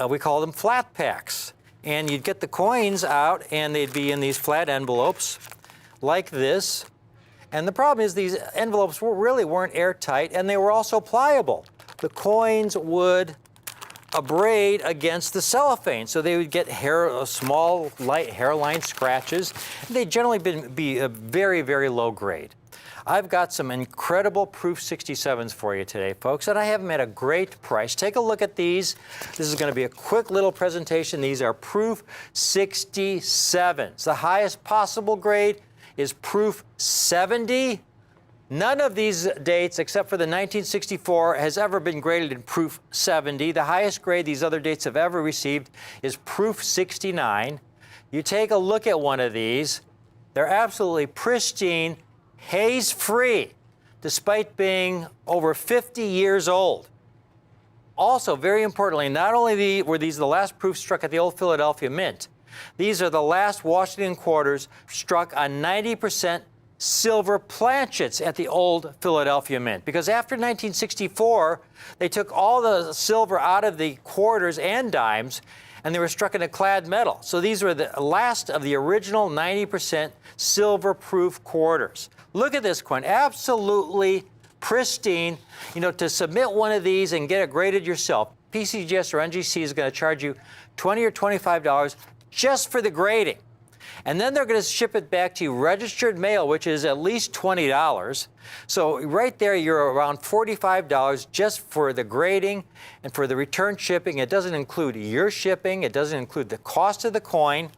We call them flat packs. And you'd get the coins out, and they'd be in these flat envelopes like this. And the problem is these envelopes really weren't airtight, and they were also pliable. The coins would abrade against the cellophane, so they would get small, light hairline scratches. They'd generally be a very, very low grade. I've got some incredible Proof 67s for you today, folks, and I have them at a great price. Take a look at these. This is going to be a quick little presentation. These are Proof 67s. The highest possible grade is Proof 70. None of these dates, except for the 1964, has ever been graded in Proof 70. The highest grade these other dates have ever received is Proof 69. You take a look at one of these. They're absolutely pristine, haze-free, despite being over 50 years old. Also, very importantly, not only were these the last proofs struck at the Old Philadelphia Mint, these are the last Washington quarters struck on 90% silver planchets at the Old Philadelphia Mint. Because after 1964, they took all the silver out of the quarters and dimes, and they were struck in a clad metal. So these were the last of the original 90% silver-proof quarters. Look at this coin, absolutely pristine. You know, to submit one of these and get it graded yourself, PCGS or NGC is going to charge you $20 or $25 just for the grading. And then they're going to ship it back to you registered mail, which is at least $20. So right there, you're around $45 just for the grading and for the return shipping. It doesn't include your shipping. It doesn't include the cost of the coin.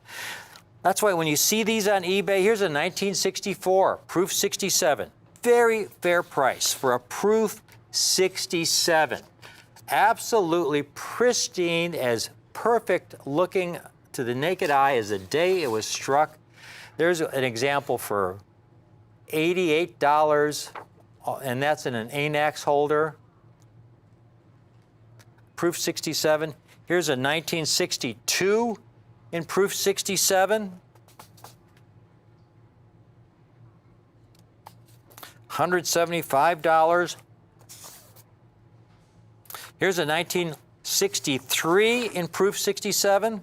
That's why when you see these on eBay, here's a 1964 Proof 67. Very fair price for a Proof 67. Absolutely pristine, as perfect looking to the naked eye as the day it was struck. There's an example for $88, and that's in an ANAX holder. Proof 67. Here's a 1962 in Proof 67. $175. Here's a 1963 in Proof 67.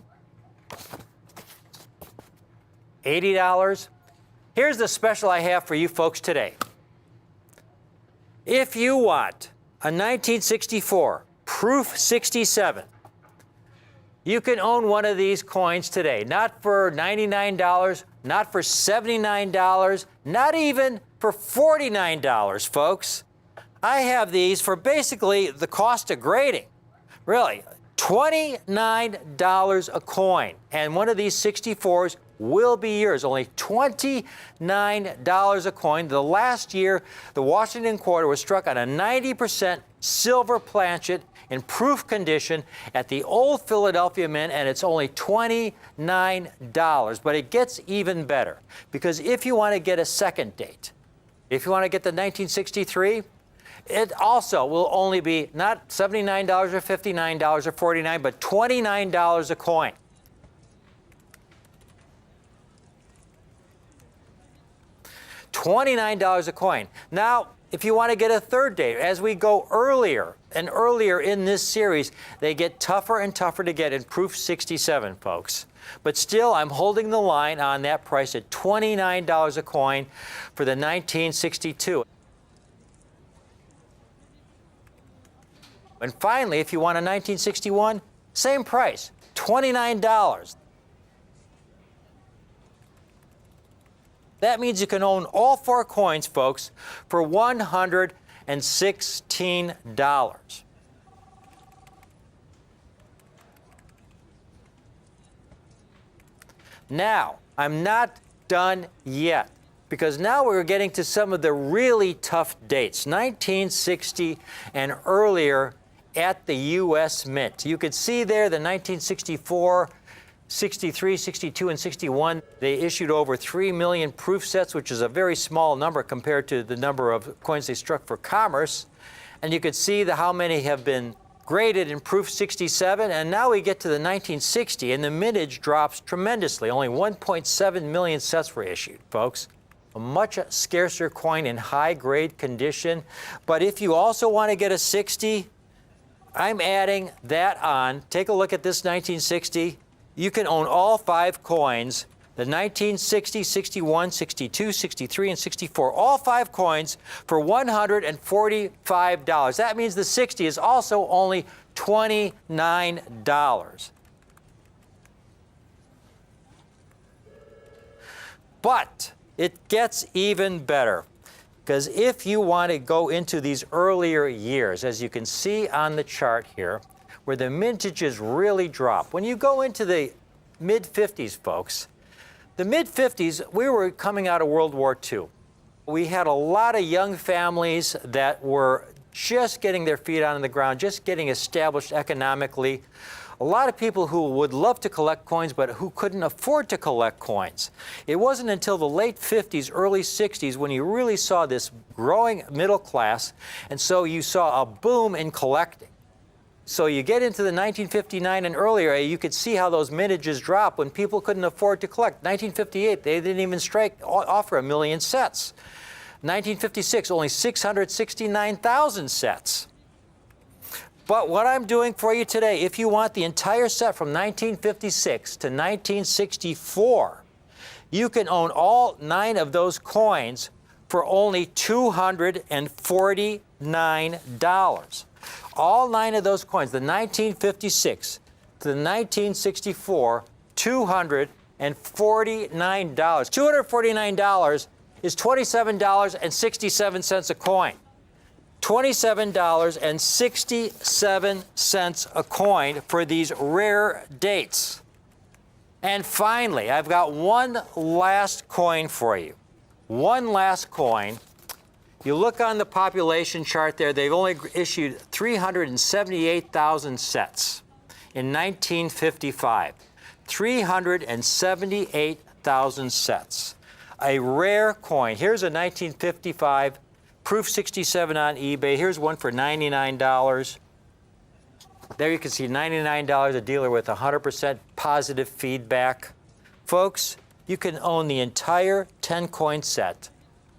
$80. Here's the special I have for you folks today. If you want a 1964 Proof 67, you can own one of these coins today. Not for $99, not for $79, not even for $49, folks. I have these for basically the cost of grading. Really, $29 a coin. And one of these 64s will be yours. Only $29 a coin. The last year, the Washington quarter was struck on a 90% silver planchet in proof condition at the Old Philadelphia Mint, and it's only $29. But it gets even better, because if you want to get a second date, if you want to get the 1963, it also will only be not $79 or $59 or $49, but $29 a coin. $29 a coin. Now, if you want to get a third date, as we go earlier and earlier in this series, they get tougher and tougher to get in Proof 67, folks. But still, I'm holding the line on that price at $29 a coin for the 1962. And finally, if you want a 1961, same price, $29. That means you can own all four coins, folks, for $116. Now, I'm not done yet, because now we're getting to some of the really tough dates, 1960 and earlier at the U.S. Mint. You can see there the 1964, 63, 62, and 61. They issued over 3 million proof sets, which is a very small number compared to the number of coins they struck for commerce. And you could see how many have been graded in Proof 67. And now we get to the 1960, and the mintage drops tremendously. Only 1.7 million sets were issued, folks. A much scarcer coin in high-grade condition. But if you also want to get a 60, I'm adding that on. Take a look at this 1960. You can own all 5 coins, the 1960, 61, 62, 63, and 64, all 5 coins for $145. That means the 60 is also only $29. But it gets even better, because if you want to go into these earlier years, as you can see on the chart here, where the mintages really drop. When you go into the mid-50s, folks, the mid-50s, we were coming out of World War II. We had a lot of young families that were just getting their feet on the ground, just getting established economically. A lot of people who would love to collect coins, but who couldn't afford to collect coins. It wasn't until the late 50s, early 60s, when you really saw this growing middle class, and so you saw a boom in collecting. So you get into the 1959 and earlier, you could see how those mintages drop when people couldn't afford to collect. 1958, they didn't even offer 1 million sets. 1956, only 669,000 sets. But what I'm doing for you today, if you want the entire set from 1956 to 1964, you can own all 9 of those coins for only $249. All 9 of those coins, the 1956 to the 1964, $249. $249 is $27.67 a coin. $27.67 a coin for these rare dates. And finally, I've got one last coin for you. One last coin. You look on the population chart there, they've only issued 378,000 sets in 1955. 378,000 sets. A rare coin. Here's a 1955 Proof 67 on eBay. Here's one for $99. There you can see $99, a dealer with 100% positive feedback. Folks, you can own the entire 10-coin set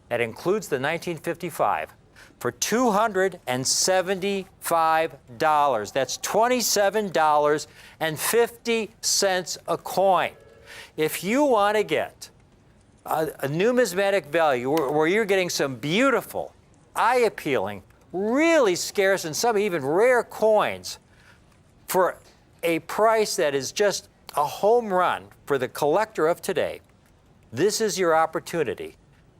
that includes the 1955 for $275. That's $27.50 a coin. If you want to get a numismatic value where you're getting some beautiful, eye-appealing, really scarce, and some even rare coins for a price that is just a home run for the collector of today, this is your opportunity.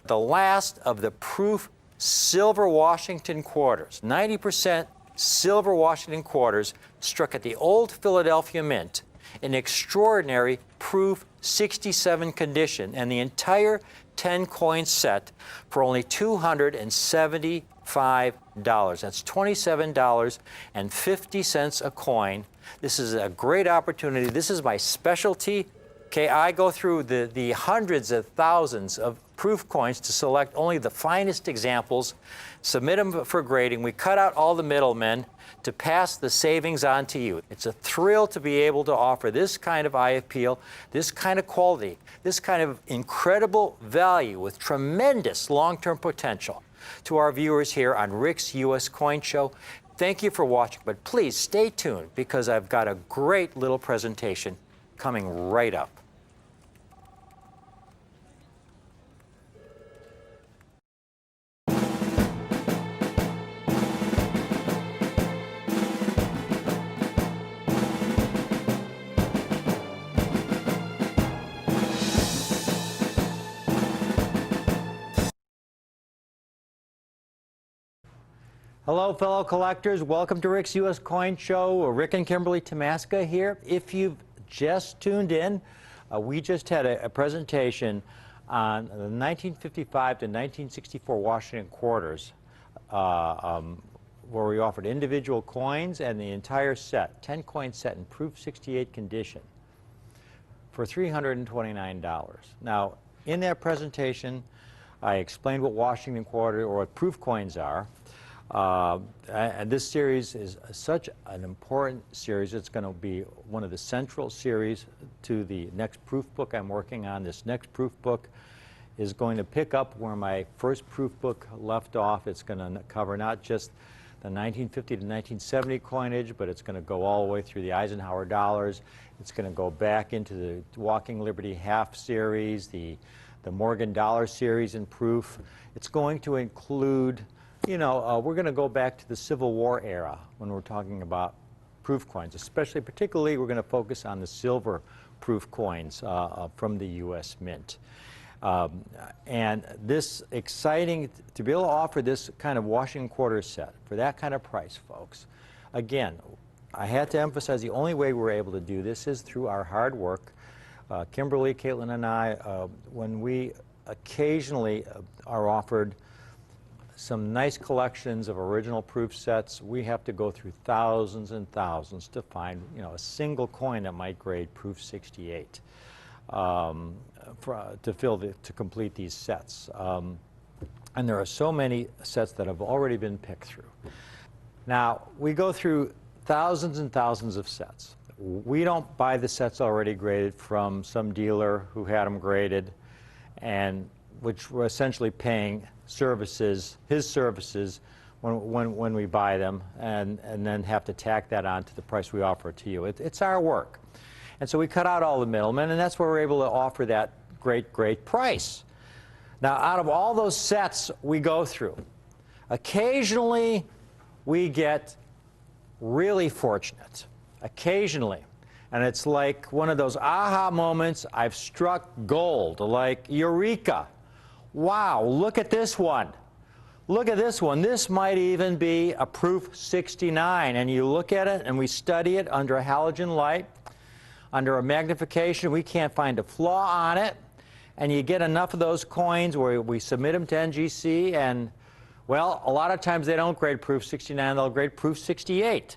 The last of the Proof Silver Washington quarters, 90% silver Washington quarters, struck at the Old Philadelphia Mint in extraordinary Proof 67 condition, and the entire 10-coin set for only $275. That's $27.50 a coin. This is a great opportunity. This is my specialty. Okay, I go through the hundreds of thousands of proof coins to select only the finest examples, submit them for grading. We cut out all the middlemen to pass the savings on to you. It's a thrill to be able to offer this kind of eye appeal, this kind of quality, this kind of incredible value with tremendous long-term potential to our viewers here on Rick's U.S. Coin Show. Thank you for watching, but please stay tuned because I've got a great little presentation coming right up. Hello, fellow collectors. Welcome to Rick's U.S. Coin Show. Rick and Kimberly Tomaska here. If you've just tuned in, we just had a presentation on the 1955 to 1964 Washington quarters, where we offered individual coins and the entire set, 10-coin set in Proof 68 condition for $329. Now, in that presentation, I explained what Washington quarter or what proof coins are. And this series is such an important series. It's going to be one of the central series to the next proof book I'm working on. This next proof book is going to pick up where my first proof book left off. It's going to cover not just the 1950 to 1970 coinage, but it's going to go all the way through the Eisenhower dollars. It's going to go back into the Walking Liberty half series, the Morgan dollar series in proof. It's going to include, we're going to go back to the Civil War era when we're talking about proof coins, particularly we're going to focus on the silver proof coins from the U.S. Mint. And this exciting, to be able to offer this kind of Washington quarter set for that kind of price, folks. Again, I had to emphasize the only way we're able to do this is through our hard work. Kimberly, Caitlin, and I, when we occasionally are offered some nice collections of original proof sets, we have to go through thousands and thousands to find, a single coin that might grade proof 68 to complete these sets. And there are so many sets that have already been picked through. Now, we go through thousands and thousands of sets. We don't buy the sets already graded from some dealer who had them graded, and which we're essentially paying his services when we buy them, and then have to tack that on to the price we offer to you. It's our work. And so we cut out all the middlemen, and that's where we're able to offer that great price. Now, out of all those sets we go through, occasionally we get really fortunate. Occasionally. And it's like one of those aha moments, I've struck gold, like eureka. Wow, look at this one. Look at this one. This might even be a proof 69. And you look at it and we study it under a halogen light, under a magnification. We can't find a flaw on it. And you get enough of those coins where we submit them to NGC, and, well, a lot of times they don't grade proof 69, they'll grade proof 68.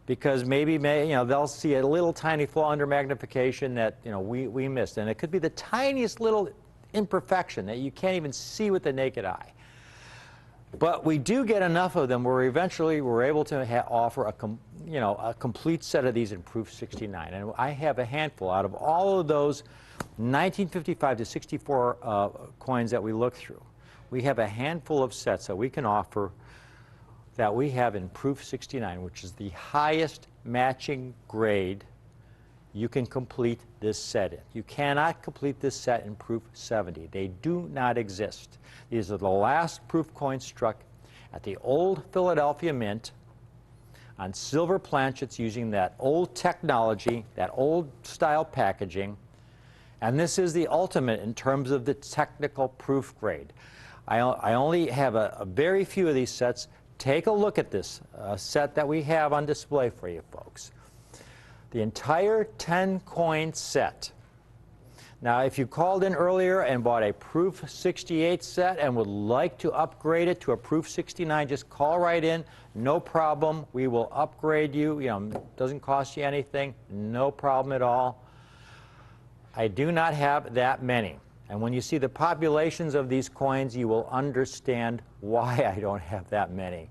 Because maybe they'll see a little tiny flaw under magnification that we missed, and it could be the tiniest little imperfection that you can't even see with the naked eye. But we do get enough of them where eventually we're able to offer a complete set of these in proof 69. And I have a handful out of all of those 1955 to 64 coins that we look through. We have a handful of sets that we can offer that we have in proof 69, which is the highest matching grade you can complete this set in. You cannot complete this set in proof 70. They do not exist. These are the last proof coins struck at the old Philadelphia Mint on silver planchets using that old technology, that old style packaging. And this is the ultimate in terms of the technical proof grade. I only have a very few of these sets. Take a look at this set that we have on display for you, folks. The entire 10-coin set. Now, if you called in earlier and bought a proof 68 set and would like to upgrade it to a proof 69, just call right in. No problem. We will upgrade you. It doesn't cost you anything. No problem at all. I do not have that many. And when you see the populations of these coins, you will understand why I don't have that many.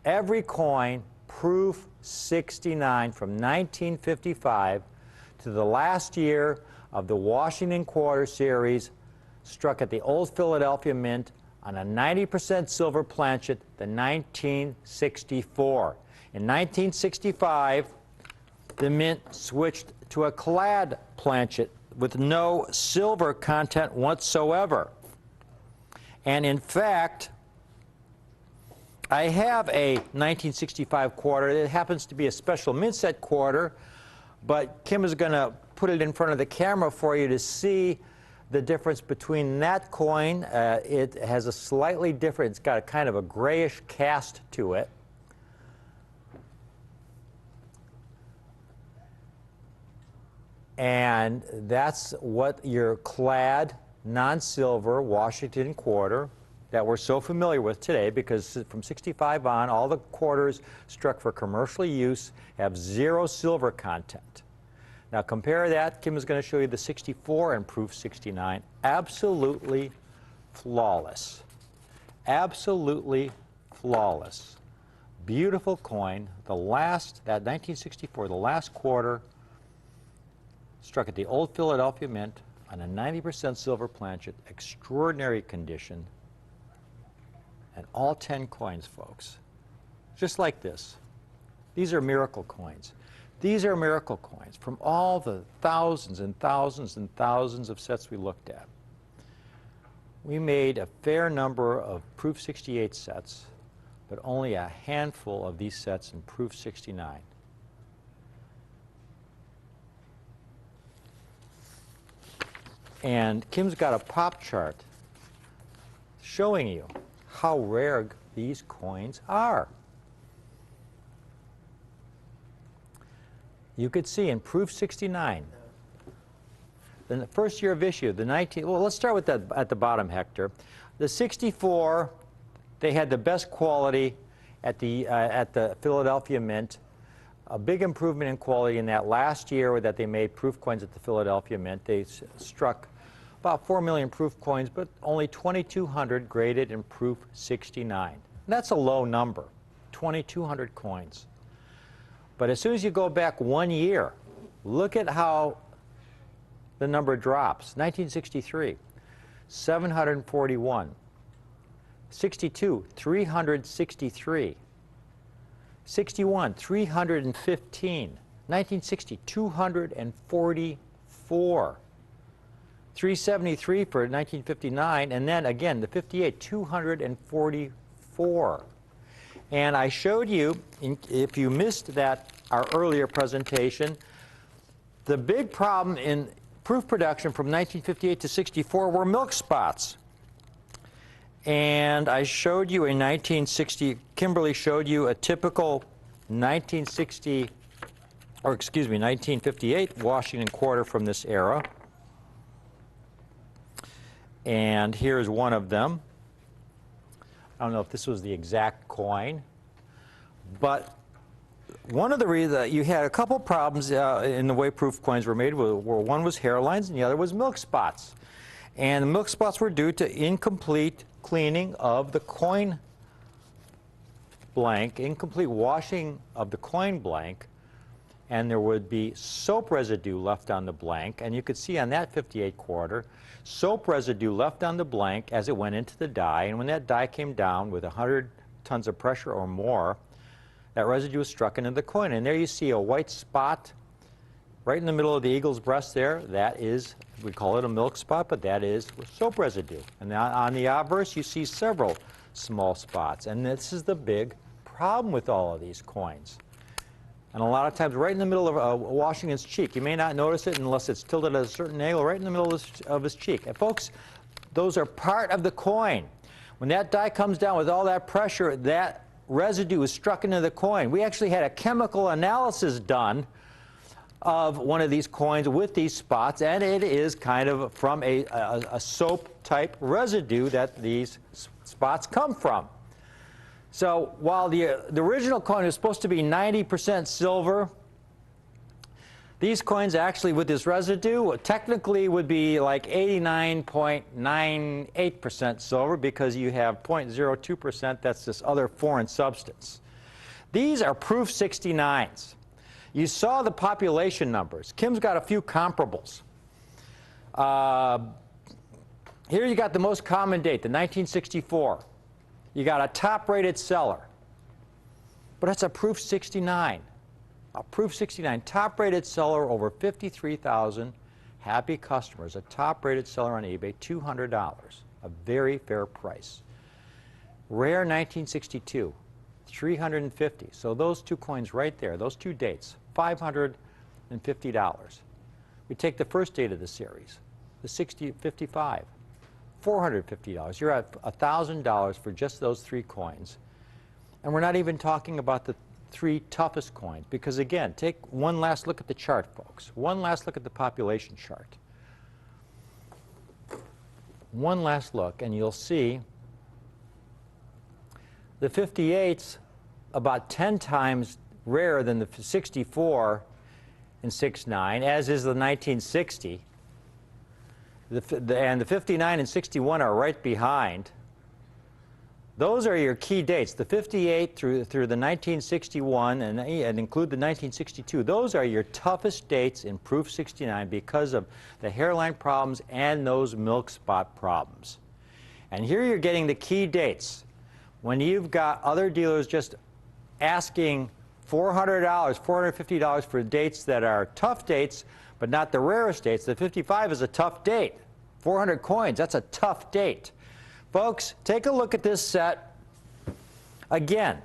Every coin, proof 69 from 1955 to the last year of the Washington Quarter Series, struck at the old Philadelphia Mint on a 90% silver planchet, the 1964. In 1965, the Mint switched to a clad planchet with no silver content whatsoever. And in fact, I have a 1965 quarter. It happens to be a special mint set quarter, but Kim is going to put it in front of the camera for you to see the difference between that coin. It has a slightly different, it's got a kind of a grayish cast to it. And that's what your clad, non-silver Washington quarter that we're so familiar with today, because from 65 on, all the quarters struck for commercial use have zero silver content. Now compare that. Kim is going to show you the 64 and proof 69. Absolutely flawless. Absolutely flawless. Beautiful coin. The last, that 1964, the last quarter, struck at the old Philadelphia Mint on a 90% silver planchet, extraordinary condition. And all 10 coins, folks, just like this. These are miracle coins. These are miracle coins from all the thousands and thousands and thousands of sets we looked at. We made a fair number of Proof 68 sets, but only a handful of these sets in Proof 69. And Kim's got a pop chart showing you how rare these coins are. You could see in Proof 69, in the first year of issue, well, let's start with that at the bottom, Hector. The 64, they had the best quality at the Philadelphia Mint. A big improvement in quality in that last year that they made proof coins at the Philadelphia Mint. They struck about 4 million proof coins, but only 2,200 graded in Proof 69. That's a low number, 2,200 coins. But as soon as you go back 1 year, look at how the number drops. 1963, 741. 62, 363. 61, 315. 1960, 244. 373 for 1959, and then again, the 58, 244. And I showed you, if you missed that, our earlier presentation, the big problem in proof production from 1958 to 64 were milk spots. And I showed you in 1960, Kimberly showed you a typical 1958 Washington quarter from this era. And here's one of them. I don't know if this was the exact coin, but one of the reasons you had a couple problems in the way proof coins were made, where one was hairlines and the other was milk spots. And the milk spots were due to incomplete cleaning of the coin blank, incomplete washing of the coin blank, and there would be soap residue left on the blank. And you could see on that 58 quarter, soap residue left on the blank as it went into the die. And when that die came down with 100 tons of pressure or more, that residue was struck into the coin. And there you see a white spot right in the middle of the eagle's breast there. That is, we call it a milk spot, but that is soap residue. And on the obverse, you see several small spots. And this is the big problem with all of these coins. And a lot of times right in the middle of Washington's cheek. You may not notice it unless it's tilted at a certain angle, right in the middle of his cheek. And folks, those are part of the coin. When that die comes down with all that pressure, that residue is struck into the coin. We actually had a chemical analysis done of one of these coins with these spots, and it is kind of from a soap-type residue that these spots come from. So while the original coin is supposed to be 90% silver, these coins actually with this residue technically would be like 89.98% silver, because you have 0.02% that's this other foreign substance. These are Proof 69s. You saw the population numbers. Kim's got a few comparables. Here you got the most common date, the 1964. You got a top-rated seller, but it's a Proof 69. A Proof 69 top-rated seller, over 53,000 happy customers. A top-rated seller on eBay, $200, a very fair price. Rare 1962, 350. So those two coins right there, those two dates, $550. We take the first date of the series, the 55. $450. You're at $1,000 for just those three coins. And we're not even talking about the three toughest coins, because again, take one last look at the chart, folks. One last look at the population chart. One last look, and you'll see the 58's about 10 times rarer than the 64 and 69, as is the 1960. And the 59 and 61 are right behind. Those are your key dates, the 58 through the 1961 and include the 1962. Those are your toughest dates in Proof 69 because of the hairline problems and those milk spot problems. And here you're getting the key dates. when you've got other dealers just asking $400, $450 for dates that are tough dates, but not the rarest dates. The 55 is a tough date. 400 coins, that's a tough date. Folks, take a look at this set. Again,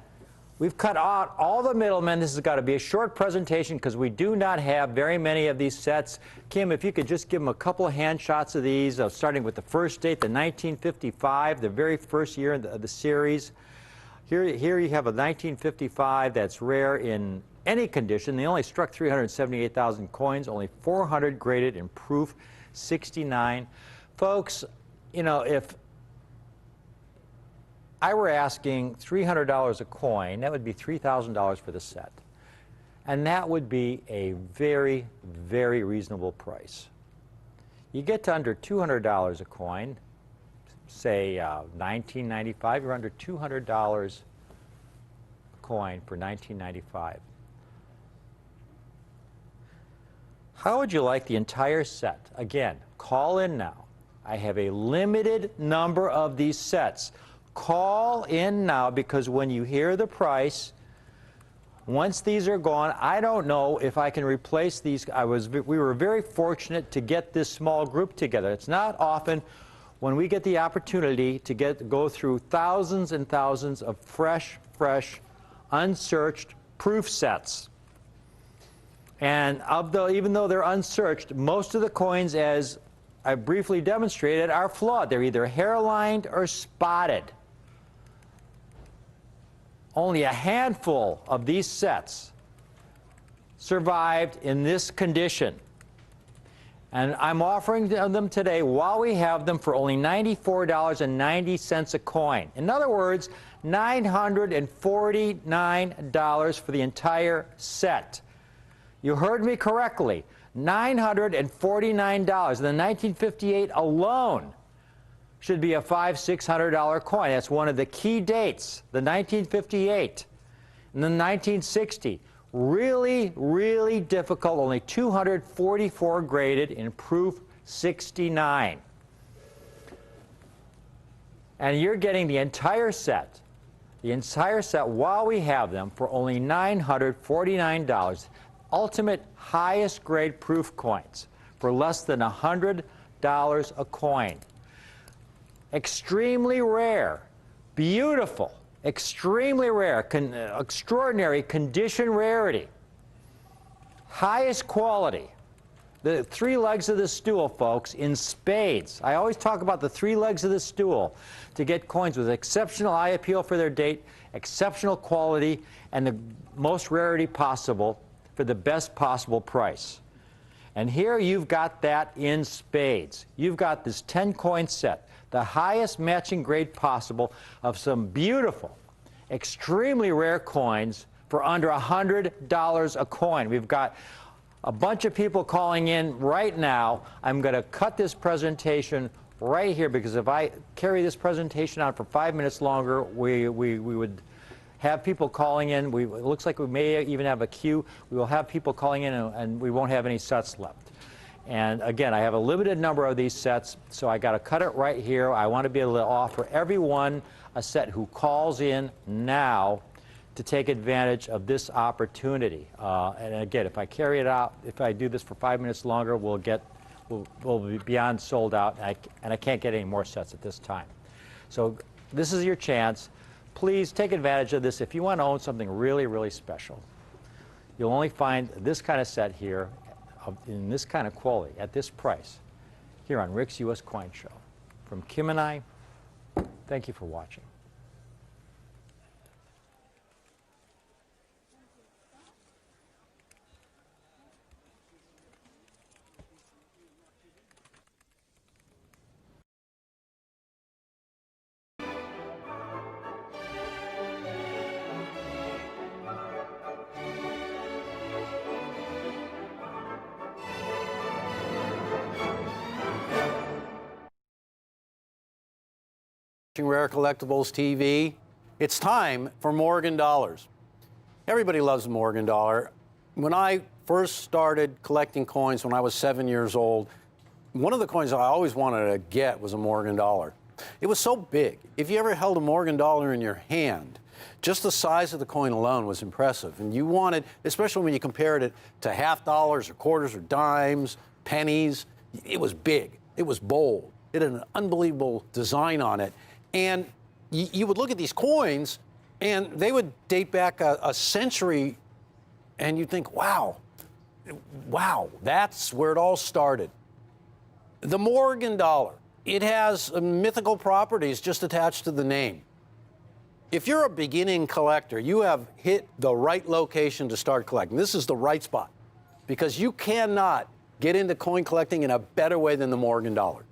we've cut out all the middlemen. This has got to be a short presentation because we do not have very many of these sets. Kim, if you could just give them a couple of hand shots of these, starting with the first date, the 1955, the very first year of the series. Here you have a 1955 that's rare in any condition. They only struck 378,000 coins, only 400 graded in proof 69. Folks, you know, if I were asking $300 a coin, that would be $3,000 for the set. And that would be a very, very reasonable price. You get to under $200 a coin, say $19.95, you're under $200 a coin for $19.95. How would you like the entire set? Again, call in now. I have a limited number of these sets. Call in now, because when you hear the price, once these are gone, I don't know if I can replace these. We were very fortunate to get this small group together. It's not often when we get the opportunity to go through thousands and thousands of fresh, unsearched proof sets. And even though they're unsearched, most of the coins, as I briefly demonstrated, are flawed. They're either hairlined or spotted. Only a handful of these sets survived in this condition. And I'm offering them today while we have them for only $94.90 a coin. In other words, $949 for the entire set. You heard me correctly. $949. And the 1958 alone should be a $500, $600 coin. That's one of the key dates. The 1958 and the 1960. Really, really difficult. Only 244 graded in proof 69. And you're getting the entire set while we have them for only $949. Ultimate highest grade proof coins for less than $100 a coin. Extremely rare, beautiful, extremely rare, extraordinary condition rarity, highest quality. The three legs of the stool, folks, in spades. I always talk about the three legs of the stool to get coins with exceptional eye appeal for their date, exceptional quality, and the most rarity possible for the best possible price. And here you've got that in spades. You've got this 10-coin set, the highest matching grade possible of some beautiful, extremely rare coins for under $100 a coin. We've got a bunch of people calling in right now. I'm going to cut this presentation right here, because if I carry this presentation on for 5 minutes longer, we would have people calling in. It looks like we may even have a queue. We will have people calling in, and we won't have any sets left. And again, I have a limited number of these sets, so I got to cut it right here. I want to be able to offer everyone a set who calls in now to take advantage of this opportunity. And again, if I carry it out, if I do this for 5 minutes longer, we'll be beyond sold out, and I can't get any more sets at this time. So this is your chance. Please take advantage of this. If you want to own something really, really special, you'll only find this kind of set here in this kind of quality at this price here on Rick's U.S. Coin Show. From Kim and I, thank you for watching. Rare Collectibles TV. It's time for Morgan Dollars. Everybody loves the Morgan Dollar. When I first started collecting coins when I was 7 years old, one of the coins I always wanted to get was a Morgan Dollar. It was so big. If you ever held a Morgan dollar in your hand, just the size of the coin alone was impressive. And you wanted, especially when you compared it to half dollars or quarters or dimes, pennies, it was big. It was bold. It had an unbelievable design on it. And you would look at these coins, and they would date back a century, and you'd think, wow, that's where it all started. The Morgan dollar, it has mythical properties just attached to the name. If you're a beginning collector, you have hit the right location to start collecting. This is the right spot, because you cannot get into coin collecting in a better way than the Morgan dollar.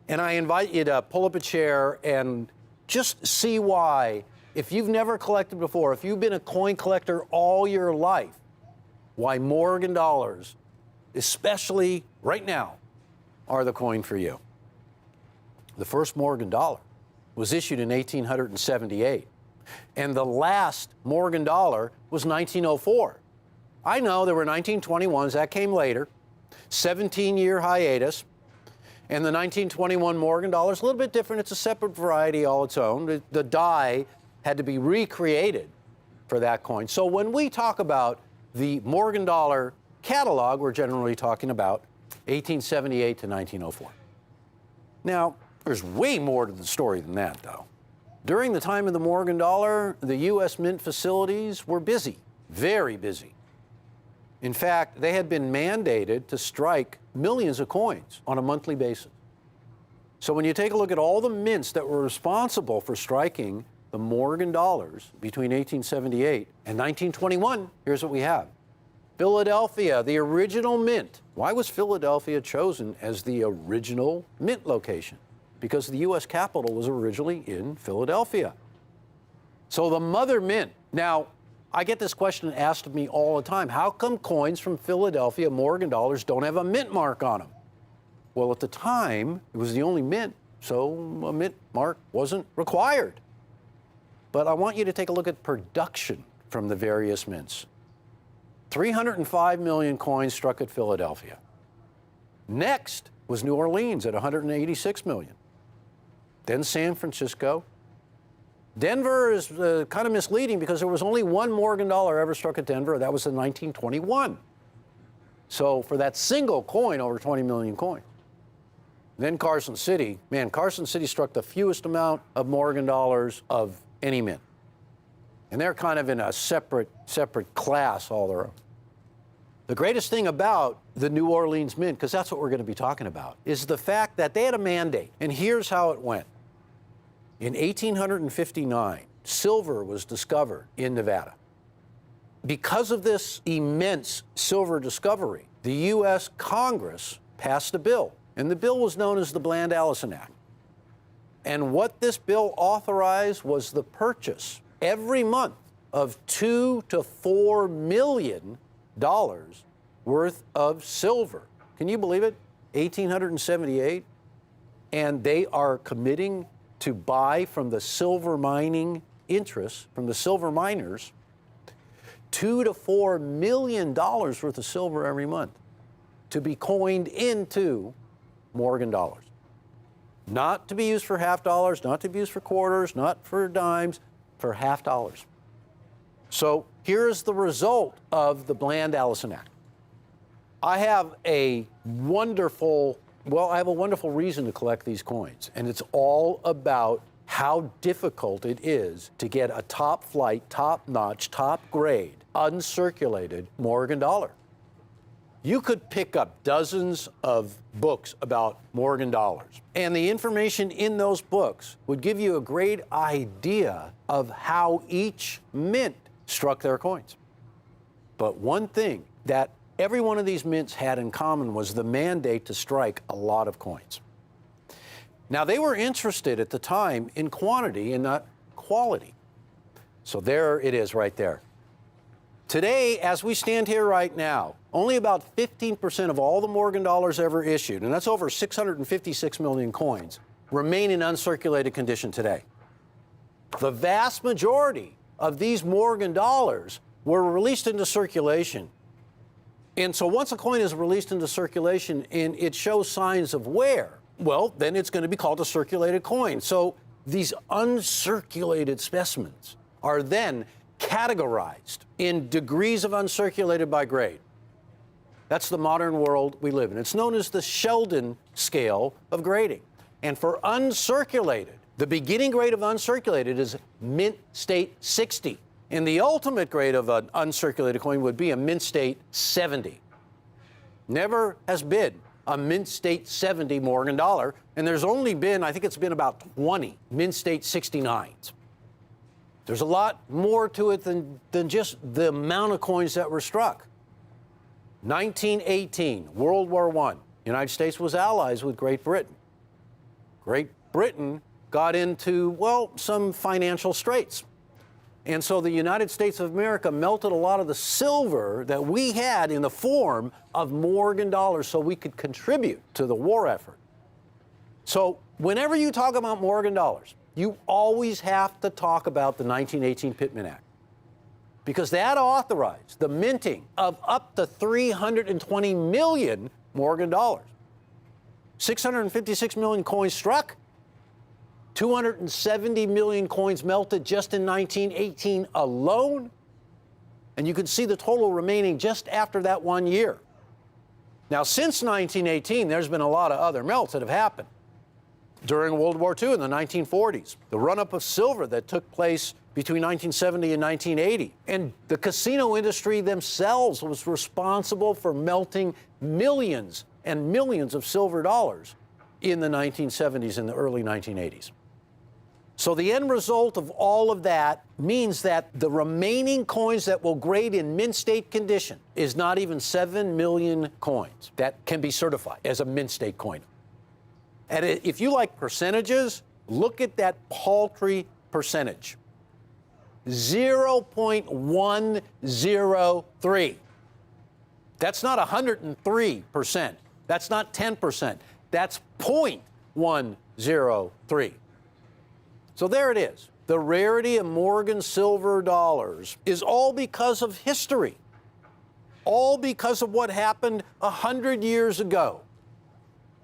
And I invite you to pull up a chair and just see why, if you've never collected before, if you've been a coin collector all your life, why Morgan dollars, especially right now, are the coin for you. The first Morgan dollar was issued in 1878, and the last Morgan dollar was 1904. I know there were 1921s, that came later, 17-year hiatus, and the 1921 Morgan dollar is a little bit different. It's a separate variety all its own. The die had to be recreated for that coin. So when we talk about the Morgan dollar catalog, we're generally talking about 1878 to 1904. Now, there's way more to the story than that, though. During the time of the Morgan dollar, the U.S. Mint facilities were busy, very busy. In fact, they had been mandated to strike millions of coins on a monthly basis. So when you take a look at all the mints that were responsible for striking the Morgan dollars between 1878 and 1921, here's what we have. Philadelphia, the original mint. Why was Philadelphia chosen as the original mint location? Because the U.S. Capitol was originally in Philadelphia. So the mother mint. Now, I get this question asked of me all the time. How come coins from Philadelphia, Morgan dollars, don't have a mint mark on them? Well, at the time, it was the only mint, so a mint mark wasn't required. But I want you to take a look at production from the various mints. 305 million coins struck at Philadelphia. Next was New Orleans at 186 million. Then San Francisco. Denver is kind of misleading because there was only one Morgan dollar ever struck at Denver. That was in 1921. So for that single coin, over 20 million coins. Then Carson City. Man, Carson City struck the fewest amount of Morgan dollars of any mint. And they're kind of in a separate class all their own. The greatest thing about the New Orleans Mint, because that's what we're going to be talking about, is the fact that they had a mandate. And here's how it went. In 1859, silver was discovered in Nevada. Because of this immense silver discovery, the U.S. Congress passed a bill, and the bill was known as the Bland-Allison Act. And what this bill authorized was the purchase every month of $2 to $4 million worth of silver. Can you believe it? 1878, and they are committing to buy from the silver mining interests, from the silver miners, $2 to $4 million worth of silver every month to be coined into Morgan dollars. Not to be used for half dollars, not to be used for quarters, not for dimes, for half dollars. So here's the result of the Bland-Allison Act. I have a wonderful reason to collect these coins, and it's all about how difficult it is to get a top-flight, top-notch, top-grade, uncirculated Morgan dollar. You could pick up dozens of books about Morgan dollars, and the information in those books would give you a great idea of how each mint struck their coins. But one thing that every one of these mints had in common was the mandate to strike a lot of coins. Now, they were interested at the time in quantity and not quality. So there it is right there. Today, as we stand here right now, only about 15% of all the Morgan dollars ever issued, and that's over 656 million coins, remain in uncirculated condition today. The vast majority of these Morgan dollars were released into circulation. And so once a coin is released into circulation and it shows signs of wear, well, then it's going to be called a circulated coin. So these uncirculated specimens are then categorized in degrees of uncirculated by grade. That's the modern world we live in. It's known as the Sheldon scale of grading. And for uncirculated, the beginning grade of uncirculated is mint state 60. And the ultimate grade of an uncirculated coin would be a mint state 70. Never has been a mint state 70 Morgan dollar, and there's only been, I think it's been about 20 mint state 69s. There's a lot more to it than just the amount of coins that were struck. 1918, World War I, United States was allies with Great Britain. Great Britain got into, well, some financial straits. And so the United States of America melted a lot of the silver that we had in the form of Morgan dollars so we could contribute to the war effort. So whenever you talk about Morgan dollars, you always have to talk about the 1918 Pittman Act, because that authorized the minting of up to 320 million Morgan dollars. 656 million coins struck, 270 million coins melted just in 1918 alone. And you can see the total remaining just after that 1 year. Now, since 1918, there's been a lot of other melts that have happened. During World War II in the 1940s, the run-up of silver that took place between 1970 and 1980. And the casino industry themselves was responsible for melting millions and millions of silver dollars in the 1970s and the early 1980s. So the end result of all of that means that the remaining coins that will grade in mint state condition is not even 7 million coins that can be certified as a mint state coin. And if you like percentages, look at that paltry percentage. 0.103. That's not 103%. That's not 10%. That's 0.103. So there it is. The rarity of Morgan silver dollars is all because of history, all because of what happened 100 years ago.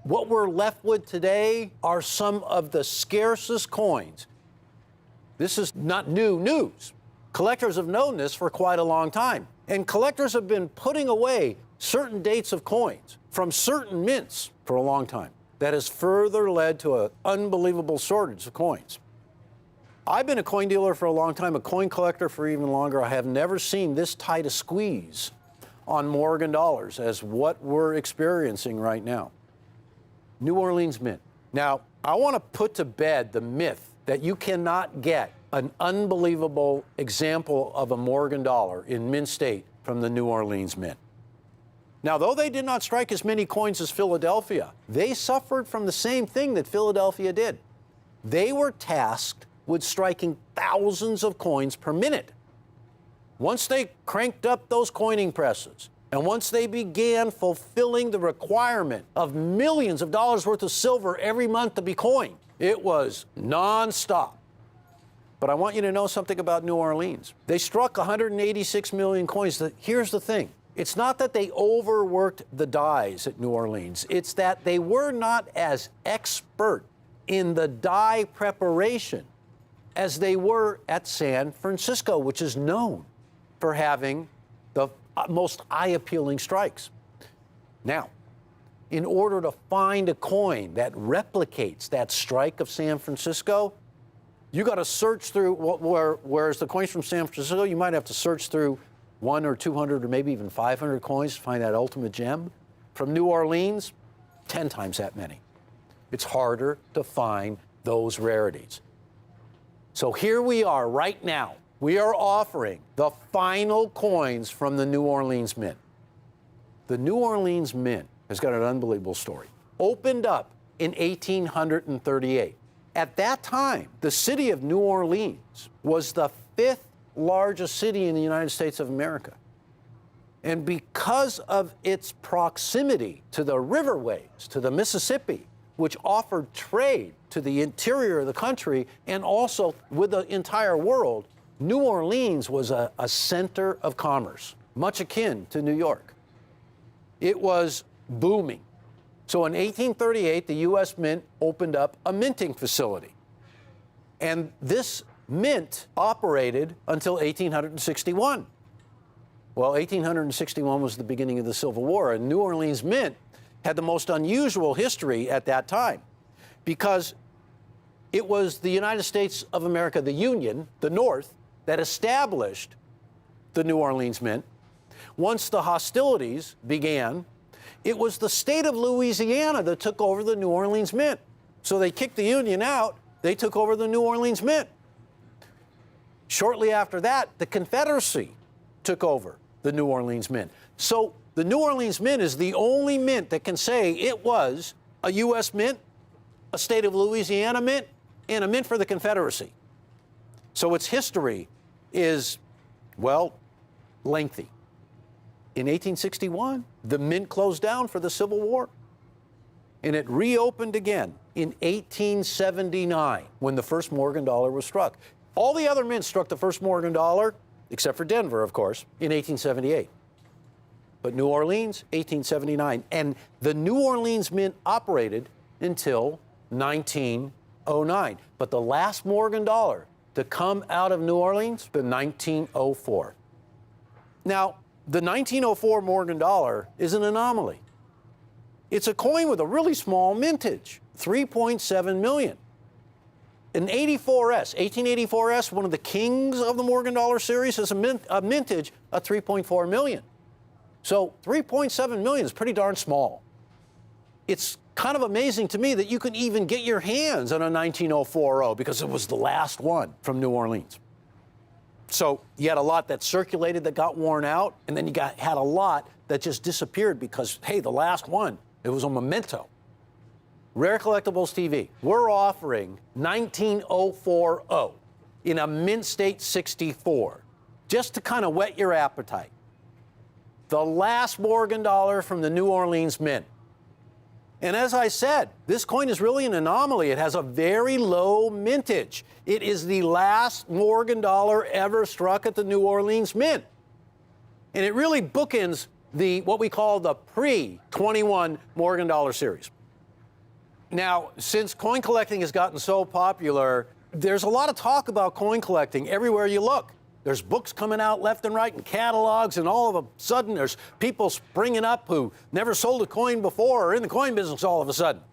What we're left with today are some of the scarcest coins. This is not new news. Collectors have known this for quite a long time. And collectors have been putting away certain dates of coins from certain mints for a long time. That has further led to an unbelievable shortage of coins. I've been a coin dealer for a long time, a coin collector for even longer. I have never seen this tight a squeeze on Morgan dollars as what we're experiencing right now. New Orleans Mint. Now, I want to put to bed the myth that you cannot get an unbelievable example of a Morgan dollar in mint state from the New Orleans Mint. Now, though they did not strike as many coins as Philadelphia, they suffered from the same thing that Philadelphia did. They were tasked with striking thousands of coins per minute. Once they cranked up those coining presses, and once they began fulfilling the requirement of millions of dollars worth of silver every month to be coined, it was nonstop. But I want you to know something about New Orleans. They struck 186 million coins. Here's the thing. It's not that they overworked the dies at New Orleans. It's that they were not as expert in the die preparation as they were at San Francisco, which is known for having the most eye-appealing strikes. Now, in order to find a coin that replicates that strike of San Francisco, you got to search through, whereas the coins from San Francisco, you might have to search through 100 or 200 or maybe even 500 coins to find that ultimate gem. From New Orleans, 10 times that many. It's harder to find those rarities. So here we are right now. We are offering the final coins from the New Orleans Mint. The New Orleans Mint has got an unbelievable story. Opened up in 1838. At that time, the city of New Orleans was the 5th largest city in the United States of America. And because of its proximity to the riverways, to the Mississippi, which offered trade to the interior of the country and also with the entire world, New Orleans was a center of commerce, much akin to New York. It was booming. So in 1838, the U.S. Mint opened up a minting facility. And this mint operated until 1861. Well, 1861 was the beginning of the Civil War, and New Orleans Mint had the most unusual history at that time because it was the United States of America, the Union, the North, that established the New Orleans Mint. Once the hostilities began, it was the state of Louisiana that took over the New Orleans Mint. So they kicked the Union out, they took over the New Orleans Mint. Shortly after that, the Confederacy took over the New Orleans Mint. So the New Orleans Mint is the only mint that can say it was a U.S. mint, a state of Louisiana mint, and a mint for the Confederacy. So its history is, well, lengthy. In 1861, the mint closed down for the Civil War, and it reopened again in 1879 when the first Morgan dollar was struck. All the other mints struck the first Morgan dollar, except for Denver, of course, in 1878. But New Orleans, 1879. And the New Orleans Mint operated until 1909. But the last Morgan dollar to come out of New Orleans, the 1904. Now, the 1904 Morgan dollar is an anomaly. It's a coin with a really small mintage, 3.7 million. An 84S, 1884S, one of the kings of the Morgan dollar series, has a mintage of 3.4 million. So 3.7 million is pretty darn small. It's kind of amazing to me that you can even get your hands on a 19040 because it was the last one from New Orleans. So you had a lot that circulated that got worn out, and then you had a lot that just disappeared because, hey, the last one, it was a memento. Rare Collectibles TV, we're offering 19040 in a Mint State 64, just to kind of whet your appetite. The last Morgan dollar from the New Orleans Mint. And as I said, this coin is really an anomaly. It has a very low mintage. It is the last Morgan dollar ever struck at the New Orleans Mint. And it really bookends what we call the pre-21 Morgan dollar series. Now, since coin collecting has gotten so popular, there's a lot of talk about coin collecting everywhere you look. There's books coming out left and right and catalogs, and all of a sudden there's people springing up who never sold a coin before or are in the coin business all of a sudden.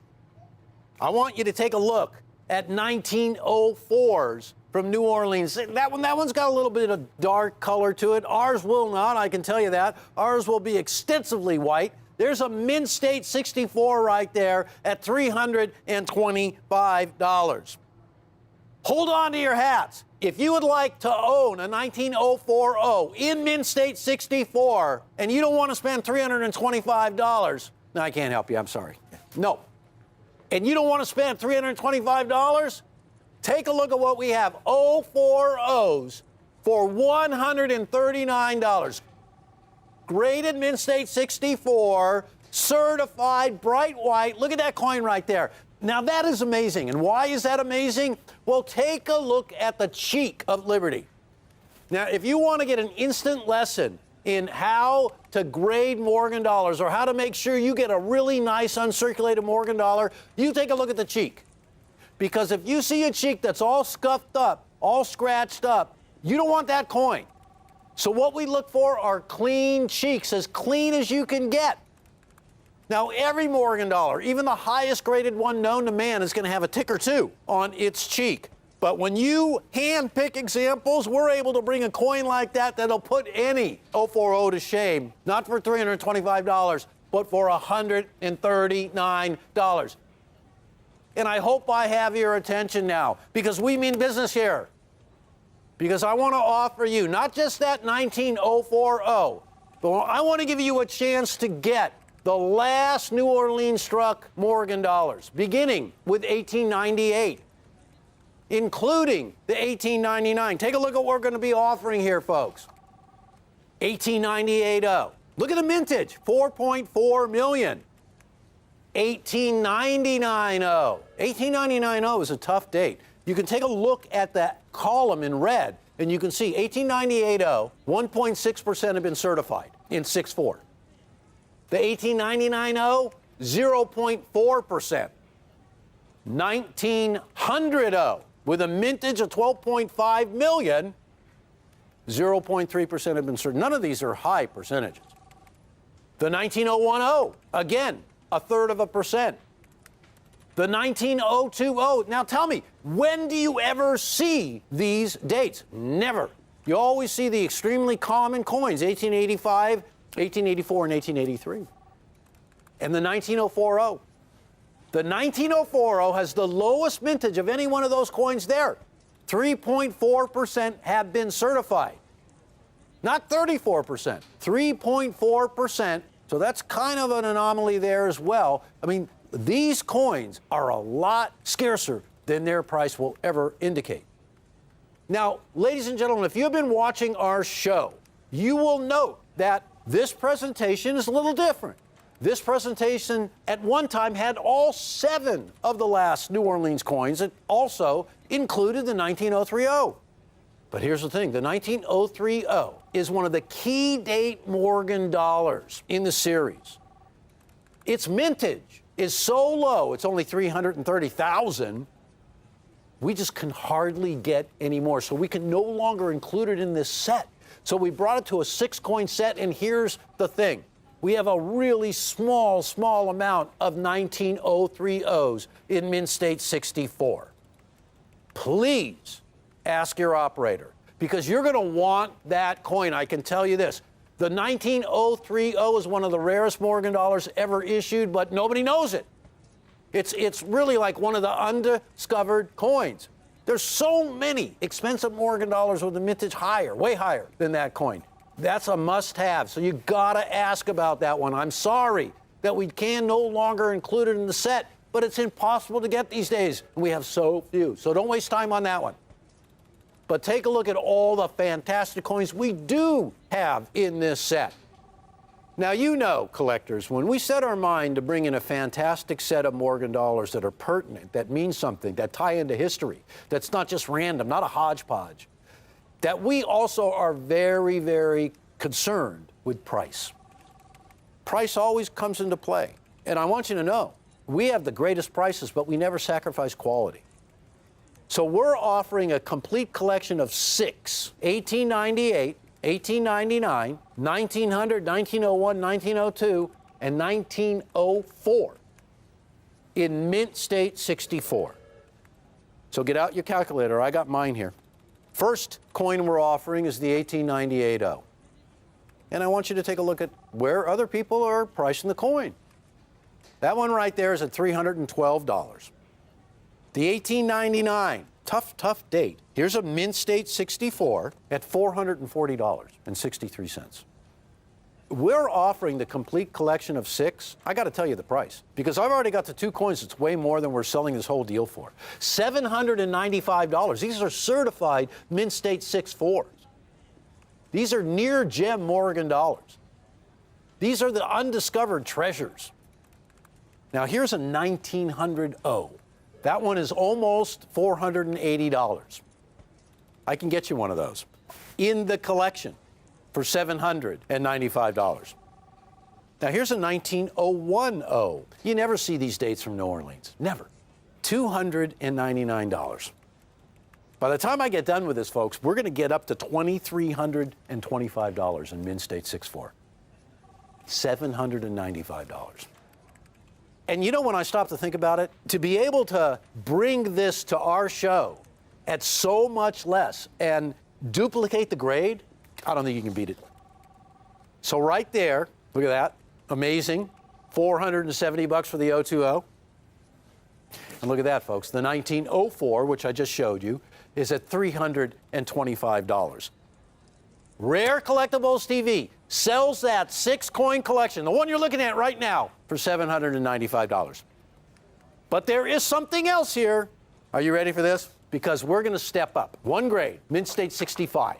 I want you to take a look at 1904s from New Orleans. That one's got a little bit of dark color to it. Ours will not, I can tell you that. Ours will be extensively white. There's a Mint State 64 right there at $325. Hold on to your hats. If you would like to own a 19040 in Mint State 64 and you don't want to spend $325, no, I can't help you, I'm sorry. No. And you don't want to spend $325, take a look at what we have. 040s for $139. Graded Mint State 64, certified, bright white. Look at that coin right there. Now that is amazing. And why is that amazing? Well, take a look at the cheek of Liberty. Now, if you want to get an instant lesson in how to grade Morgan dollars or how to make sure you get a really nice uncirculated Morgan dollar, you take a look at the cheek. Because if you see a cheek that's all scuffed up, all scratched up, you don't want that coin. So what we look for are clean cheeks, as clean as you can get. Now, every Morgan dollar, even the highest graded one known to man, is going to have a tick or two on its cheek. But when you hand-pick examples, we're able to bring a coin like that that'll put any 040 to shame, not for $325, but for $139. And I hope I have your attention now, because we mean business here. Because I want to offer you not just that 19040, but I want to give you a chance to get the last New Orleans struck Morgan dollars, beginning with 1898, including the 1899. Take a look at what we're going to be offering here, folks. 1898-0. Look at the mintage, 4.4 million. 1899-0. 1899-0 is a tough date. You can take a look at that column in red, and you can see 1898-0, 1.6% have been certified in 6.4. The 1899-0, 0.4%. 1900 with a mintage of 12.5 million, 0.3% have been certified. None of these are high percentages. The 19010, again, 1/3%. The 19020, now tell me, when do you ever see these dates? Never. You always see the extremely common coins, 1885, 1884, and 1883. And the 19040. The 19040 has the lowest mintage of any one of those coins there. 3.4% have been certified. Not 34%, 3.4%. So that's kind of an anomaly there as well. I mean, these coins are a lot scarcer than their price will ever indicate. Now, ladies and gentlemen, if you've been watching our show, you will note that this presentation is a little different. This presentation at one time had all 7 of the last New Orleans coins. It also included the 19030. But here's the thing, the 19030 is one of the key date Morgan dollars in the series. Its mintage is so low, it's only 330,000, we just can hardly get any more. So we can no longer include it in this set. So we brought it to a 6-coin set, and here's the thing. We have a really small amount of 19030s in Mint State 64. Please ask your operator, because you're going to want that coin. I can tell you this. The 19030 is one of the rarest Morgan dollars ever issued, but nobody knows it. It's really like one of the undiscovered coins. There's so many expensive Morgan dollars with a mintage higher, way higher than that coin. That's a must-have, so you gotta ask about that one. I'm sorry that we can no longer include it in the set, but it's impossible to get these days. We have so few, so don't waste time on that one. But take a look at all the fantastic coins we do have in this set. Now, you know, collectors, when we set our mind to bring in a fantastic set of Morgan dollars that are pertinent, that mean something, that tie into history, that's not just random, not a hodgepodge, that we also are very, very concerned with price. Price always comes into play. And I want you to know, we have the greatest prices, but we never sacrifice quality. So we're offering a complete collection of 6, 1898, 1899, 1900, 1901, 1902, and 1904 in Mint State 64. So get out your calculator. I got mine here. First coin we're offering is the 18980. And I want you to take a look at where other people are pricing the coin. That one right there is at $312. The 1899, tough date. Here's a Mint State 64 at $440.63. We're offering the complete collection of 6. I got to tell you the price, because I've already got the 2 coins. It's way more than we're selling this whole deal for. $795. These are certified Mint State 64s. These are near gem Morgan dollars. These are the undiscovered treasures. Now here's a 1900. That one is almost $480. I can get you one of those in the collection for $795. Now here's a 19010. You never see these dates from New Orleans. Never. $299. By the time I get done with this, folks, we're going to get up to $2,325 in Mint State 64. $795. And you know, when I stop to think about it, to be able to bring this to our show at so much less and duplicate the grade, I don't think you can beat it. So right there, look at that, amazing, $470 for the 020. And look at that, folks, the 1904, which I just showed you, is at $325. Rare Collectibles TV sells that 6-coin collection, the one you're looking at right now, for $795. But there is something else here. Are you ready for this? Because we're going to step up. 1 grade, Mint State 65.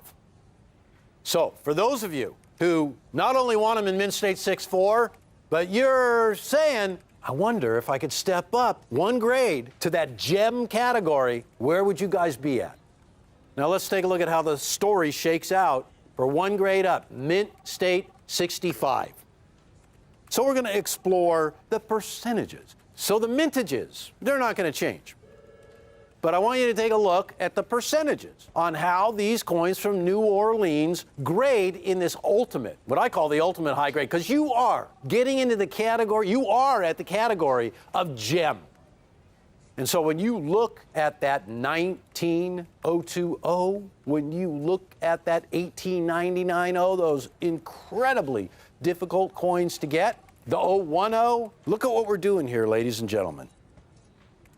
So for those of you who not only want them in Mint State 64, but you're saying, I wonder if I could step up 1 grade to that gem category, where would you guys be at? Now let's take a look at how the story shakes out for 1 grade up, Mint State 65. So we're going to explore the percentages. So the mintages, they're not going to change. But I want you to take a look at the percentages on how these coins from New Orleans grade in this ultimate, what I call the ultimate high grade, because you are getting into the category, you are at the category of gem. And so when you look at that 19020, when you look at that 18990, those incredibly difficult coins to get, the 010, look at what we're doing here, ladies and gentlemen.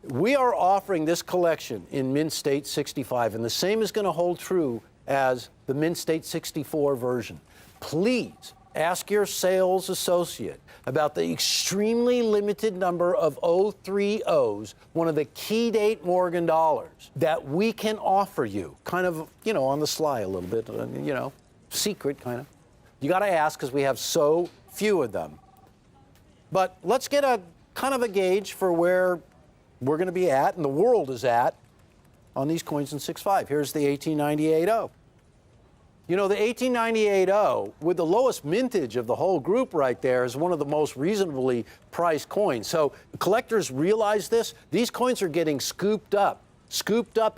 We are offering this collection in Mint State 65, and the same is going to hold true as the Mint State 64 version. Please ask your sales associate about the extremely limited number of 030s, one of the key date Morgan dollars, that we can offer you, kind of, on the sly a little bit, secret kind of. You got to ask because we have so few of them. But let's get a kind of a gauge for where we're going to be at, and the world is at, on these coins in 6.5. Here's the 18980. The 18980, with the lowest mintage of the whole group right there, is one of the most reasonably priced coins. So collectors realize this. These coins are getting scooped up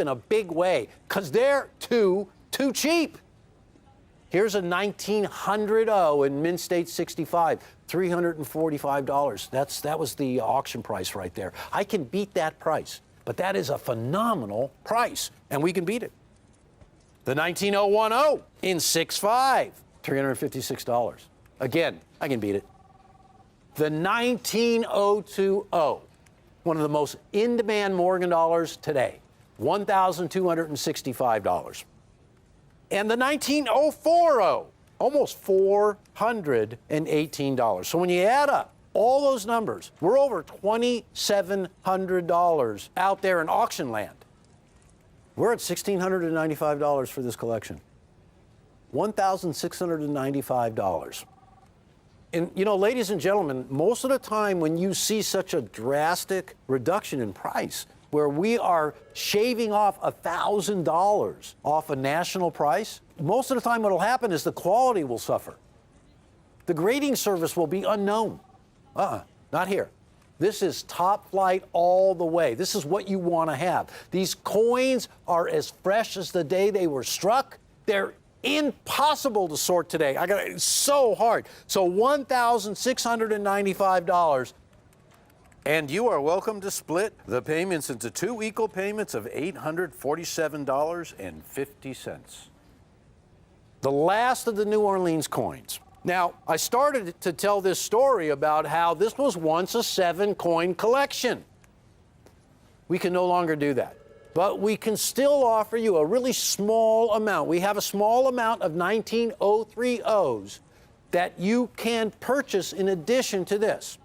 in a big way, because they're too cheap. Here's a 1900 in Mint State 65, $345. That was the auction price right there. I can beat that price, but that is a phenomenal price, and we can beat it. The 19010 in 6.5, $356. Again, I can beat it. The 19020, one of the most in-demand Morgan dollars today, $1,265. And the 19040, almost $418. So when you add up all those numbers, we're over $2,700 out there in auction land. We're at $1,695 for this collection. $1,695. And, ladies and gentlemen, most of the time when you see such a drastic reduction in price, where we are shaving off $1,000 off a national price, most of the time what will happen is the quality will suffer. The grading service will be unknown. Not here. This is top flight all the way. This is what you want to have. These coins are as fresh as the day they were struck. They're impossible to sort today. It's so hard. So $1,695. And you are welcome to split the payments into 2 equal payments of $847.50. The last of the New Orleans coins. Now, I started to tell this story about how this was once a 7-coin collection. We can no longer do that. But we can still offer you a really small amount. We have a small amount of 19030s that you can purchase in addition to this.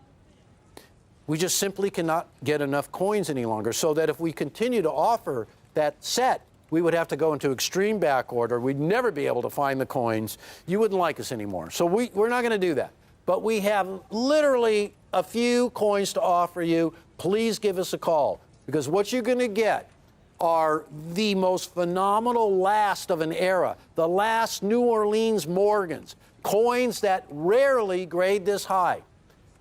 We just simply cannot get enough coins any longer, so that if we continue to offer that set, we would have to go into extreme back order. We'd never be able to find the coins. You wouldn't like us anymore. So we're not going to do that. But we have literally a few coins to offer you. Please give us a call, because what you're going to get are the most phenomenal last of an era, the last New Orleans Morgans, coins that rarely grade this high.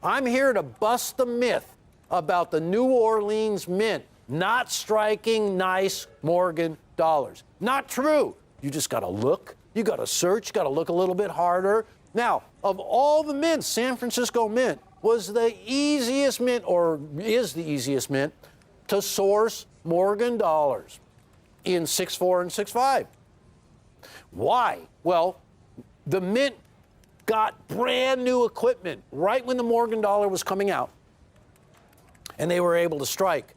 I'm here to bust the myth about the New Orleans Mint not striking nice Morgan dollars. Not true. You just got to look. You got to search. Got to look a little bit harder. Now, of all the mints, San Francisco Mint was the easiest mint, or is the easiest mint, to source Morgan dollars in 6.4 and 6.5. Why? Well, the Mint got brand new equipment right when the Morgan dollar was coming out, and they were able to strike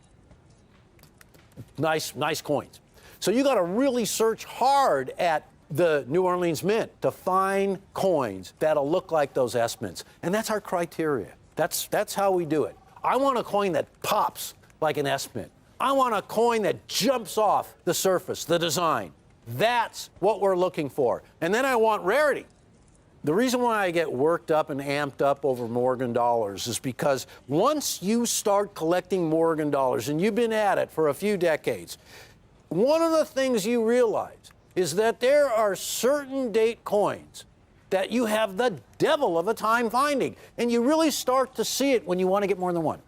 nice coins. So you got to really search hard at the New Orleans Mint to find coins that'll look like those S mints, and that's our criteria. That's how we do it. I want a coin that pops like an S mint. I want a coin that jumps off the surface, the design. That's what we're looking for. And then I want rarity. The reason why I get worked up and amped up over Morgan dollars is because once you start collecting Morgan dollars, and you've been at it for a few decades, one of the things you realize is that there are certain date coins that you have the devil of a time finding. And you really start to see it when you want to get more than one.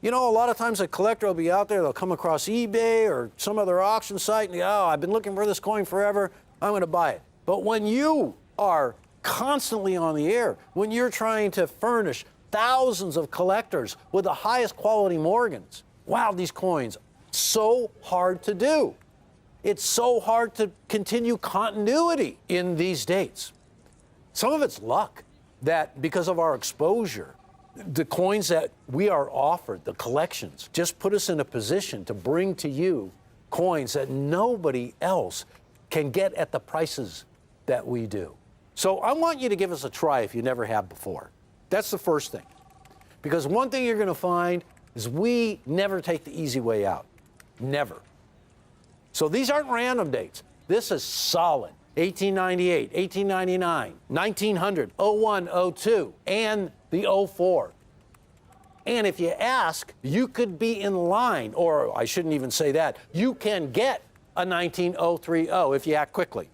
You know, a lot of times a collector will be out there, they'll come across eBay or some other auction site and, oh, I've been looking for this coin forever, I'm going to buy it. But when you are constantly on the air, when you're trying to furnish thousands of collectors with the highest quality Morgans, wow, these coins, so hard to do. It's so hard to continue continuity in these dates. Some of it's luck that because of our exposure, the coins that we are offered, the collections, just put us in a position to bring to you coins that nobody else can get at the prices that we do. So I want you to give us a try if you never have before. That's the first thing. Because one thing you're going to find is we never take the easy way out. Never. So these aren't random dates. This is solid. 1898, 1899, 1900, 01, 02, and the 04. And if you ask, you could be in line, or I shouldn't even say that, you can get a 19030 if you act quickly.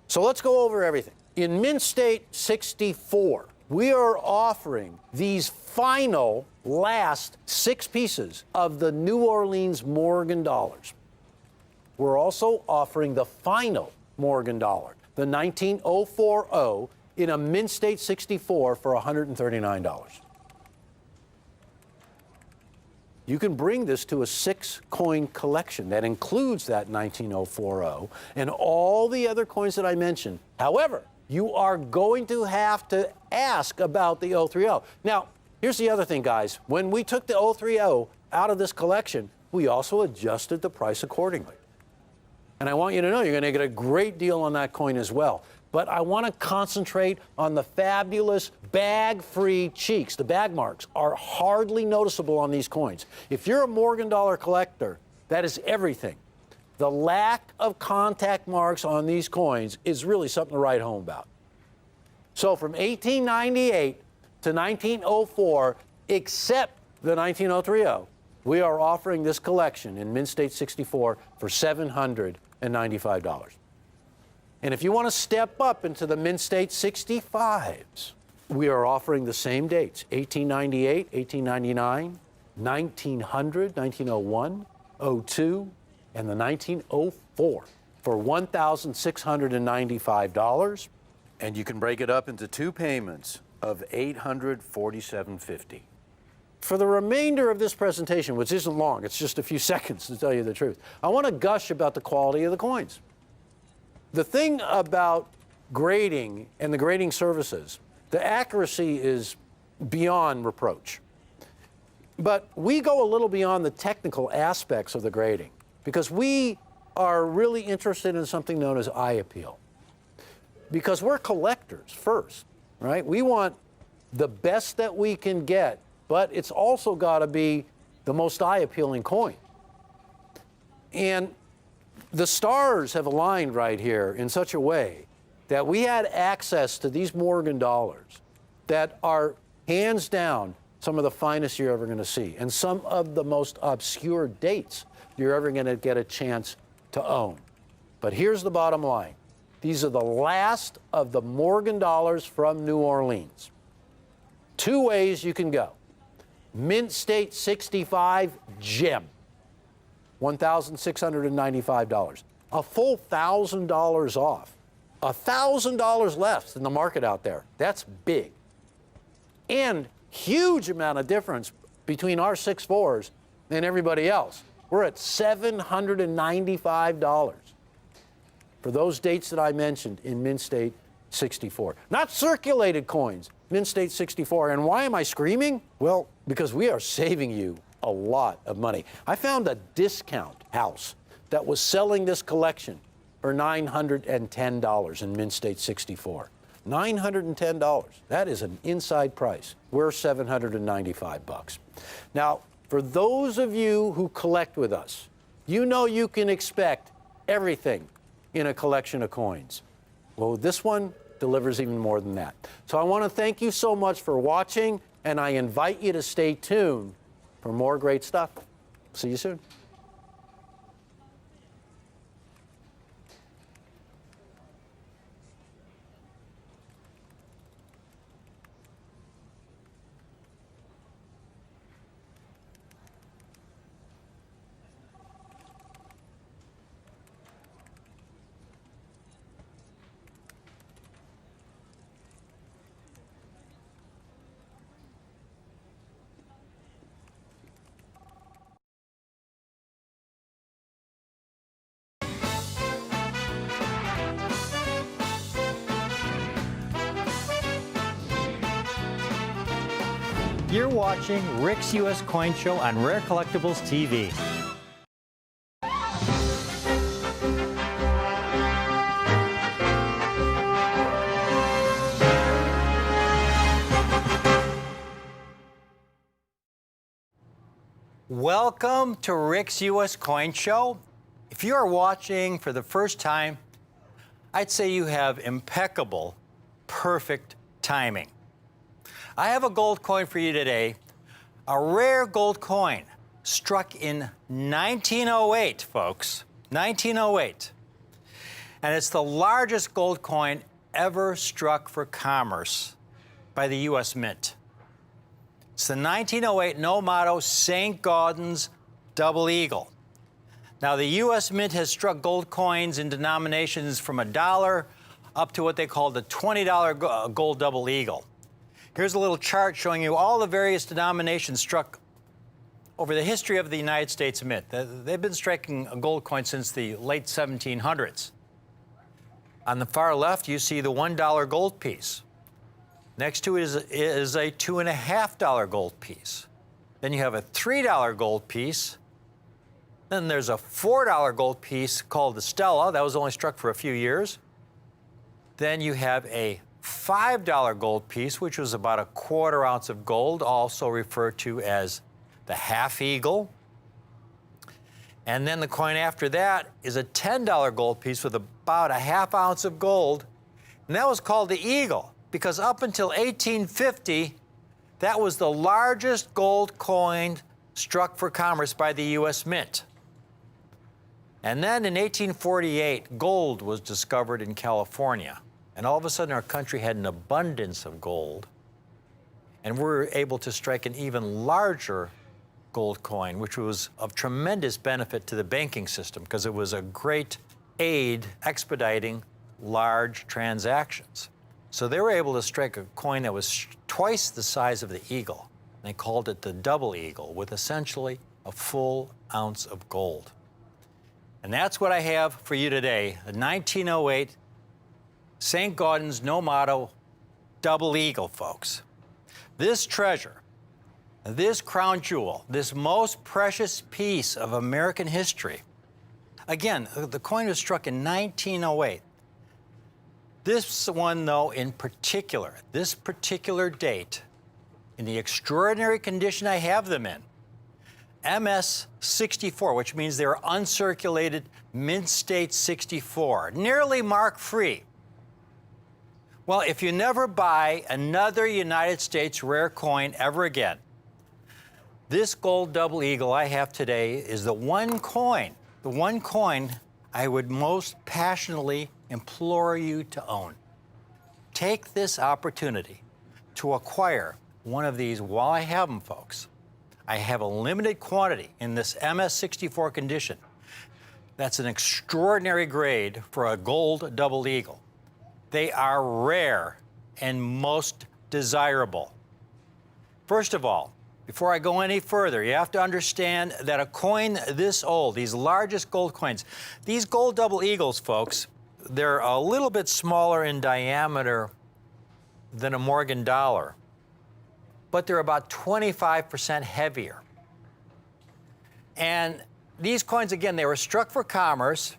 So let's go over everything. In Mint State 64, we are offering these final last 6 pieces of the New Orleans Morgan dollars. We're also offering the final Morgan dollar, the 19040, in a Mint State 64 for $139. You can bring this to a 6-coin collection that includes that 19040 and all the other coins that I mentioned. However, you are going to have to ask about the 030. Now, here's the other thing, guys. When we took the 030 out of this collection, we also adjusted the price accordingly. And I want you to know you're going to get a great deal on that coin as well. But I want to concentrate on the fabulous bag-free cheeks. The bag marks are hardly noticeable on these coins. If you're a Morgan dollar collector, that is everything. The lack of contact marks on these coins is really something to write home about. So from 1898 to 1904, except the 19030, we are offering this collection in Mint State 64 for $795. And if you want to step up into the Mint State 65s, we are offering the same dates, 1898, 1899, 1900, 1901, 02, and the 1904 for $1,695. And you can break it up into 2 payments of $847.50. For the remainder of this presentation, which isn't long, it's just a few seconds to tell you the truth, I want to gush about the quality of the coins. The thing about grading and the grading services, the accuracy is beyond reproach. But we go a little beyond the technical aspects of the grading because we are really interested in something known as eye appeal. Because we're collectors first, right? We want the best that we can get, but it's also got to be the most eye-appealing coin. And the stars have aligned right here in such a way that we had access to these Morgan dollars that are hands down some of the finest you're ever going to see and some of the most obscure dates you're ever going to get a chance to own. But here's the bottom line. These are the last of the Morgan dollars from New Orleans. 2 ways you can go. Mint State 65 gem, $1,695. A full $1,000 off. $1,000 less than the market out there. That's big. And huge amount of difference between our 6.4s and everybody else. We're at $795 for those dates that I mentioned in Mint State 64. Not circulated coins, Mint State 64. And why am I screaming? Well, because we are saving you a lot of money. I found a discount house that was selling this collection for $910 in Mint State 64. $910. That is an inside price. We're $795. Now, for those of you who collect with us, you know you can expect everything in a collection of coins. Well, this one delivers even more than that. So I want to thank you so much for watching, and I invite you to stay tuned for more great stuff. See you soon. You're watching Rick's U.S. Coin Show on Rare Collectibles TV. Welcome to Rick's U.S. Coin Show. If you are watching for the first time, I'd say you have impeccable, perfect timing. I have a gold coin for you today, a rare gold coin struck in 1908, folks, 1908. And it's the largest gold coin ever struck for commerce by the U.S. Mint. It's the 1908 No Motto St. Gaudens Double Eagle. Now, the U.S. Mint has struck gold coins in denominations from $1 up to what they call the $20 gold double eagle. Here's a little chart showing you all the various denominations struck over the history of the United States Mint. They've been striking a gold coin since the late 1700s. On the far left, you see the $1 gold piece. Next to it is a $2.50 gold piece. Then you have a $3 gold piece. Then there's a $4 gold piece called the Stella. That was only struck for a few years. Then you have a $5 gold piece, which was about a quarter ounce of gold, also referred to as the half eagle. And then the coin after that is a $10 gold piece with about a half ounce of gold. And that was called the eagle because up until 1850, that was the largest gold coin struck for commerce by the U.S. Mint. And then in 1848, gold was discovered in California. And all of a sudden, our country had an abundance of gold. And we were able to strike an even larger gold coin, which was of tremendous benefit to the banking system because it was a great aid expediting large transactions. So they were able to strike a coin that was twice the size of the eagle. They called it the double eagle, with essentially a full ounce of gold. And that's what I have for you today, the 1908 St. Gaudens No Motto Double Eagle, folks. This treasure, this crown jewel, this most precious piece of American history. Again, the coin was struck in 1908. This one, though, in particular, this particular date, in the extraordinary condition I have them in, MS-64, which means they're uncirculated mint state 64, nearly mark-free. Well, if you never buy another United States rare coin ever again, this gold double eagle I have today is the one coin I would most passionately implore you to own. Take this opportunity to acquire one of these while I have them, folks. I have a limited quantity in this MS-64 condition. That's an extraordinary grade for a gold double eagle. They are rare and most desirable. First of all, before I go any further, you have to understand that a coin this old, these largest gold coins, these gold double eagles, folks, they're a little bit smaller in diameter than a Morgan dollar, but they're about 25% heavier. And these coins, again, they were struck for commerce.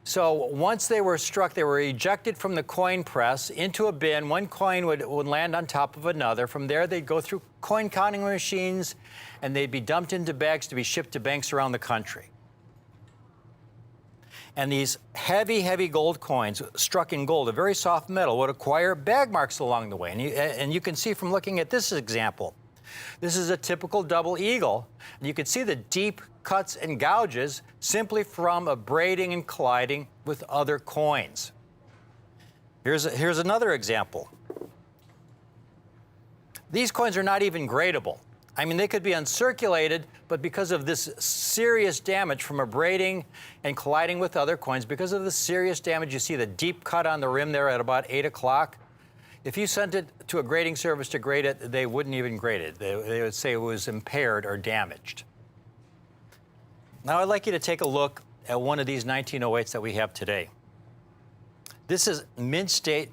So once they were struck, they were ejected from the coin press into a bin. One coin would land on top of another. From there, they'd go through coin counting machines, and they'd be dumped into bags to be shipped to banks around the country. And these heavy, heavy gold coins struck in gold, a very soft metal, would acquire bag marks along the way. And you can see from looking at this example, this is a typical double eagle. And you can see the deep cuts and gouges simply from abrading and colliding with other coins. Here's another example. These coins are not even gradable. I mean, they could be uncirculated, but because of this serious damage from abrading and colliding with other coins, because of the serious damage, you see the deep cut on the rim there at about 8 o'clock. If you sent it to a grading service to grade it, they wouldn't even grade it. They would say it was impaired or damaged. Now I'd like you to take a look at one of these 1908s that we have today. This is Mint State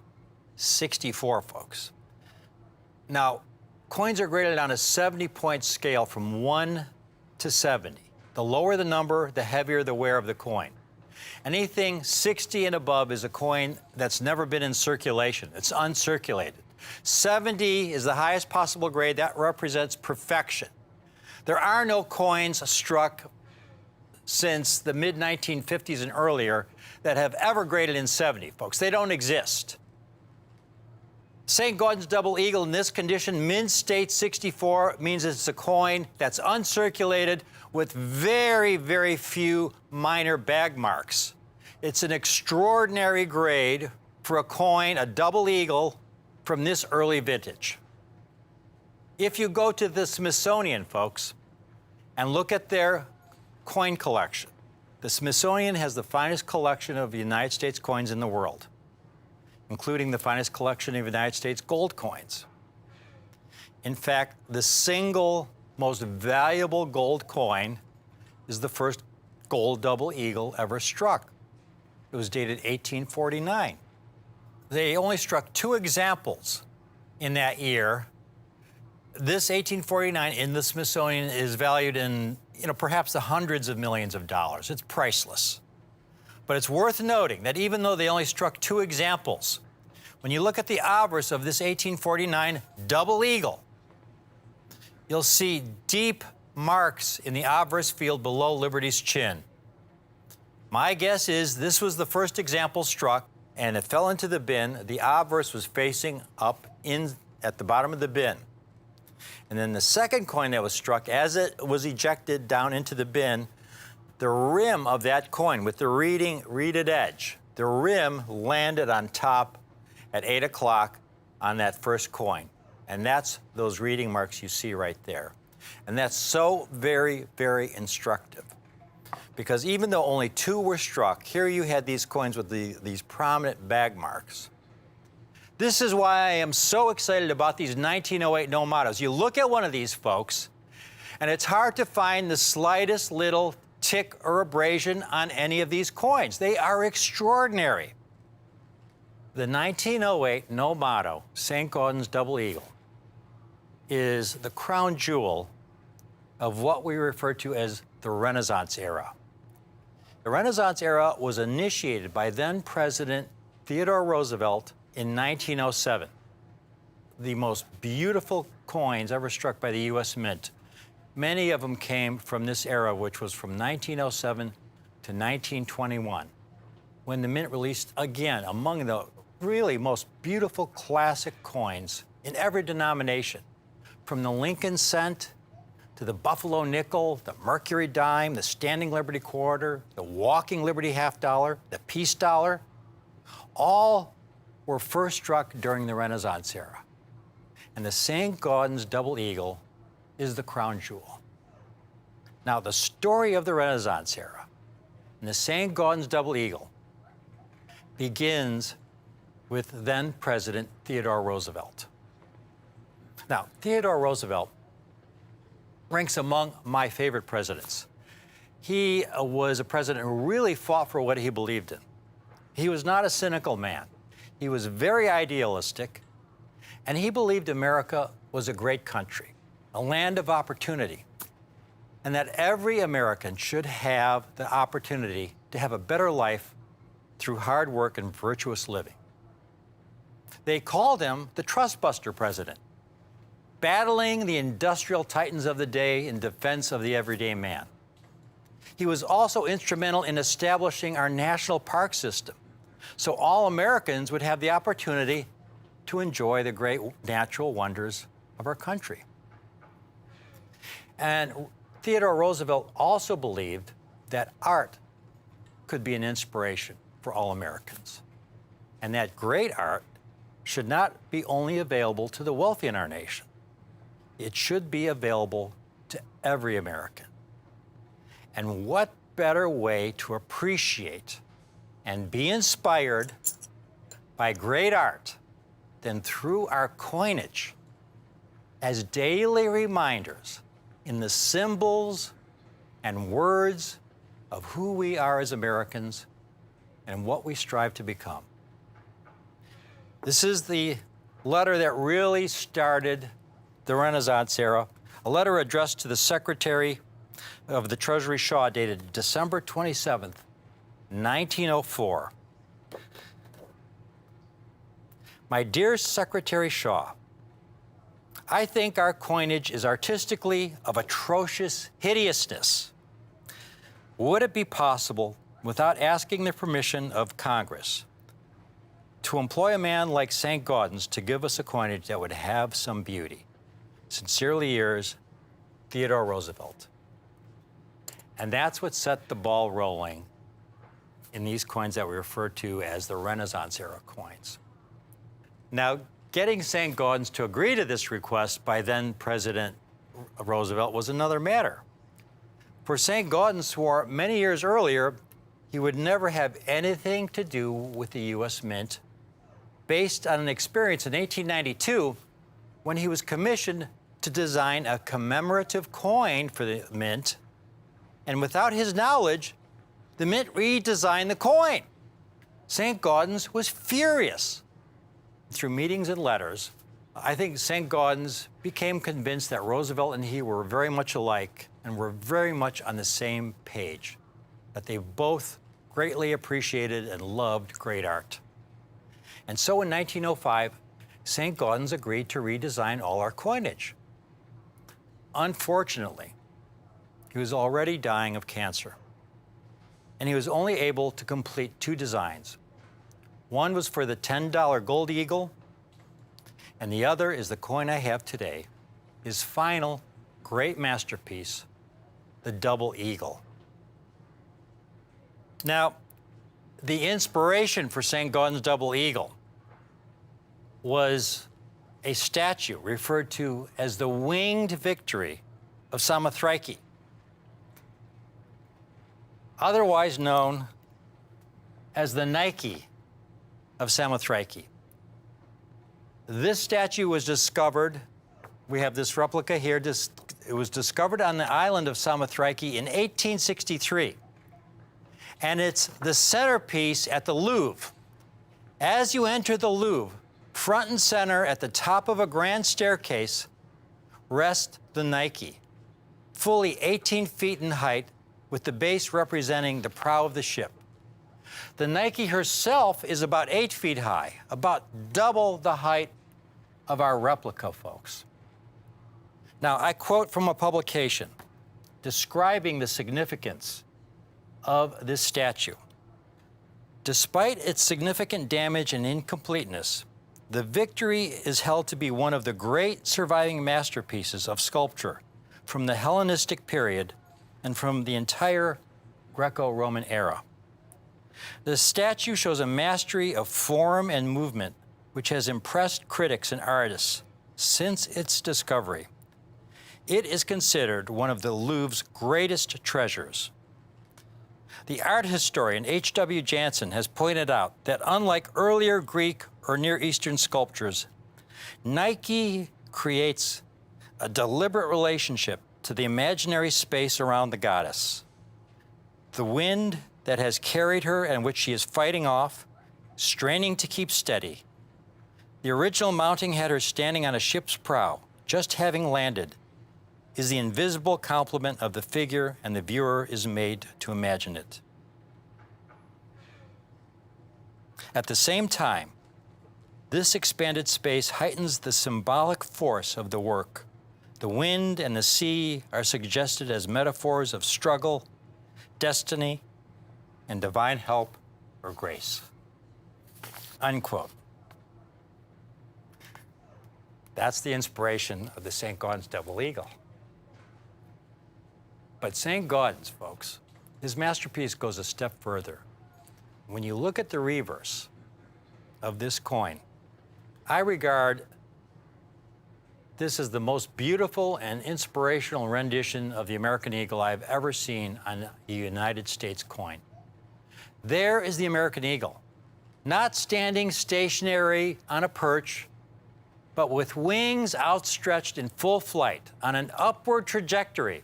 64, folks. Now, Coins are graded on a 70-point scale from 1 to 70. The lower the number, the heavier the wear of the coin. Anything 60 and above is a coin that's never been in circulation. It's uncirculated. 70 is the highest possible grade. That represents perfection. There are no coins struck since the mid-1950s and earlier that have ever graded in 70, folks. They don't exist. St. Gordon's Double Eagle in this condition, Mint State 64, means it's a coin that's uncirculated with very, very few minor bag marks. It's an extraordinary grade for a coin, a Double Eagle, from this early vintage. If you go to the Smithsonian, folks, and look at their coin collection, the Smithsonian has the finest collection of United States coins in the world, including the finest collection of United States gold coins. In fact, the single most valuable gold coin is the first gold Double Eagle ever struck. It was dated 1849. They only struck 2 examples in that year. This 1849 in the Smithsonian is valued in, perhaps the hundreds of millions of dollars. It's priceless. But it's worth noting that even though they only struck 2 examples, when you look at the obverse of this 1849 Double Eagle, you'll see deep marks in the obverse field below Liberty's chin. My guess is this was the first example struck, and it fell into the bin. The obverse was facing up at the bottom of the bin. And then the second coin that was struck, as it was ejected down into the bin, the rim of that coin with the reeded edge, the rim landed on top at 8 o'clock on that first coin. And that's those reading marks you see right there. And that's so very, very instructive. Because even though only 2 were struck, here you had these coins with these prominent bag marks. This is why I am so excited about these 1908 Nomados. You look at one of these, folks, and it's hard to find the slightest little tick or abrasion on any of these coins. They are extraordinary. The 1908 Nomado St. Gordon's Double Eagle is the crown jewel of what we refer to as the Renaissance era. The Renaissance era was initiated by then-President Theodore Roosevelt in 1907. The most beautiful coins ever struck by the U.S. Mint. Many of them came from this era, which was from 1907 to 1921, when the Mint released, again, among the really most beautiful classic coins in every denomination, from the Lincoln cent to the Buffalo nickel, the Mercury dime, the Standing Liberty quarter, the Walking Liberty half dollar, the Peace dollar, all were first struck during the Renaissance era. And the St. Gordon's Double Eagle is the crown jewel. Now, the story of the Renaissance era and the St. Gordon's Double Eagle begins with then-President Theodore Roosevelt. Now, Theodore Roosevelt ranks among my favorite presidents. He was a president who really fought for what he believed in. He was not a cynical man. He was very idealistic, and he believed America was a great country, a land of opportunity, and that every American should have the opportunity to have a better life through hard work and virtuous living. They called him the Trustbuster president, battling the industrial titans of the day in defense of the everyday man. He was also instrumental in establishing our national park system, so all Americans would have the opportunity to enjoy the great natural wonders of our country. And Theodore Roosevelt also believed that art could be an inspiration for all Americans, and that great art should not be only available to the wealthy in our nation. It should be available to every American. And what better way to appreciate and be inspired by great art than through our coinage as daily reminders in the symbols and words of who we are as Americans and what we strive to become. This is the letter that really started the Renaissance era, a letter addressed to the Secretary of the Treasury Shaw dated December 27th, 1904. My dear Secretary Shaw, I think our coinage is artistically of atrocious hideousness. Would it be possible, without asking the permission of Congress, to employ a man like St. Gaudens to give us a coinage that would have some beauty? Sincerely yours, Theodore Roosevelt. And that's what set the ball rolling in these coins that we refer to as the Renaissance era coins. Now, getting St. Gaudens to agree to this request by then President Roosevelt was another matter. For St. Gaudens swore many years earlier he would never have anything to do with the U.S. Mint, based on an experience in 1892 when he was commissioned to design a commemorative coin for the Mint, and without his knowledge, the Mint redesigned the coin. St. Gaudens was furious. Through meetings and letters, I think St. Gaudens became convinced that Roosevelt and he were very much alike and were very much on the same page, that they both greatly appreciated and loved great art. And so in 1905, St. Gaudens agreed to redesign all our coinage. Unfortunately, he was already dying of cancer, and he was only able to complete 2 designs. One was for the $10 gold eagle, and the other is the coin I have today, his final great masterpiece, the double eagle. Now, the inspiration for St. Gaudens' double eagle was a statue referred to as the Winged Victory of Samothrace, otherwise known as the Nike of Samothrace. This statue was discovered, we have this replica here, it was discovered on the island of Samothrace in 1863. And it's the centerpiece at the Louvre. As you enter the Louvre, front and center at the top of a grand staircase rests the Nike, fully 18 feet in height, with the base representing the prow of the ship. The Nike herself is about 8 feet high, about double the height of our replica, folks. Now, I quote from a publication describing the significance of this statue. Despite its significant damage and incompleteness, the Victory is held to be one of the great surviving masterpieces of sculpture from the Hellenistic period and from the entire Greco-Roman era. The statue shows a mastery of form and movement which has impressed critics and artists since its discovery. It is considered one of the Louvre's greatest treasures. The art historian H.W. Jansen has pointed out that unlike earlier Greek or Near Eastern sculptures, Nike creates a deliberate relationship to the imaginary space around the goddess. The wind that has carried her and which she is fighting off, straining to keep steady. The original mounting had her standing on a ship's prow, just having landed, is the invisible complement of the figure, and the viewer is made to imagine it. At the same time, this expanded space heightens the symbolic force of the work. The wind and the sea are suggested as metaphors of struggle, destiny, and divine help or grace. Unquote. That's the inspiration of the St. Gaudens double eagle. But St. Gaudens, folks, his masterpiece goes a step further. When you look at the reverse of this coin, I regard this as the most beautiful and inspirational rendition of the American eagle I've ever seen on a United States coin. There is the American eagle, not standing stationary on a perch, but with wings outstretched in full flight on an upward trajectory,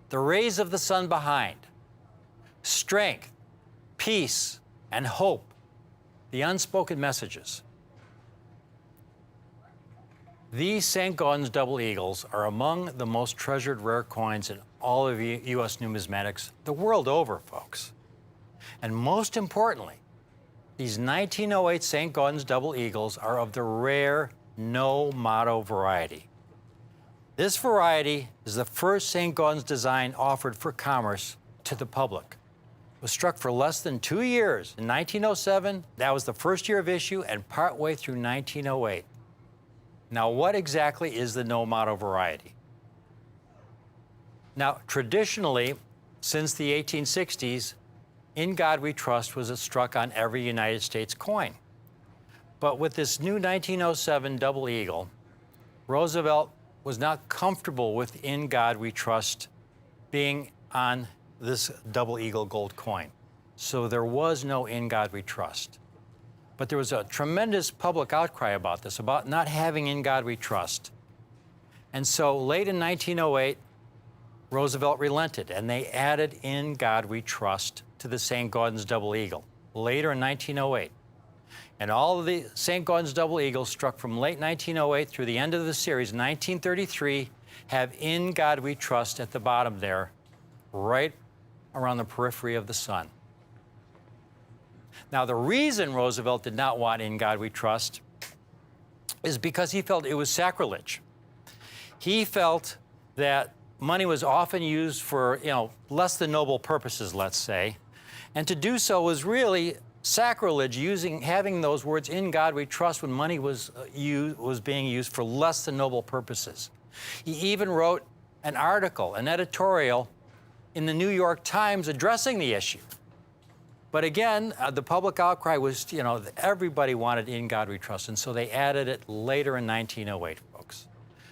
the rays of the sun behind, strength, peace, and hope, the unspoken messages. These St. Gaudens double eagles are among the most treasured rare coins in all of U.S. numismatics the world over, folks. And most importantly, these 1908 St. Gaudens double eagles are of the rare no motto variety. This variety is the first St. Gaudens design offered for commerce to the public. It was struck for less than 2 years. In 1907, that was the first year of issue, and partway through 1908. Now, what exactly is the no motto variety? Now, traditionally, since the 1860s, In God We Trust was struck on every United States coin. But with this new 1907 double eagle, Roosevelt was not comfortable with In God We Trust being on this double eagle gold coin. So there was no In God We Trust. But there was a tremendous public outcry about this, about not having In God We Trust. And so late in 1908, Roosevelt relented, and they added In God We Trust to the St. Gaudens double eagle later in 1908. And all of the St. Gaudens double eagles struck from late 1908 through the end of the series, 1933, have In God We Trust at the bottom there, right around the periphery of the sun. Now, the reason Roosevelt did not want In God We Trust is because he felt it was sacrilege. He felt that money was often used for, less than noble purposes, let's say, and to do so was really sacrilege, having those words "In God We Trust" when money was being used for less than noble purposes. He even wrote an article, an editorial, in the New York Times addressing the issue. But again, the public outcry was, everybody wanted In God We Trust, and so they added it later in 1908, folks.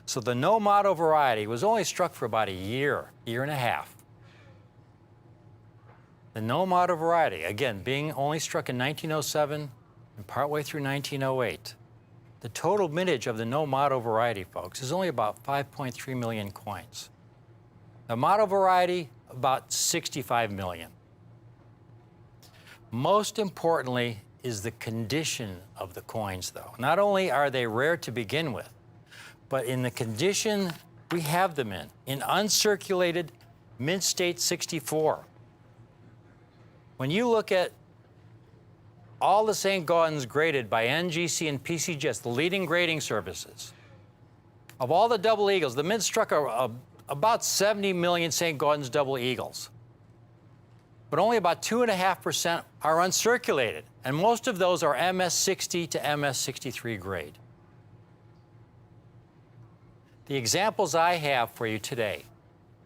So the no motto variety was only struck for about a year and a half. The no motto variety, again, being only struck in 1907 and partway through 1908. The total mintage of the no motto variety, folks, is only about 5.3 million coins. The motto variety, about 65 million. Most importantly is the condition of the coins, though. Not only are they rare to begin with, but in the condition we have them in uncirculated mint state 64. When you look at all the St. Gaudens graded by NGC and PCGS, the leading grading services, of all the double eagles, the mint struck about 70 million St. Gaudens double eagles. But only about 2.5% are uncirculated, and most of those are MS60 to MS63 grade. The examples I have for you today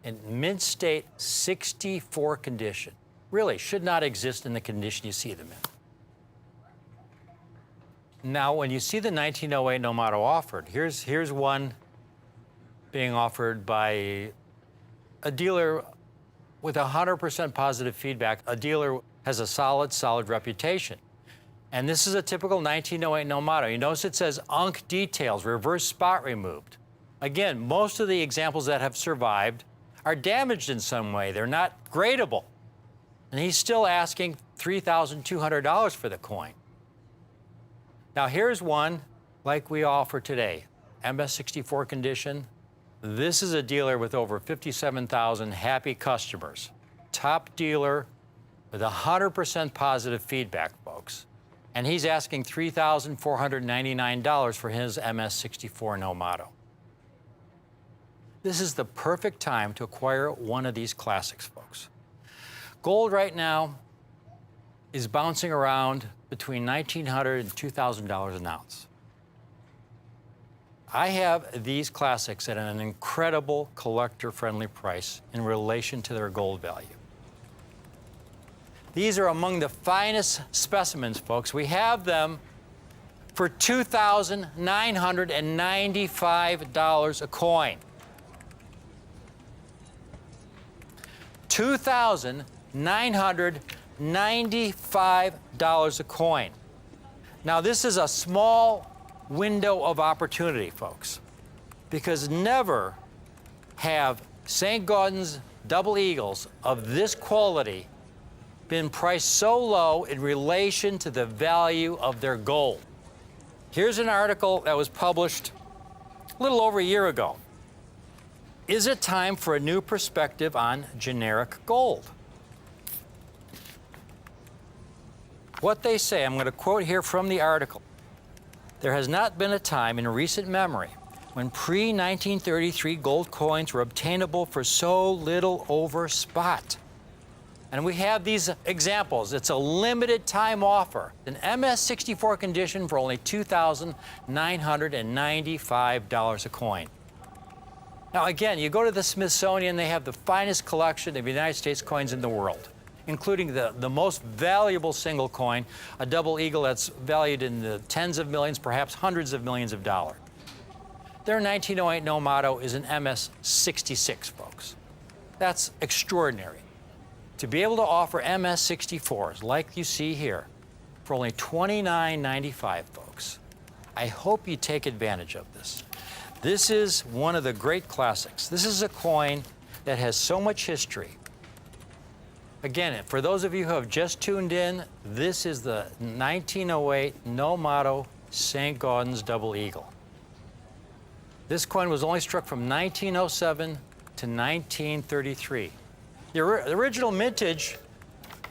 in mint state 64 condition really should not exist in the condition you see them in. Now, when you see the 1908 no motto offered, here's one being offered by a dealer with 100% positive feedback. A dealer has a solid reputation. And this is a typical 1908 no motto. You notice it says UNC details, reverse spot removed. Again, most of the examples that have survived are damaged in some way. They're not gradable. And he's still asking $3,200 for the coin. Now here's one like we offer today, MS64 condition. This is a dealer with over 57,000 happy customers. Top dealer with 100% positive feedback, folks. And he's asking $3,499 for his MS64 no motto. This is the perfect time to acquire one of these classics, folks. Gold right now is bouncing around between $1,900 and $2,000 an ounce. I have these classics at an incredible collector-friendly price in relation to their gold value. These are among the finest specimens, folks. We have them for $2,995 a coin. $2,995 a coin. Now, this is a small window of opportunity, folks, because never have St. Gaudens double eagles of this quality been priced so low in relation to the value of their gold. Here's an article that was published a little over a year ago. Is it time for a new perspective on generic gold? What they say, I'm going to quote here from the article. There has not been a time in recent memory when pre-1933 gold coins were obtainable for so little over spot. And we have these examples. It's a limited time offer. An MS-64 condition for only $2,995 a coin. Now again, you go to the Smithsonian, they have the finest collection of United States coins in the world, including the most valuable single coin, a double eagle that's valued in the tens of millions, perhaps hundreds of millions of dollars. Their 1908 no motto is an MS-66, folks. That's extraordinary. To be able to offer MS-64s like you see here for only $29.95, folks, I hope you take advantage of this. This is one of the great classics. This is a coin that has so much history. Again, for those of you who have just tuned in, this is the 1908 no motto St. Gaudens double eagle. This coin was only struck from 1907 to 1933. The original mintage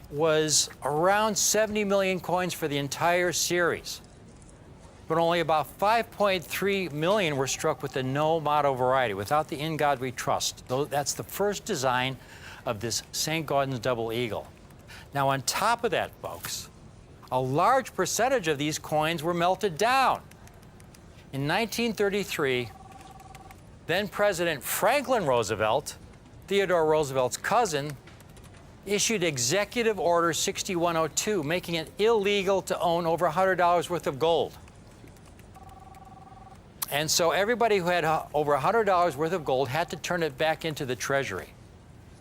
was around 70 million coins for the entire series, but only about 5.3 million were struck with the no motto variety, without the In God We Trust. That's the first design of this St. Gaudens double eagle. Now on top of that, folks, a large percentage of these coins were melted down. In 1933, then President Franklin Roosevelt, Theodore Roosevelt's cousin, issued Executive Order 6102, making it illegal to own over $100 worth of gold. And so everybody who had over $100 worth of gold had to turn it back into the Treasury.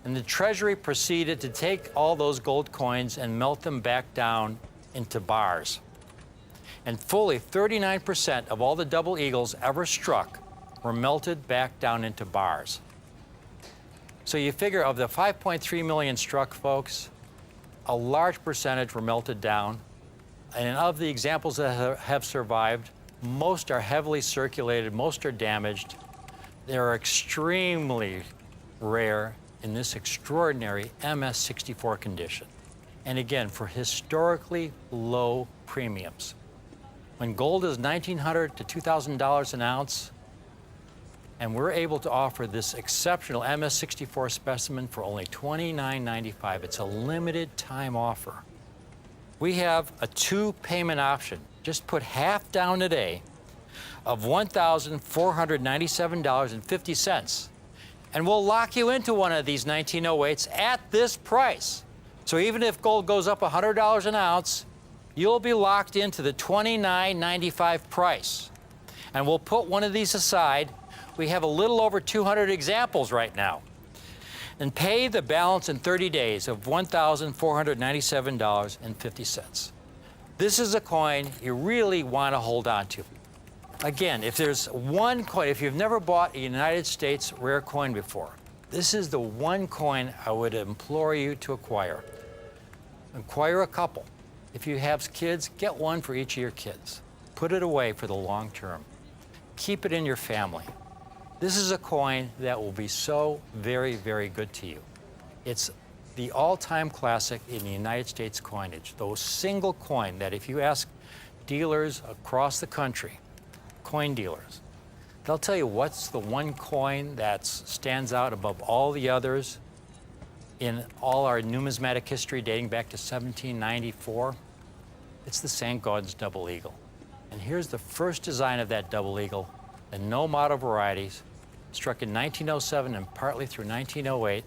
And the Treasury proceeded to take all those gold coins and melt them back down into bars. And fully 39% of all the double eagles ever struck were melted back down into bars. So you figure of the 5.3 million struck, folks, a large percentage were melted down. And of the examples that have survived, most are heavily circulated, most are damaged. They're extremely rare in this extraordinary MS-64 condition. And again, for historically low premiums. When gold is $1,900 to $2,000 an ounce, and we're able to offer this exceptional MS-64 specimen for only $29.95. It's a limited time offer. We have a two-payment option. Just put half down today of $1,497.50, and we'll lock you into one of these 1908s at this price. So even if gold goes up $100 an ounce, you'll be locked into the $29.95 price. And we'll put one of these aside. We have a little over 200 examples right now. And pay the balance in 30 days of $1,497.50. This is a coin you really want to hold on to. Again, if there's one coin, if you've never bought a United States rare coin before, this is the one coin I would implore you to acquire. Acquire a couple. If you have kids, get one for each of your kids. Put it away for the long term. Keep it in your family. This is a coin that will be so very, very good to you. It's the all-time classic in the United States coinage. Those single coin that if you ask dealers across the country, coin dealers, they'll tell you what's the one coin that stands out above all the others in all our numismatic history dating back to 1794. It's the St. Gaudens double eagle. And here's the first design of that double eagle, the no motto varieties, struck in 1907 and partly through 1908.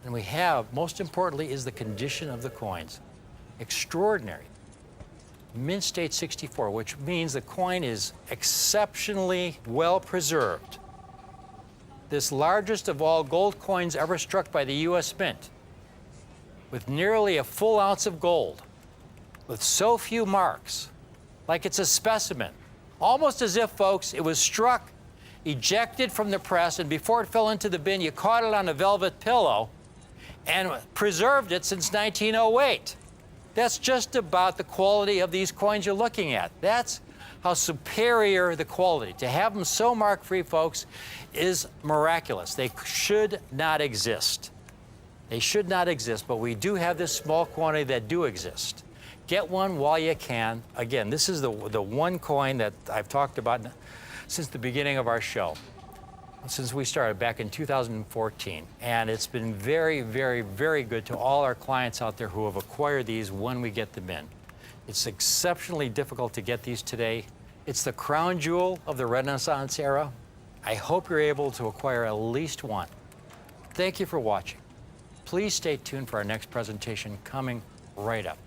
And we have, most importantly, is the condition of the coins. Extraordinary. Mint state 64, which means the coin is exceptionally well preserved. This largest of all gold coins ever struck by the U.S. Mint, with nearly a full ounce of gold, with so few marks, like it's a specimen. Almost as if, folks, it was struck, ejected from the press, and before it fell into the bin, you caught it on a velvet pillow and preserved it since 1908. That's just about the quality of these coins you're looking at. That's how superior the quality. To have them so mark-free, folks, is miraculous. They should not exist. They should not exist, but we do have this small quantity that do exist. Get one while you can. Again, this is the one coin that I've talked about since the beginning of our show, since we started back in 2014. And it's been very, very, very good to all our clients out there who have acquired these when we get them in. It's exceptionally difficult to get these today. It's the crown jewel of the Renaissance era. I hope you're able to acquire at least one. Thank you for watching. Please stay tuned for our next presentation coming right up.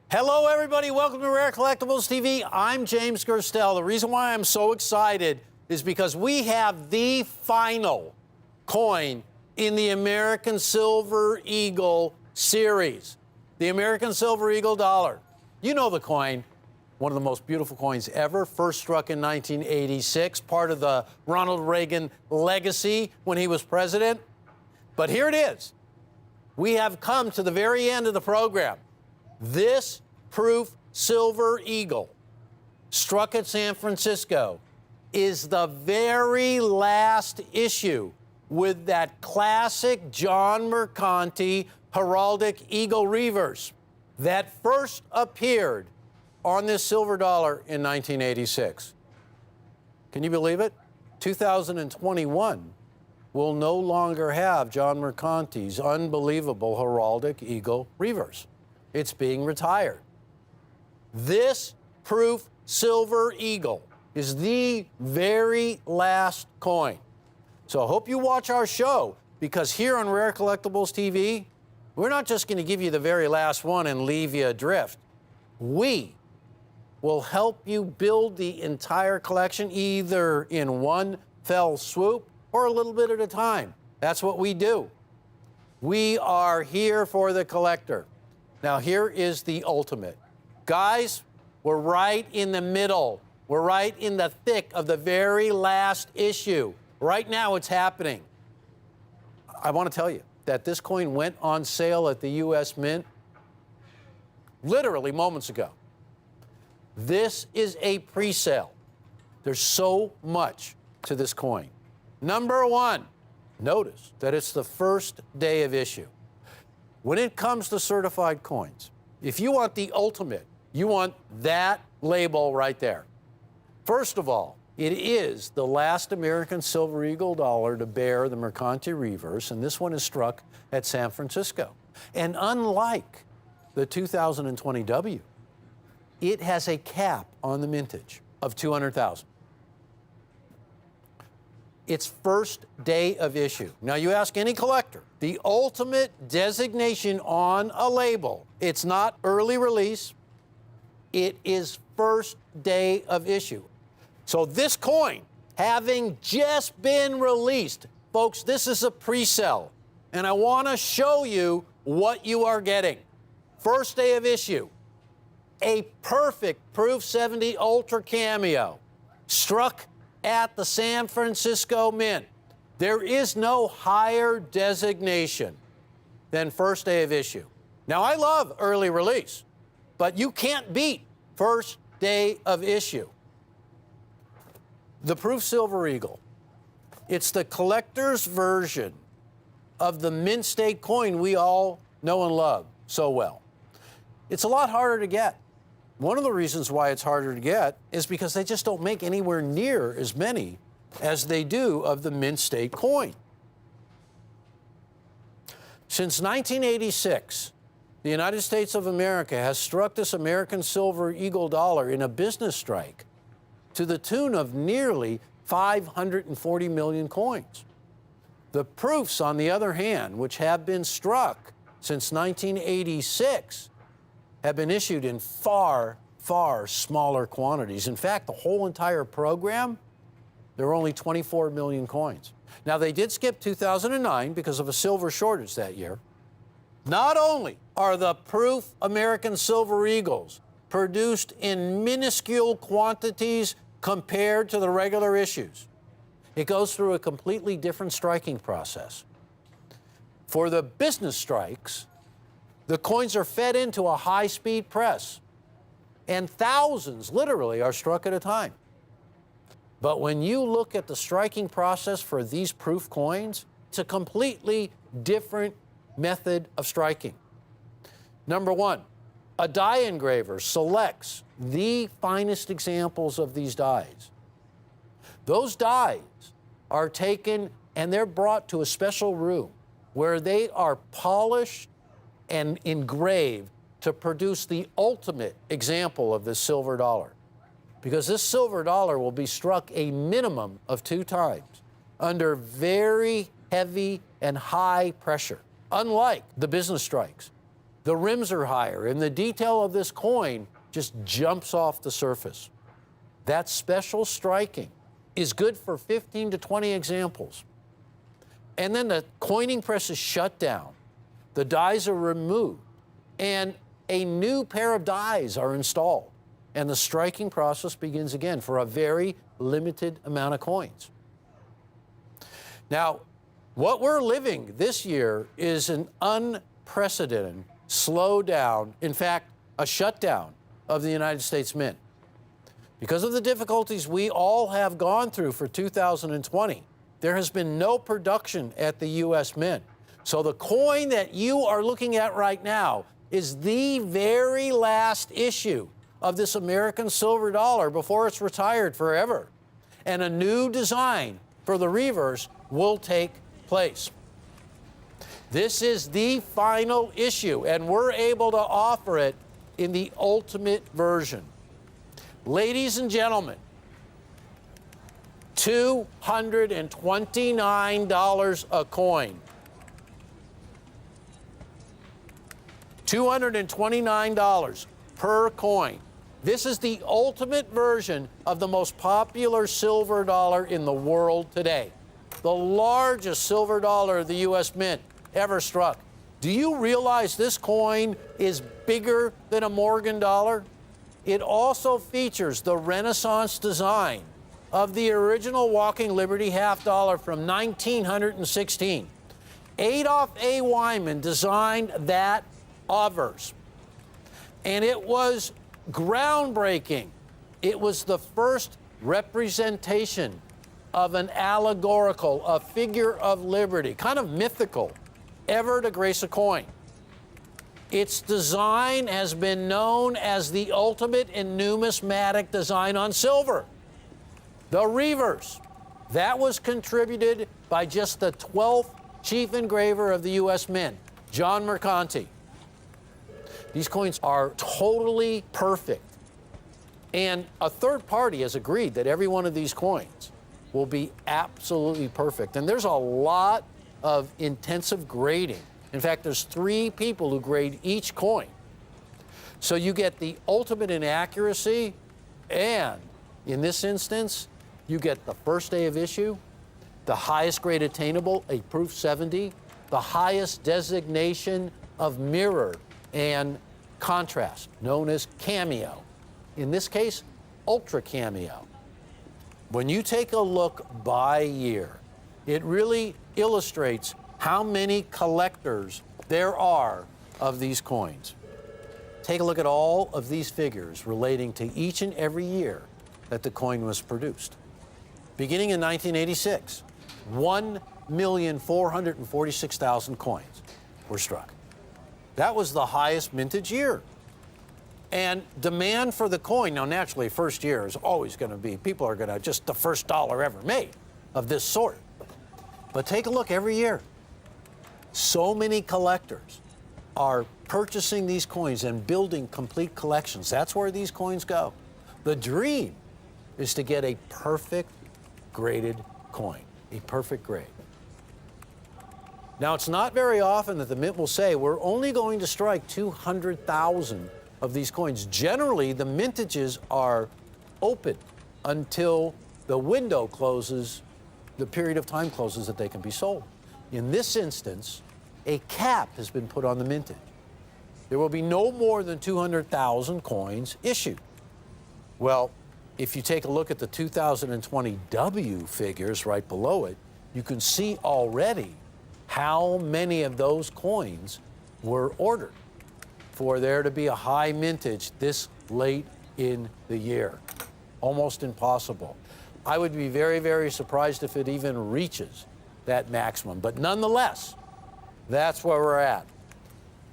Hello, everybody. Welcome to Rare Collectibles TV. I'm James Gerstel. The reason why I'm so excited is because we have the final coin in the American Silver Eagle series, the American Silver Eagle dollar. You know the coin, one of the most beautiful coins ever, first struck in 1986, part of the Ronald Reagan legacy when he was president. But here it is. We have come to the very end of the program. This proof Silver Eagle, struck at San Francisco, is the very last issue with that classic John Mercanti heraldic eagle reverse that first appeared on this silver dollar in 1986. Can you believe it? 2021 will no longer have John Mercanti's unbelievable heraldic eagle reverse. It's being retired. This proof Silver Eagle is the very last coin. So I hope you watch our show, because here on Rare Collectibles TV, we're not just going to give you the very last one and leave you adrift. We will help you build the entire collection either in one fell swoop or a little bit at a time. That's what we do. We are here for the collector. Now, here is the ultimate. Guys, we're right in the middle. We're right in the thick of the very last issue. Right now, it's happening. I want to tell you that this coin went on sale at the U.S. Mint literally moments ago. This is a pre-sale. There's so much to this coin. Number one, notice that it's the first day of issue. When it comes to certified coins, if you want the ultimate, you want that label right there. First of all, it is the last American Silver Eagle dollar to bear the Mercanti reverse, and this one is struck at San Francisco. And unlike the 2020 W, it has a cap on the mintage of 200,000. It's first day of issue. Now, you ask any collector, the ultimate designation on a label, it's not early release, it is first day of issue. So this coin, having just been released, folks, this is a pre-sale, and I want to show you what you are getting. First day of issue, a perfect Proof 70 Ultra Cameo, struck at the San Francisco Mint. There is no higher designation than first day of issue. Now, I love early release, but you can't beat first day of issue. The Proof Silver Eagle, it's the collector's version of the mint state coin we all know and love so well. It's a lot harder to get. One of the reasons why it's harder to get is because they just don't make anywhere near as many as they do of the mint state coin. Since 1986, the United States of America has struck this American Silver Eagle dollar in a business strike to the tune of nearly 540 million coins. The proofs, on the other hand, which have been struck since 1986, have been issued in far, far smaller quantities. In fact, the whole entire program, there were only 24 million coins. Now, they did skip 2009 because of a silver shortage that year. Not only are the proof American Silver Eagles produced in minuscule quantities compared to the regular issues, it goes through a completely different striking process. For the business strikes, the coins are fed into a high-speed press, and thousands, literally, are struck at a time. But when you look at the striking process for these proof coins, it's a completely different method of striking. Number one, a die engraver selects the finest examples of these dies. Those dies are taken and they're brought to a special room where they are polished and engraved to produce the ultimate example of this silver dollar. Because this silver dollar will be struck a minimum of 2 times under very heavy and high pressure. Unlike the business strikes, the rims are higher and the detail of this coin just jumps off the surface. That special striking is good for 15 to 20 examples. And then the coining press is shut down, the dies are removed, and a new pair of dies are installed. And the striking process begins again for a very limited amount of coins. Now, what we're living this year is an unprecedented slowdown, in fact, a shutdown of the United States Mint. Because of the difficulties we all have gone through for 2020, there has been no production at the U.S. Mint. So the coin that you are looking at right now is the very last issue of this American silver dollar before it's retired forever. And a new design for the reverse will take place. This is the final issue, and we're able to offer it in the ultimate version. Ladies and gentlemen, $229 a coin. $229 per coin. This is the ultimate version of the most popular silver dollar in the world today. The largest silver dollar the U.S. Mint ever struck. Do you realize this coin is bigger than a Morgan dollar? It also features the Renaissance design of the original Walking Liberty half dollar from 1916. Adolph A. Wyman designed that obverse, and it was groundbreaking. It was the first representation of an allegorical, a figure of liberty, kind of mythical, ever to grace a coin. Its design has been known as the ultimate in numismatic design on silver. The reverse, that was contributed by just the 12th chief engraver of the U.S. Mint, John Mercanti. These coins are totally perfect. And a third party has agreed that every one of these coins will be absolutely perfect. And there's a lot of intensive grading. In fact, there's 3 people who grade each coin. So you get the ultimate in accuracy, and in this instance, you get the first day of issue, the highest grade attainable, a proof 70, the highest designation of mirror and contrast, known as cameo. In this case, ultra cameo. When you take a look by year, it really illustrates how many collectors there are of these coins. Take a look at all of these figures relating to each and every year that the coin was produced. Beginning in 1986, 1,446,000 coins were struck. That was the highest mintage year. And demand for the coin, now naturally, first year is always going to be, people are going to, just the first dollar ever made of this sort. But take a look every year. So many collectors are purchasing these coins and building complete collections. That's where these coins go. The dream is to get a perfect graded coin, a perfect grade. Now, it's not very often that the Mint will say, we're only going to strike 200,000 of these coins. Generally, the mintages are open until the window closes, the period of time closes that they can be sold. In this instance, a cap has been put on the mintage. There will be no more than 200,000 coins issued. Well, if you take a look at the 2020 W figures right below it, you can see already how many of those coins were ordered for there to be a high mintage this late in the year. Almost impossible. I would be very, very surprised if it even reaches that maximum. But nonetheless, that's where we're at.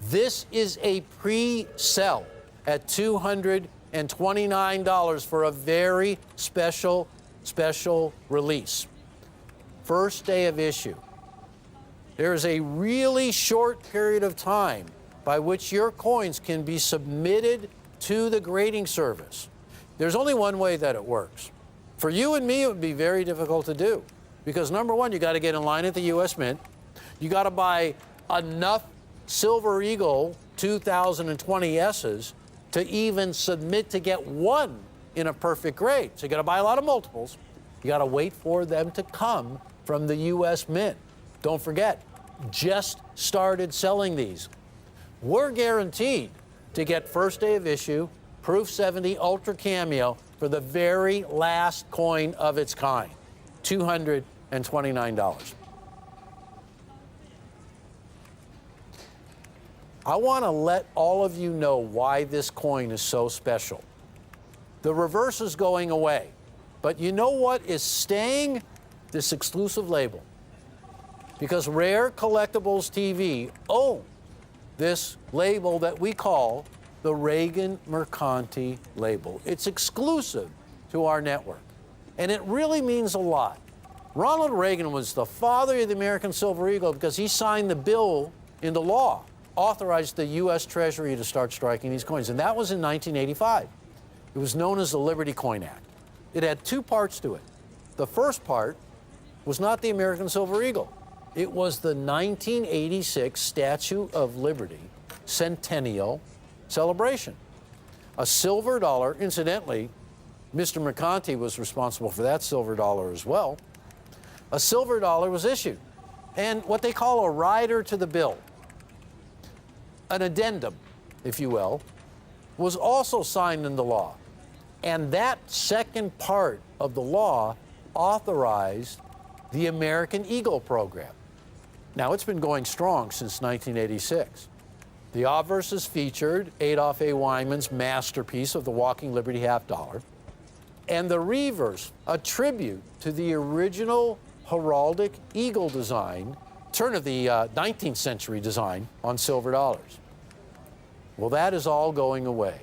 This is a pre-sell at $229 for a very special release. First day of issue. There is a really short period of time by which your coins can be submitted to the grading service. There's only one way that it works. For you and me, it would be very difficult to do because number one, you got to get in line at the U.S. Mint. You got to buy enough Silver Eagle 2020 S's to even submit to get one in a perfect grade. So you got to buy a lot of multiples. You got to wait for them to come from the U.S. Mint. Don't forget, just started selling these. We're guaranteed to get first day of issue, Proof 70 Ultra Cameo for the very last coin of its kind, $229. I want to let all of you know why this coin is so special. The reverse is going away, but you know what is staying? This exclusive label. Because Rare Collectibles TV owns this label that we call the Reagan Mercanti label. It's exclusive to our network, and it really means a lot. Ronald Reagan was the father of the American Silver Eagle because he signed the bill into law, authorized the U.S. Treasury to start striking these coins, and that was in 1985. It was known as the Liberty Coin Act. It had two parts to it. The first part was not the American Silver Eagle. It was the 1986 Statue of Liberty Centennial Celebration. A silver dollar, incidentally, Mr. Mercanti was responsible for that silver dollar as well. A silver dollar was issued, and what they call a rider to the bill, an addendum, if you will, was also signed into law. And that second part of the law authorized the American Eagle program. Now, it's been going strong since 1986. The obverse is featured Adolph A. Wyman's masterpiece of the Walking Liberty half dollar, and the reverse, a tribute to the original heraldic eagle design, turn of the 19th century design on silver dollars. Well, that is all going away,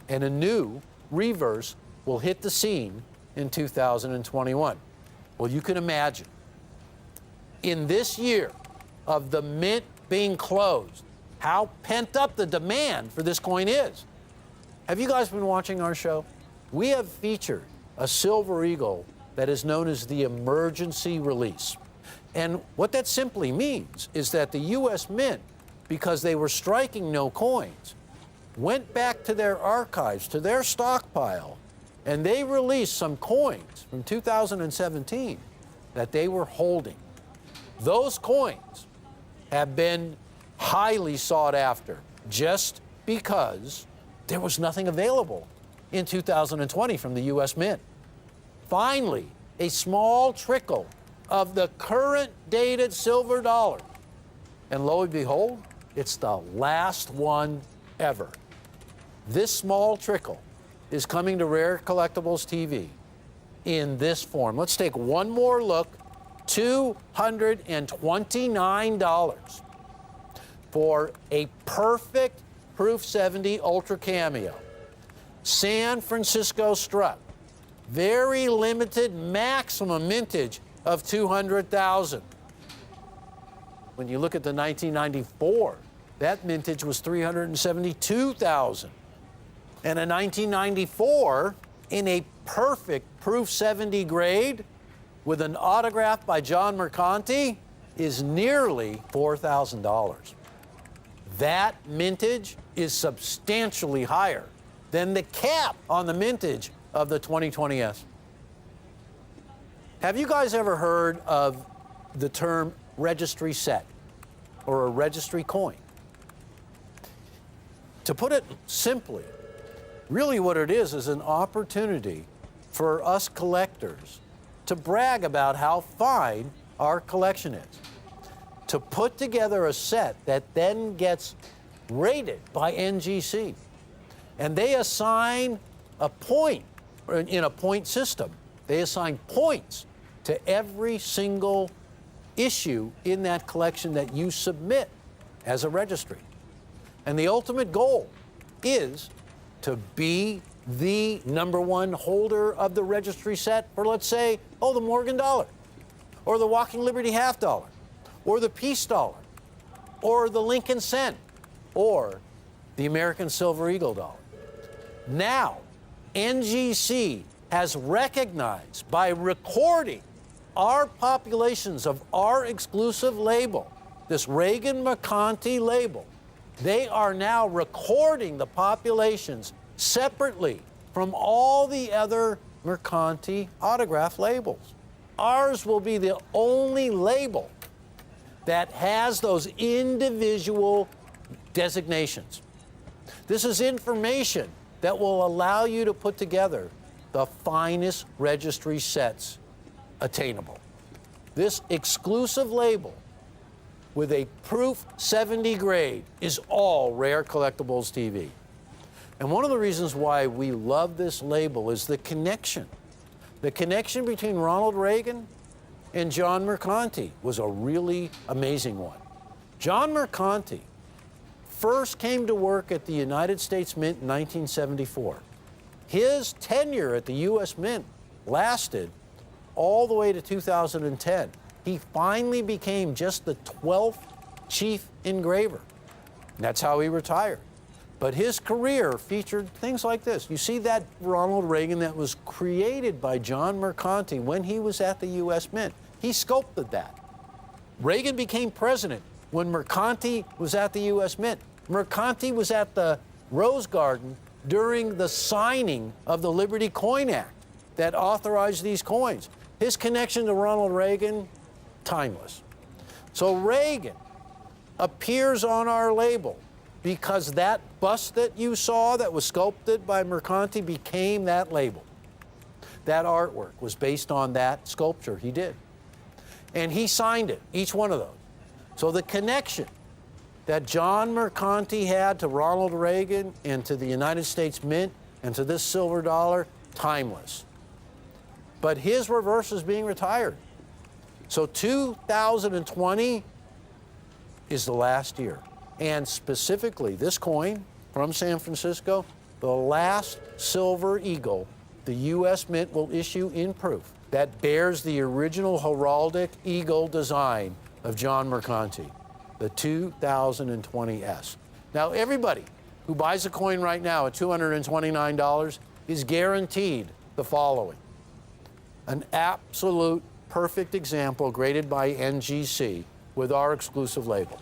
and a new reverse will hit the scene in 2021. Well, you can imagine, in this year of the mint being closed, how pent up the demand for this coin is. Have you guys been watching our show? We have featured a Silver Eagle that is known as the emergency release. And what that simply means is that the U.S. Mint, because they were striking no coins, went back to their archives, to their stockpile, and they released some coins from 2017 that they were holding. Those coins have been highly sought after just because there was nothing available in 2020 from the U.S. Mint. Finally, a small trickle of the current dated silver dollar. And lo and behold, it's the last one ever. This small trickle is coming to Rare Collectibles TV in this form. Let's take one more look. $229 for a perfect Proof 70 Ultra Cameo. San Francisco strut. Very limited maximum mintage of 200,000. When you look at the 1994, that mintage was 372,000. And in 1994, in a perfect Proof 70 grade, with an autograph by John Mercanti, is nearly $4,000. That mintage is substantially higher than the cap on the mintage of the 2020S. Have you guys ever heard of the term registry set or a registry coin? To put it simply, really what it is an opportunity for us collectors to brag about how fine our collection is. To put together a set that then gets rated by NGC. And they assign a point, in a point system, they assign points to every single issue in that collection that you submit as a registry. And the ultimate goal is to be the #1 holder of the registry set for, let's say, the Morgan dollar, or the Walking Liberty half dollar, or the Peace dollar, or the Lincoln cent, or the American Silver Eagle dollar. Now, NGC has recognized by recording our populations of our exclusive label, this Reagan-Mercanti label, they are now recording the populations separately from all the other Mercanti autograph labels. Ours will be the only label that has those individual designations. This is information that will allow you to put together the finest registry sets attainable. This exclusive label with a Proof 70 grade is all Rare Collectibles TV. And one of the reasons why we love this label is the connection. The connection between Ronald Reagan and John Mercanti was a really amazing one. John Mercanti first came to work at the United States Mint in 1974. His tenure at the U.S. Mint lasted all the way to 2010. He finally became just the 12th chief engraver. That's how he retired. But his career featured things like this. You see that Ronald Reagan that was created by John Mercanti when he was at the U.S. Mint. He sculpted that. Reagan became president when Mercanti was at the U.S. Mint. Mercanti was at the Rose Garden during the signing of the Liberty Coin Act that authorized these coins. His connection to Ronald Reagan, timeless. So Reagan appears on our label because that bust that you saw that was sculpted by Mercanti became that label. That artwork was based on that sculpture he did. And he signed it, each one of those. So the connection that John Mercanti had to Ronald Reagan and to the United States Mint and to this silver dollar, timeless. But his reverse is being retired. So 2020 is the last year. And specifically, this coin from San Francisco, the last silver eagle the U.S. Mint will issue in proof that bears the original heraldic eagle design of John Mercanti, the 2020S. Now, everybody who buys a coin right now at $229 is guaranteed the following: an absolute perfect example graded by NGC with our exclusive label.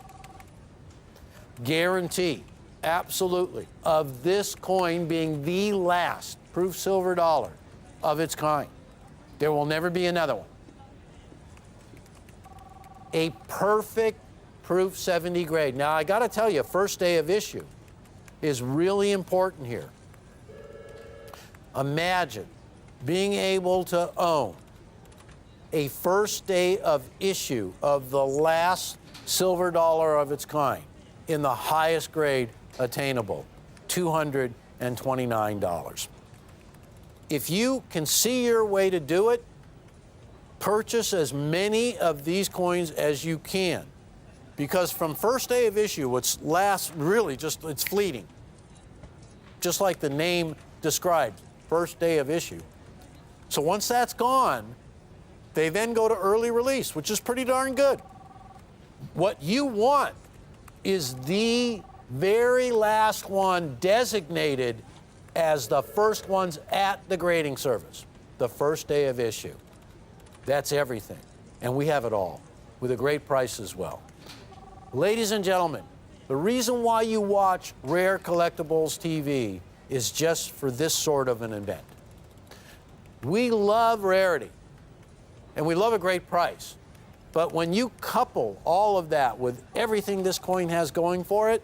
Guarantee, absolutely, of this coin being the last proof silver dollar of its kind. There will never be another one. A perfect Proof 70 grade. Now, I got to tell you, first day of issue is really important here. Imagine being able to own a first day of issue of the last silver dollar of its kind in the highest grade attainable, $229. If you can see your way to do it, purchase as many of these coins as you can. Because from first day of issue, which lasts really just, it's fleeting. Just like the name describes, first day of issue. So once that's gone, they then go to early release, which is pretty darn good. What you want is the very last one designated as the first ones at the grading service, the first day of issue. That's everything. And we have it all with a great price as well. Ladies and gentlemen, The reason why you watch Rare Collectibles TV is just for this sort of an event. We love rarity, and we love a great price. But when you couple all of that with everything this coin has going for it,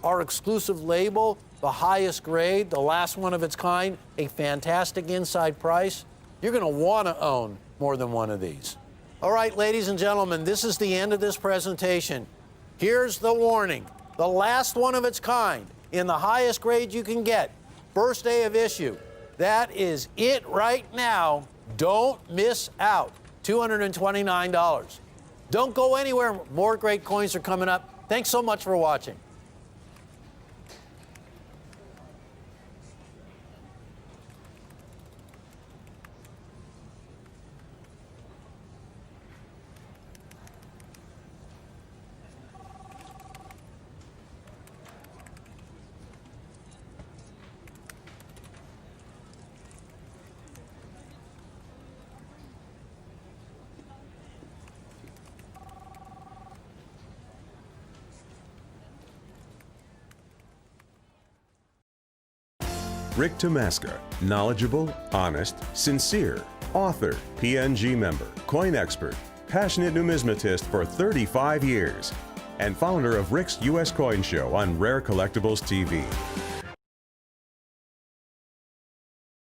our exclusive label, the highest grade, the last one of its kind, a fantastic inside price, you're going to want to own more than one of these. All right, ladies and gentlemen, this is the end of this presentation. Here's the warning. The last one of its kind, in the highest grade you can get, first day of issue. That is it right now. Don't miss out. $229. Don't go anywhere. More great coins are coming up. Thanks so much for watching. Rick Tomaska, knowledgeable, honest, sincere, author, PNG member, coin expert, passionate numismatist for 35 years, and founder of Rick's U.S. Coin Show on Rare Collectibles TV.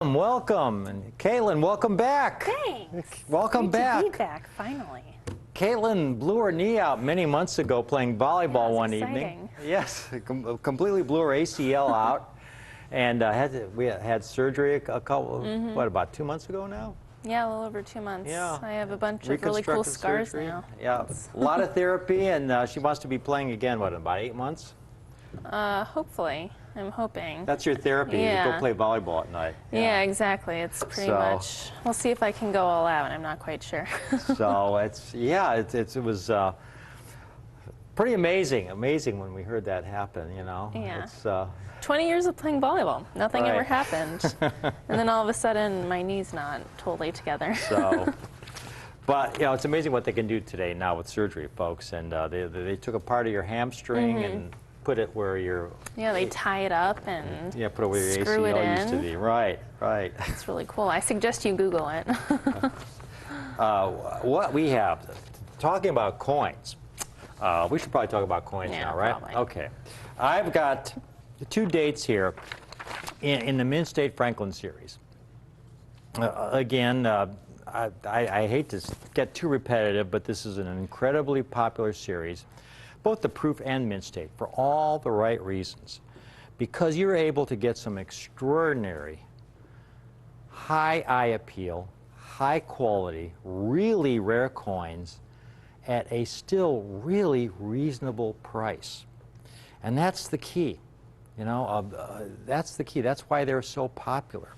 Welcome, and Caitlin, welcome back. Thanks. Welcome Great back. to be back, finally. Caitlin blew her knee out many months ago playing volleyball Yeah, one it's evening. exciting. Yes, completely blew her ACL out, and we had surgery a couple, what, about 2 months ago now? Yeah, a little over 2 months. Yeah. I have a bunch of really cool Reconstructive scars surgery. now. Yeah, a lot of therapy, and she wants to be playing again, what, in about 8 months? Hopefully. I'm hoping. That's your therapy, you go Yeah. play volleyball at night. Yeah, exactly. It's pretty So- much. We'll see if I can go all out. I'm not quite sure. So it was pretty amazing when we heard that happen, you know. Yeah. It's, 20 years of playing volleyball. Nothing ever Right. happened. And then all of a sudden, my knee's not totally together. so, but you know, it's amazing what they can do today now with surgery, folks. And they took a part of your hamstring and put it where your Yeah, they tie it up and put it where your screw it ACL used to in. be. Right. It's really cool. I suggest you Google it. What we have, talking about coins, we should probably talk about coins Yeah, now, right? probably. Okay. I've got 2 dates here in the Mint State Franklin series. Again, I hate to get too repetitive, but this is an incredibly popular series, both the Proof and Mint State, for all the right reasons. Because you're able to get some extraordinary, high eye appeal, high quality, really rare coins at a still really reasonable price. And that's the key, you know, that's the key. That's why they're so popular.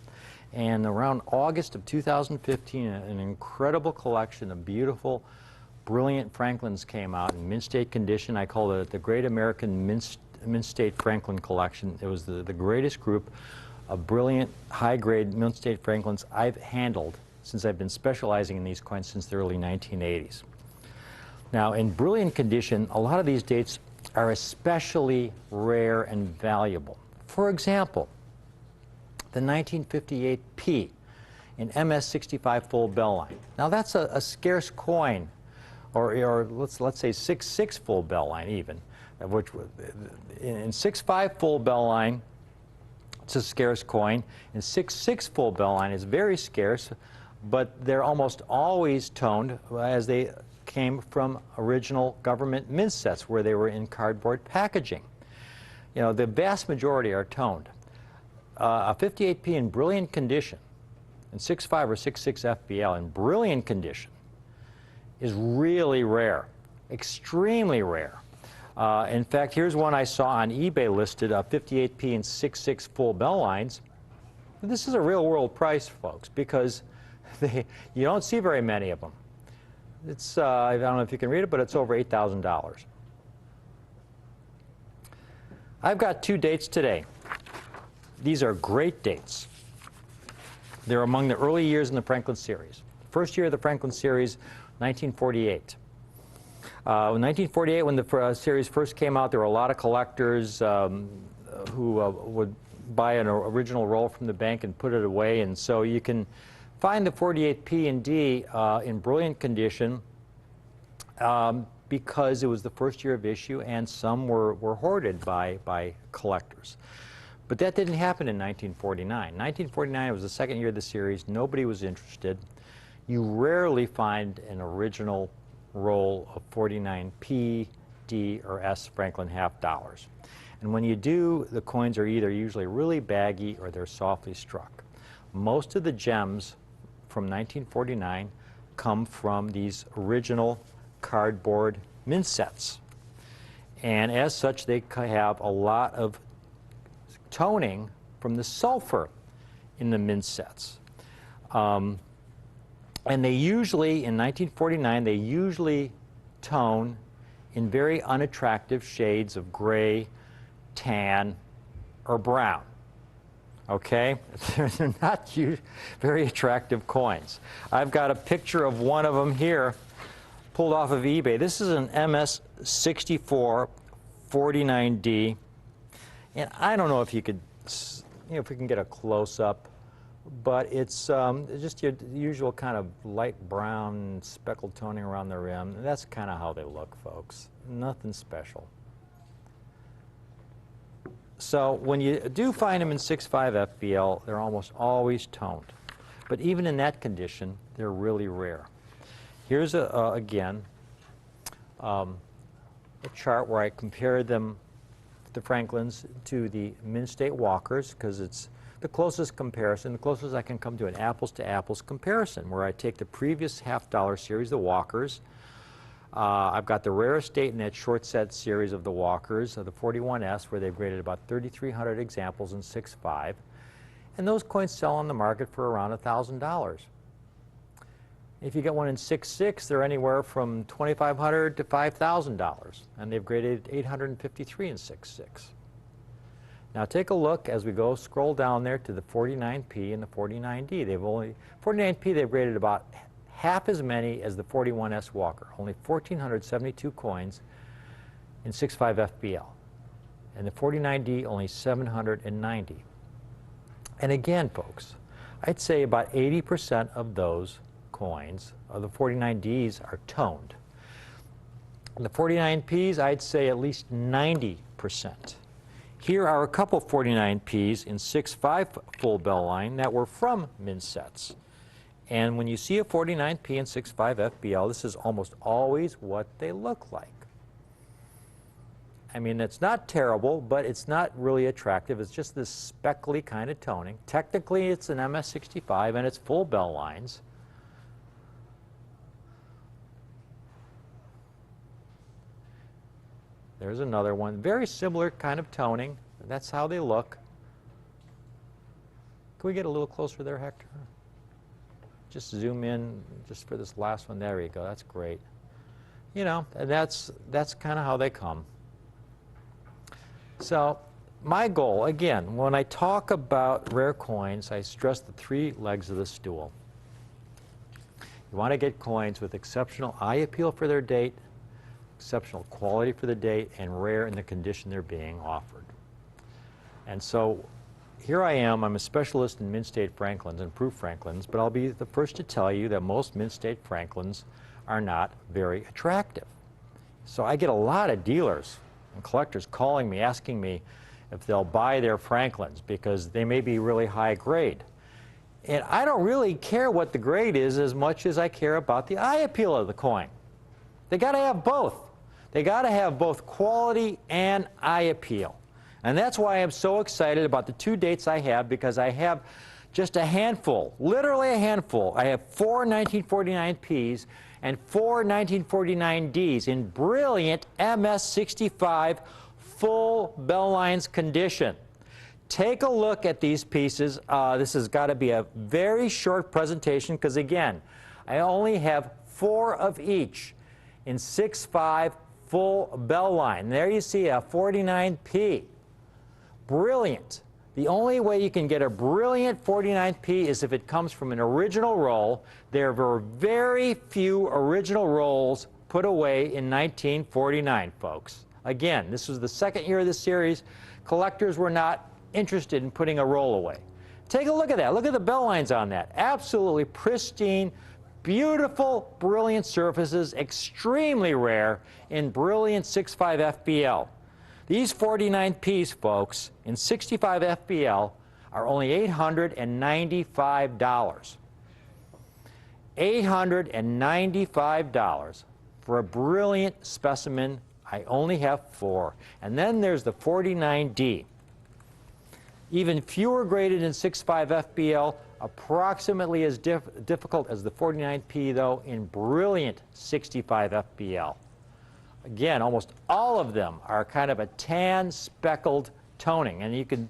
And around August of 2015, an incredible collection of beautiful, brilliant Franklins came out in mint state condition. I call it the Great American Mint State Franklin Collection. It was the greatest group of brilliant, high-grade Mint State Franklins I've handled since I've been specializing in these coins since the early 1980s. Now, in brilliant condition, a lot of these dates are especially rare and valuable. For example, the 1958 P in MS65 full bell line. Now, that's a scarce coin, or let's say 6.6 full bell line even, which in 6.5 full bell line, it's a scarce coin. In 6.6 full bell line is very scarce, but they're almost always toned as they came from original government mint sets where they were in cardboard packaging. You know, the vast majority are toned. A 58P in brilliant condition, and 6.5 or 6.6 FBL in brilliant condition, is really rare, extremely rare. In fact, here's one I saw on eBay listed, 58P in 6.6 full bell lines. This is a real world price, folks, because you don't see very many of them. It's, I don't know if you can read it, but it's over $8,000. I've got 2 dates today. These are great dates. They're among the early years in the Franklin series. First year of the Franklin series, 1948. In 1948, when the series first came out, there were a lot of collectors who would buy an original roll from the bank and put it away. And so you can find the 48 P and D in brilliant condition because it was the first year of issue, and some were hoarded by collectors. But that didn't happen in 1949. 1949 was the second year of the series. Nobody was interested. You rarely find an original roll of 49 P, D, or S Franklin half dollars. And when you do, the coins are either usually really baggy or they're softly struck. Most of the gems from 1949 come from these original cardboard mint sets. And as such, they have a lot of toning from the sulfur in the mint sets. And they usually, in 1949, they usually tone in very unattractive shades of gray, tan, or brown. Okay? They're not very attractive coins. I've got a picture of one of them here, pulled off of eBay. This is an MS-64 49D. And I don't know if you could, if we can get a close-up, but it's just your usual kind of light brown speckled toning around the rim. And that's kind of how they look, folks. Nothing special. So when you do find them in 6.5 FBL, they're almost always toned. But even in that condition, they're really rare. Here's, again, a chart where I compared them, the Franklins, to the Mint State Walkers, because it's the closest comparison, the closest I can come to an apples-to-apples comparison, where I take the previous half-dollar series, the Walkers. I've got the rarest date in that short set series of the Walkers, the 41S, where they've graded about 3,300 examples in 6.5. And those coins sell on the market for around $1,000. If you get one in 6.6, they're anywhere from $2,500 to $5,000. And they've graded 853 in 6.6. Now take a look as we go scroll down there to the 49P and the 49D. 49P they've graded about half as many as the 41S Walker, only 1,472 coins in 6.5 FBL. And the 49D only 790. And again, folks, I'd say about 80% of those coins of the 49Ds are toned. And the 49Ps, I'd say at least 90%. Here are a couple 49Ps in 6.5 full bell line that were from mint sets. And when you see a 49P in 6.5 FBL, this is almost always what they look like. I mean, it's not terrible, but it's not really attractive. It's just this speckly kind of toning. Technically, it's an MS-65, and it's full bell lines. There's another one. Very similar kind of toning. That's how they look. Can we get a little closer there, Hector? Just zoom in just for this last one. There you go. That's great. You know, and that's kind of how they come. So my goal, again, when I talk about rare coins, I stress the three legs of the stool. You want to get coins with exceptional eye appeal for their date, exceptional quality for the date, and rare in the condition they're being offered. And so here I am. I'm a specialist in Mint State Franklins and proof Franklins, but I'll be the first to tell you that most Mint State Franklins are not very attractive. So I get a lot of dealers and collectors calling me, asking me if they'll buy their Franklins because they may be really high grade. And I don't really care what the grade is as much as I care about the eye appeal of the coin. They got to have both. They got to have both quality and eye appeal. And that's why I'm so excited about the two dates I have, because I have just a handful, literally a handful. I have 4 1949Ps and 4 1949Ds in brilliant MS-65 full bell lines condition. Take a look at these pieces. This has got to be a very short presentation because, again, I only have 4 of each in 6.5 full bell line. There you see a 49P. Brilliant. The only way you can get a brilliant 49P is if it comes from an original roll. There are very few original rolls put away in 1949, folks. Again, this was the second year of this series. Collectors were not interested in putting a roll away. Take a look at that. Look at the bell lines on that. Absolutely pristine, beautiful, brilliant surfaces, extremely rare in brilliant 6.5 FBL. These 49Ps, folks, in 65 FBL are only $895. $895 for a brilliant specimen. I only have 4. And then there's the 49D. Even fewer graded in 6.5 FBL, approximately as difficult as the 49P, though, in brilliant 65 FBL. Again, almost all of them are kind of a tan speckled toning. And you can,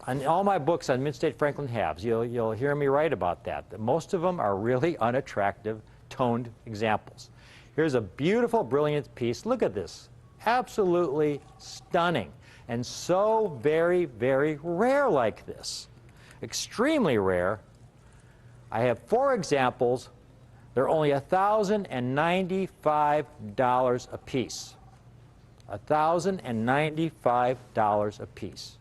on all my books on Mint-State Franklin halves, you'll hear me write about that. Most of them are really unattractive toned examples. Here's a beautiful, brilliant piece. Look at this. Absolutely stunning. And so very, very rare like this. Extremely rare. I have 4 examples. They're only $1,095 a piece. $1,095 a piece.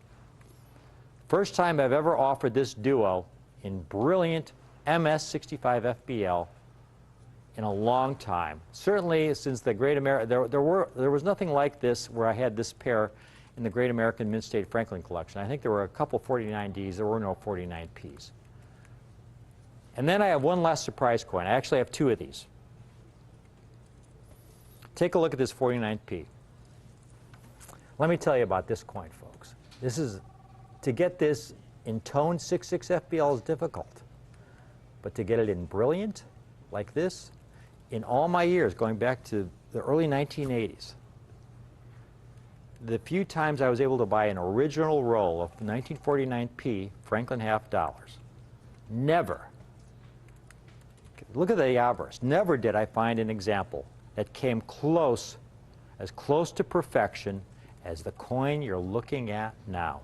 First time I've ever offered this duo in brilliant MS65 FBL in a long time. Certainly since the Great American, there was nothing like this where I had this pair in the Great American Mint-State Franklin collection. I think there were a couple 49Ds, there were no 49Ps. And then I have one last surprise coin. I actually have 2 of these. Take a look at this 49P. Let me tell you about this coin, folks. This is, to get this in toned 6.6 FBL is difficult. But to get it in brilliant, like this, in all my years, going back to the early 1980s, the few times I was able to buy an original roll of 1949P Franklin half dollars, never, look at the obverse, never did I find an example that came close, as close to perfection as the coin you're looking at now.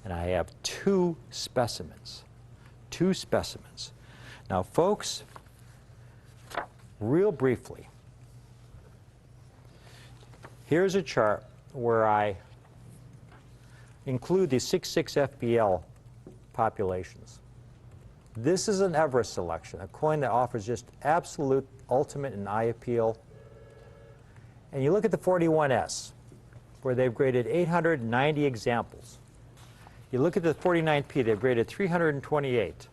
And I have 2 specimens. 2 specimens. Now, folks, real briefly, here's a chart where I include the 6.6 FBL populations. This is an Everest selection, a coin that offers just absolute ultimate and eye appeal. And you look at the 41S, where they've graded 890 examples. You look at the 49P, they've graded 328.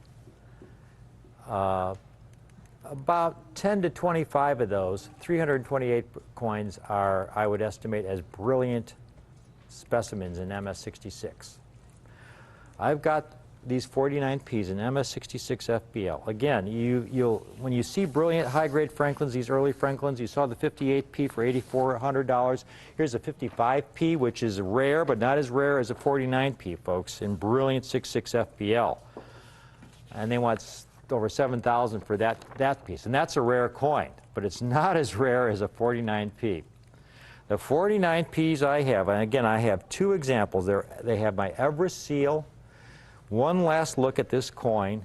About 10 to 25 of those, 328 coins are, I would estimate, as brilliant specimens in MS66. I've got these 49Ps in MS66 FBL. Again, when you see brilliant high-grade Franklins, these early Franklins, you saw the 58P for $8,400. Here's a 55P, which is rare, but not as rare as a 49P, folks, in brilliant 6.6 FBL. And they want over $7,000 for that piece. And that's a rare coin, but it's not as rare as a 49P. The 49Ps I have, and again, I have 2 examples. They have my Everest seal. One last look at this coin.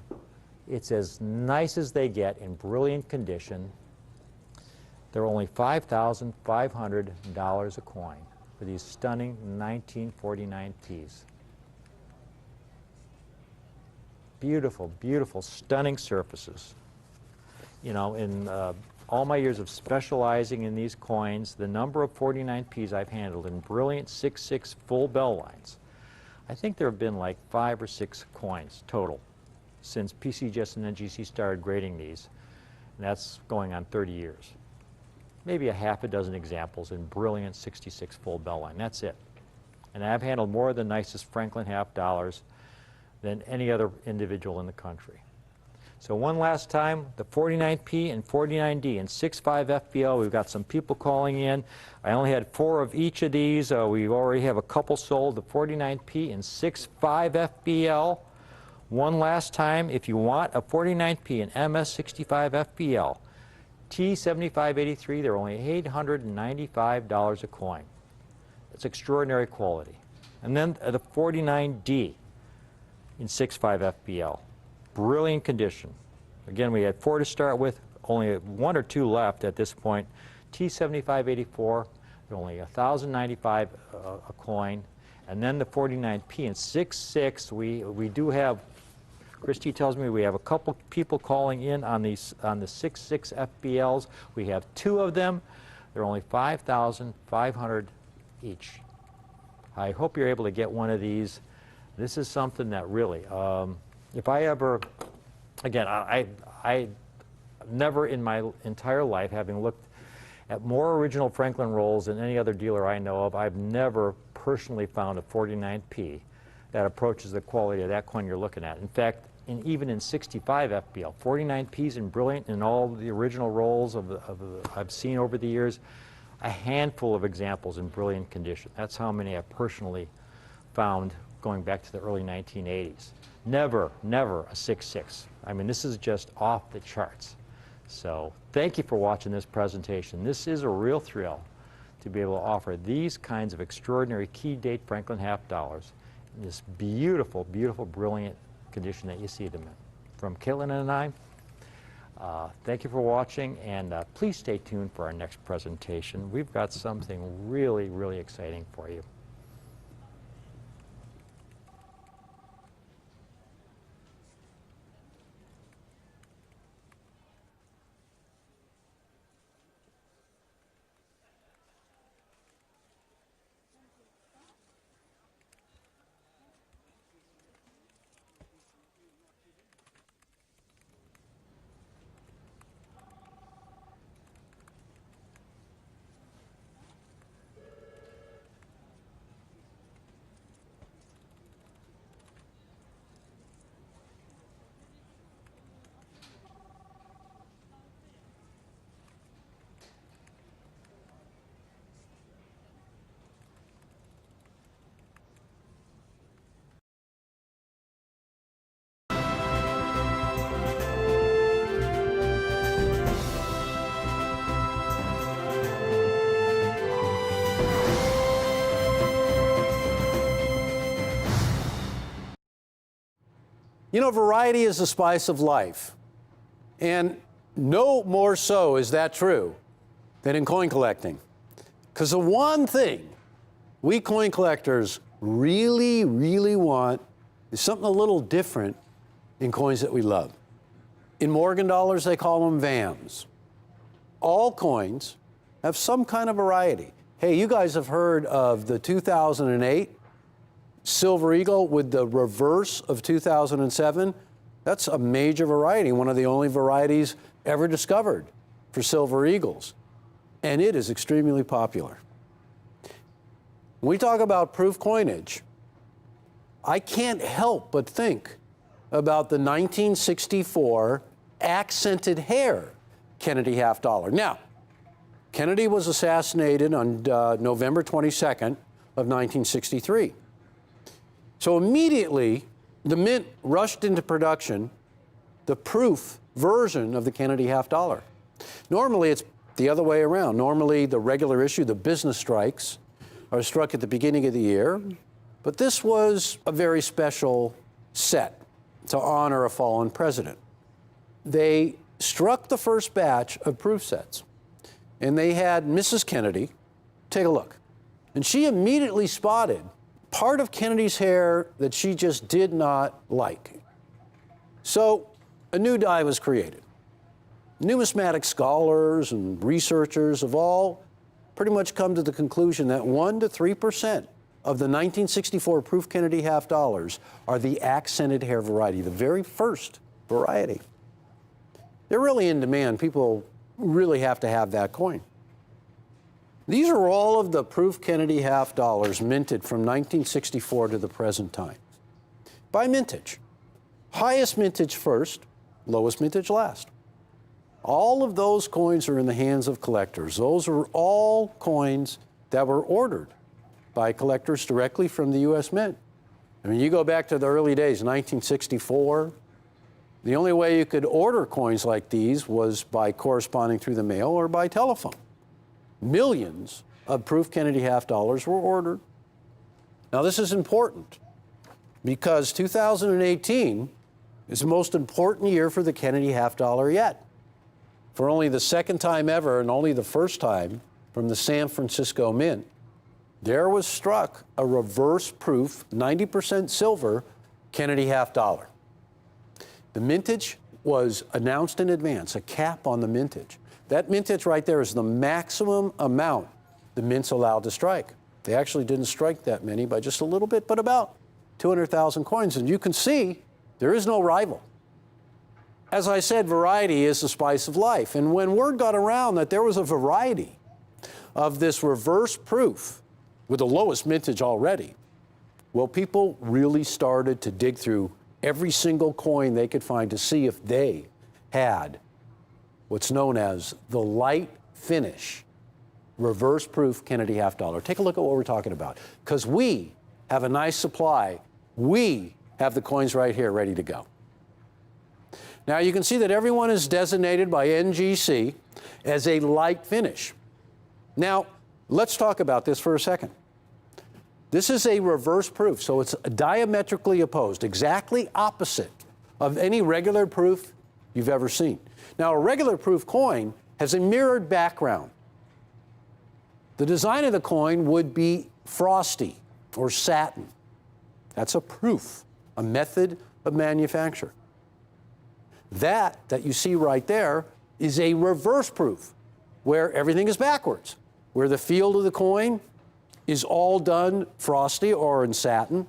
It's as nice as they get in brilliant condition. They're only $5,500 a coin for these stunning 1949Ps. Beautiful, beautiful, stunning surfaces. You know, in all my years of specializing in these coins, the number of 49Ps I've handled in brilliant 6.6 full bell lines, I think there have been like 5 or 6 coins total since PCGS and NGC started grading these. And that's going on 30 years. Maybe a half a dozen examples in brilliant 66 full bell line. That's it. And I've handled more of the nicest Franklin half dollars than any other individual in the country. So one last time, the 49P and 49D and 6.5 FBL. We've got some people calling in. I only had 4 of each of these. We already have a couple sold. The 49P and 6.5 FBL. One last time, if you want a 49P and MS65 FBL, T7583, they're only $895 a coin. It's extraordinary quality. And then the 49D in 6.5 FBL. Brilliant condition. Again, we had 4 to start with, only 1 or 2 left at this point. T7584, they're only $1,095 a coin. And then the 49p and 6.6, we do have, Christy tells me we have a couple people calling in on the 6.6 FBLs. We have 2 of them. They're only $5,500 each. I hope you're able to get one of these. This is something that really, if I ever, again, I never in my entire life, having looked at more original Franklin rolls than any other dealer I know of, I've never personally found a 49p that approaches the quality of that coin you're looking at. In fact, even in 65 FBL, 49p's in brilliant in all the original rolls I've seen over the years, a handful of examples in brilliant condition. That's how many I personally found going back to the early 1980s. Never, never a 6.6. I mean, this is just off the charts. So thank you for watching this presentation. This is a real thrill to be able to offer these kinds of extraordinary key date Franklin half dollars in this beautiful, beautiful, brilliant condition that you see them in. From Caitlin and I, thank you for watching, and please stay tuned for our next presentation. We've got something really, really exciting for you. You know, variety is the spice of life. And no more so is that true than in coin collecting. Because the one thing we coin collectors really, really want is something a little different in coins that we love. In Morgan dollars, they call them VAMs. All coins have some kind of variety. Hey, you guys have heard of the 2008 Silver Eagle with the reverse of 2007. That's a major variety, one of the only varieties ever discovered for Silver Eagles. And it is extremely popular. When we talk about proof coinage, I can't help but think about the 1964 accented hair Kennedy half dollar. Now, Kennedy was assassinated on November 22nd of 1963. So immediately, the Mint rushed into production the proof version of the Kennedy half dollar. Normally, it's the other way around. Normally, the regular issue, the business strikes, are struck at the beginning of the year. But this was a very special set to honor a fallen president. They struck the first batch of proof sets, and they had Mrs. Kennedy take a look. And she immediately spotted part of Kennedy's hair that she just did not like. So a new die was created. Numismatic scholars and researchers have all pretty much come to the conclusion that 1% to 3% of the 1964 proof Kennedy half dollars are the accented hair variety, the very first variety. They're really in demand. People really have to have that coin. These are all of the proof Kennedy half dollars minted from 1964 to the present time. By mintage. Highest mintage first, lowest mintage last. All of those coins are in the hands of collectors. Those are all coins that were ordered by collectors directly from the U.S. Mint. I mean, you go back to the early days, 1964, the only way you could order coins like these was by corresponding through the mail or by telephone. Millions of proof Kennedy half dollars were ordered. Now, this is important because 2018 is the most important year for the Kennedy half dollar yet. for only the second time ever and only the first time from the San Francisco Mint, there was struck a reverse-proof 90% silver Kennedy half dollar. The mintage was announced in advance, a cap on the mintage. That mintage right there is the maximum amount the mint's allowed to strike. They actually didn't strike that many by just a little bit, but about 200,000 coins. And you can see there is no rival. As I said, variety is the spice of life. And when word got around that there was a variety of this reverse proof with the lowest mintage already, well, people really started to dig through every single coin they could find to see if they had what's known as the light finish reverse proof Kennedy half dollar. Take a look at what we're talking about, because we have a nice supply. We have the coins right here ready to go. Now you can see that everyone is designated by NGC as a light finish. Now let's talk about this for a second. This is a reverse proof, so it's diametrically opposed, exactly opposite of any regular proof you've ever seen. Now a regular proof coin has a mirrored background. The design of the coin would be frosty or satin. That's a proof, a method of manufacture. That you see right there is a reverse proof, where everything is backwards, where the field of the coin is all done frosty or in satin,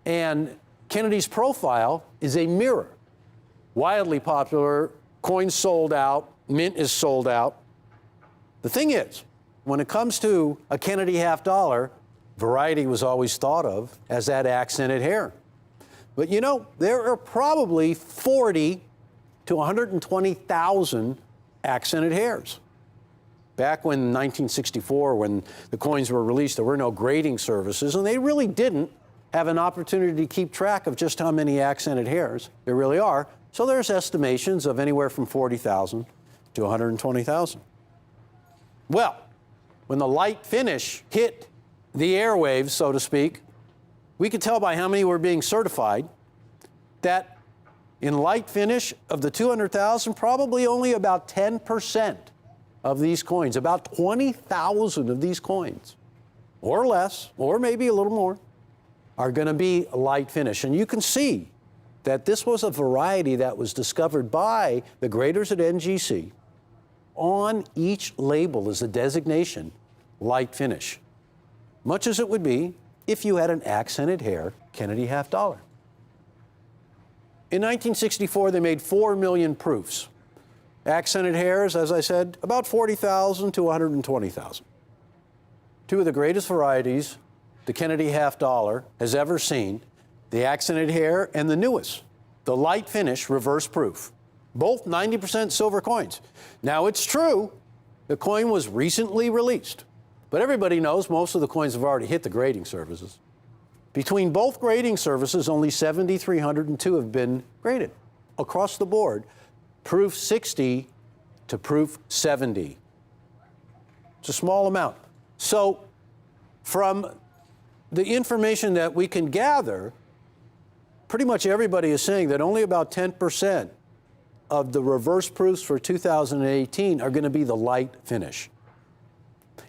and Kennedy's profile is a mirror. Wildly popular, coins sold out, mint is sold out. The thing is, when it comes to a Kennedy half dollar, variety was always thought of as that accented hair. But you know, there are probably 40 to 120,000 accented hairs. Back when 1964, when the coins were released, there were no grading services, and they really didn't have an opportunity to keep track of just how many accented hairs there really are. So there's estimations of anywhere from 40,000 to 120,000. Well, when the light finish hit the airwaves, so to speak, we could tell by how many were being certified that in light finish of the 200,000, probably only about 10% of these coins, about 20,000 of these coins, or less, or maybe a little more, are going to be light finish. And you can see that this was a variety that was discovered by the graders at NGC. On each label is a designation, light finish, much as it would be if you had an accented hair Kennedy half dollar. In 1964, they made 4 million proofs. Accented hairs, as I said, about 40,000 to 120,000. Two of the greatest varieties the Kennedy half dollar has ever seen, the accented hair and the newest, the light finish reverse proof. Both 90% silver coins. Now it's true, the coin was recently released, but everybody knows most of the coins have already hit the grading services. Between both grading services, only 7,302 have been graded across the board, proof 60 to proof 70. It's a small amount. So from the information that we can gather, pretty much everybody is saying that only about 10% of the reverse proofs for 2018 are going to be the light finish.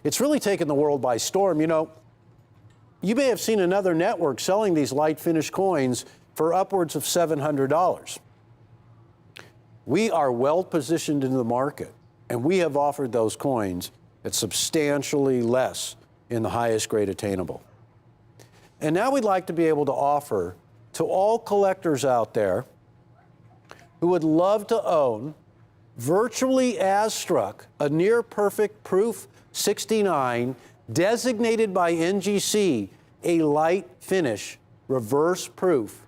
It's really taken the world by storm. You know, you may have seen another network selling these light finish coins for upwards of $700. We are well positioned in the market, and we have offered those coins at substantially less in the highest grade attainable. And now we'd like to be able to offer to all collectors out there who would love to own, virtually as struck, a near perfect proof 69 designated by NGC, a light finish reverse proof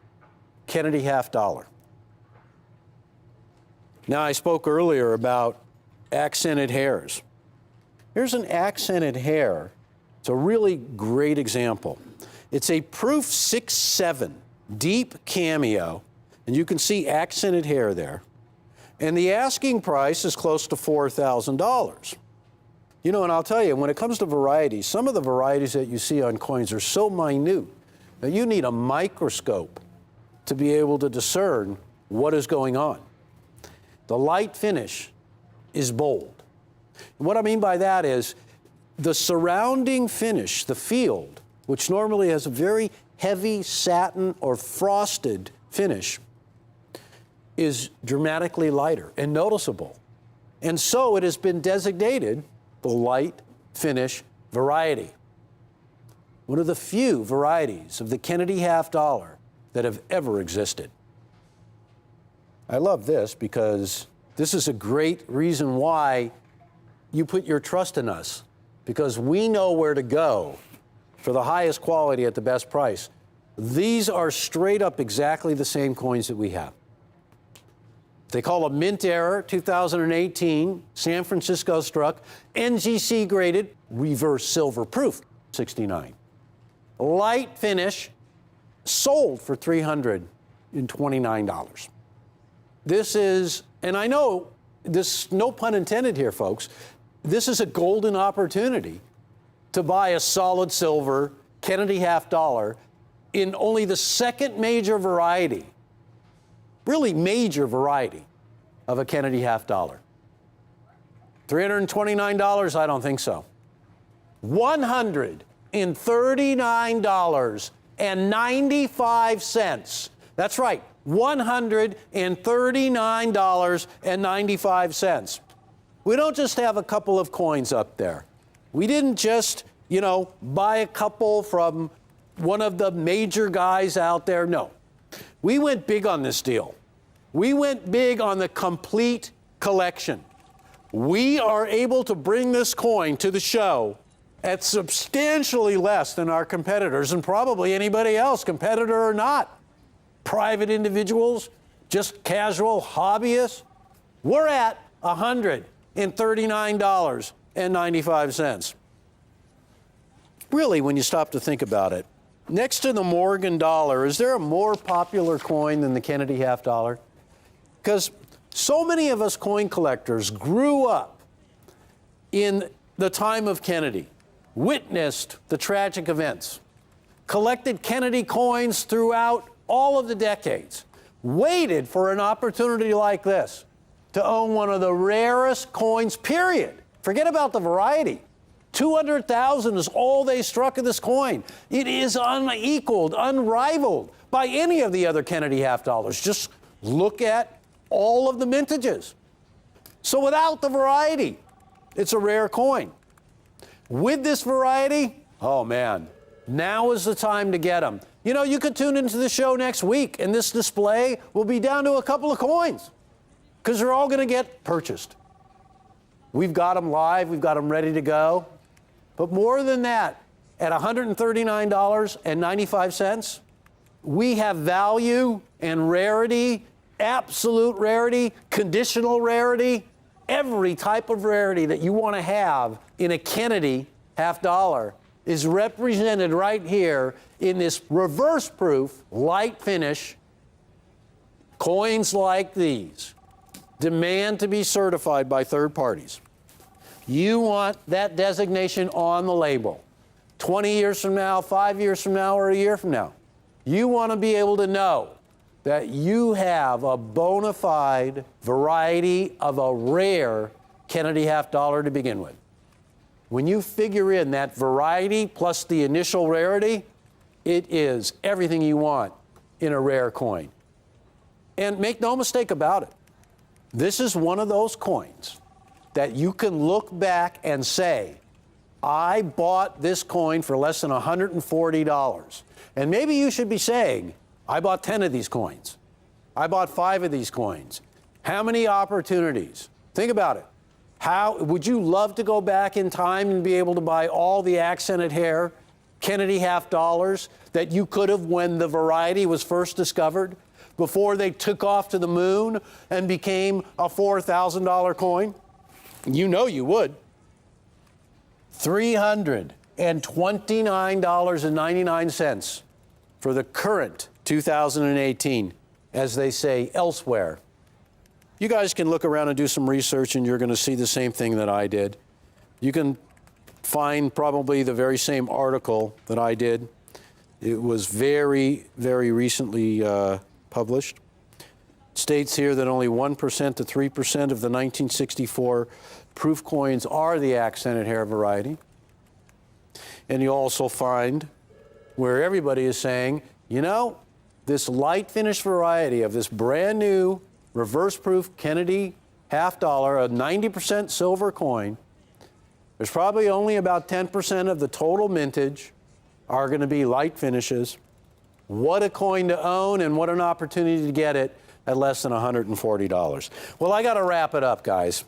Kennedy half dollar. Now, I spoke earlier about accented hairs. Here's an accented hair. It's a really great example. It's a proof 6-7 deep cameo, and you can see accented hair there. And the asking price is close to $4,000. You know, and I'll tell you, when it comes to varieties, some of the varieties that you see on coins are so minute that you need a microscope to be able to discern what is going on. The light finish is bold. And what I mean by that is the surrounding finish, the field, which normally has a very heavy satin or frosted finish, is dramatically lighter and noticeable. And so it has been designated the light finish variety. One of the few varieties of the Kennedy half dollar that have ever existed. I love this because this is a great reason why you put your trust in us, because we know where to go for the highest quality at the best price. These are straight up exactly the same coins that we have. They call a Mint Era 2018, San Francisco struck, NGC graded, reverse silver proof, 69. Light finish, sold for $329. This is, and I know this, no pun intended here, folks, this is a golden opportunity to buy a solid silver Kennedy half dollar in only the second major variety, really major variety of a Kennedy half dollar. $329, I don't think so. $139.95. That's right, $139.95. We don't just have a couple of coins up there. We didn't just, buy a couple from one of the major guys out there. No. We went big on this deal. We went big on the complete collection. We are able to bring this coin to the show at substantially less than our competitors and probably anybody else, competitor or not. Private individuals, just casual hobbyists. We're at $139.95. Really, when you stop to think about it, next to the Morgan dollar, is there a more popular coin than the Kennedy half dollar? Because so many of us coin collectors grew up in the time of Kennedy, witnessed the tragic events, collected Kennedy coins throughout all of the decades, waited for an opportunity like this to own one of the rarest coins, period. Forget about the variety. 200,000 is all they struck of this coin. It is unequaled, unrivaled by any of the other Kennedy half dollars. Just look at all of the mintages. So without the variety, it's a rare coin. With this variety, oh man, now is the time to get them. You could tune into the show next week and this display will be down to a couple of coins because they're all going to get purchased. We've got them live, we've got them ready to go. But more than that, at $139.95, we have value and rarity, absolute rarity, conditional rarity, every type of rarity that you want to have in a Kennedy half dollar is represented right here in this reverse proof, light finish. Coins like these demand to be certified by third parties. You want that designation on the label. 20 years from now, 5 years from now, or a year from now. You want to be able to know that you have a bona fide variety of a rare Kennedy half dollar to begin with. When you figure in that variety plus the initial rarity, it is everything you want in a rare coin. And make no mistake about it, this is one of those coins that you can look back and say, I bought this coin for less than $140. And maybe you should be saying, I bought 10 of these coins. I bought 5 of these coins. How many opportunities? Think about it. How would you love to go back in time and be able to buy all the accented hair Kennedy half dollars that you could have when the variety was first discovered, before they took off to the moon and became a $4,000 coin? You know you would. $329.99 for the current 2018, as they say elsewhere. You guys can look around and do some research and you're going to see the same thing that I did. You can find probably the very same article that I did. It was very, very recently published. It's states here that only 1% to 3% of the 1964 proof coins are the accented hair variety. And you also find where everybody is saying, you know, this light finish variety of this brand new reverse proof Kennedy half dollar, a 90% silver coin, there's probably only about 10% of the total mintage are going to be light finishes. What a coin to own, and what an opportunity to get it at less than $140. Well, I got to wrap it up, guys.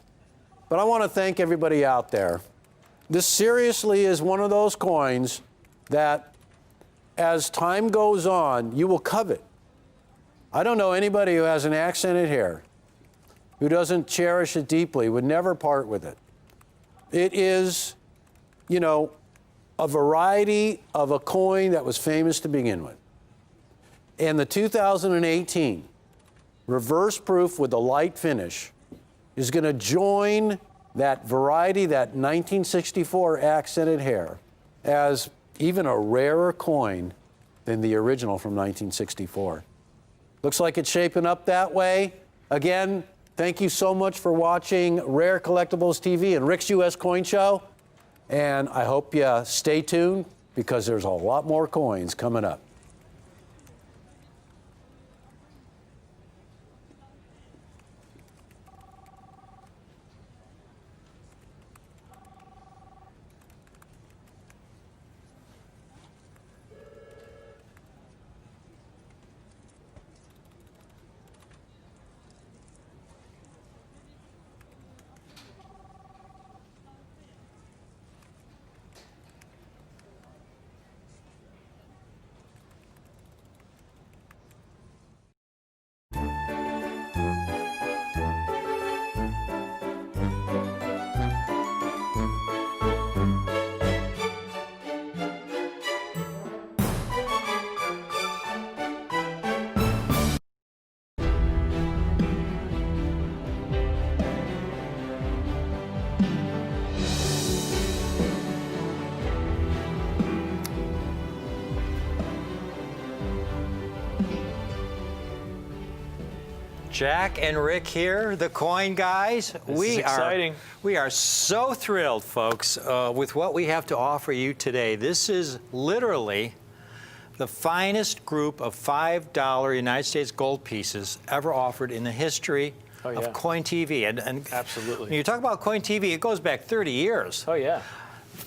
But I want to thank everybody out there. This seriously is one of those coins that, as time goes on, you will covet. I don't know anybody who has an accented hair who doesn't cherish it deeply, would never part with it. It is, you know, a variety of a coin that was famous to begin with. And the 2018 reverse proof with the light finish is going to join that variety, that 1964 accented hair, as even a rarer coin than the original from 1964. Looks like it's shaping up that way. Again, thank you so much for watching Rare Collectibles TV and Rick's U.S. Coin Show. And I hope you stay tuned, because there's a lot more coins coming up. Jack and Rick here, the coin guys. This is exciting. We are so thrilled, folks, with what we have to offer you today. This is literally the finest group of $5 United States gold pieces ever offered in the history of Coin TV. And absolutely. When you talk about Coin TV, it goes back 30 years. Oh, yeah.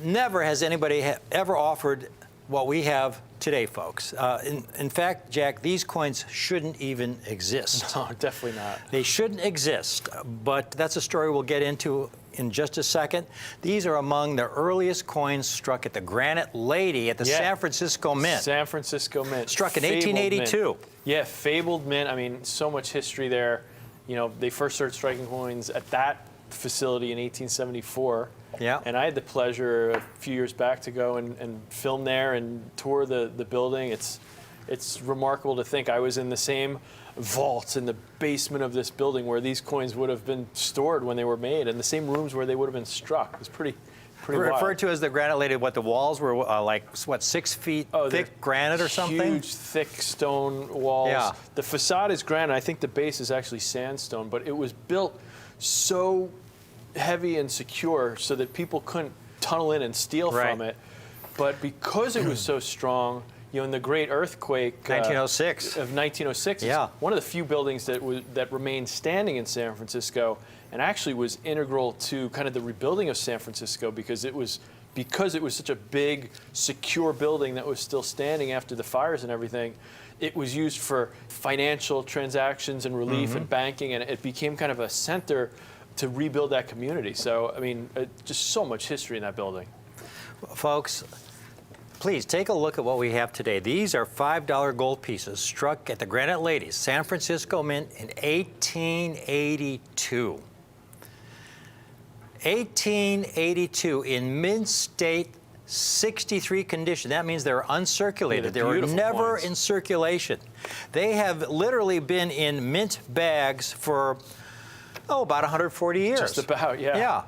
Never has anybody ever offered what we have today, folks. In fact, Jack, these coins shouldn't even exist. No, definitely not. They shouldn't exist, but that's a story we'll get into in just a second. These are among the earliest coins struck at the Granite Lady at the San Francisco Mint. San Francisco Mint. Struck in Fabled 1882. Mint. Yeah, fabled mint. I mean, so much history there. You know, they first started striking coins at that facility in 1874. Yeah. And I had the pleasure a few years back to go and film there and tour the building. It's remarkable to think I was in the same vault in the basement of this building where these coins would have been stored when they were made, and the same rooms where they would have been struck. It was pretty wild. Referred to as the Granite Lady, what the walls were like, what, 6 feet thick granite or something? Huge, thick stone walls. Yeah. The facade is granite. I think the base is actually sandstone, but it was built so heavy and secure so that people couldn't tunnel in and steal from it. But because it was so strong, you know, in the great earthquake 1906 of 1906, it's one of the few buildings that remained standing in San Francisco, and actually was integral to kind of the rebuilding of San Francisco, because it was such a big, secure building that was still standing after the fires and everything. It was used for financial transactions and relief and banking, and it became kind of a center to rebuild that community. So, I mean, just so much history in that building. Folks, please take a look at what we have today. These are $5 gold pieces struck at the Granite Lady, San Francisco Mint in 1882. 1882 in mint state, 63 condition. That means they're uncirculated. They were never in circulation. They have literally been in mint bags for about 140 years. Just about, yeah. Yeah.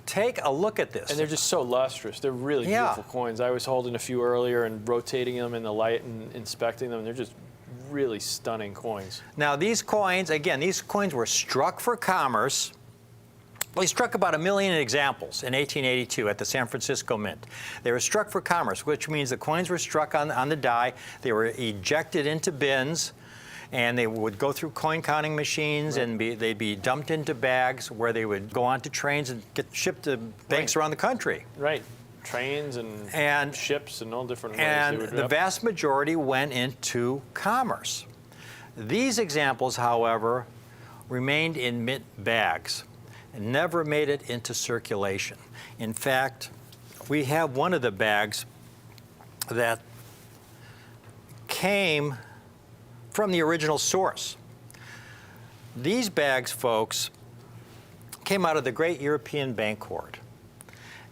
Take a look at this. And they're just so lustrous. They're really beautiful coins. I was holding a few earlier and rotating them in the light and inspecting them. They're just really stunning coins. Now, these coins, again, these coins were struck for commerce. We struck about 1 million examples in 1882 at the San Francisco Mint. They were struck for commerce, which means the coins were struck on the die. They were ejected into bins, and they would go through coin counting machines, and they'd be dumped into bags where they would go onto trains and get shipped to banks around the country. Right. Trains and ships and all different ways. And they would, the vast majority went into commerce. These examples, however, remained in mint bags and never made it into circulation. In fact, we have one of the bags that came from the original source. These bags, folks, came out of the Great European Bank Hoard.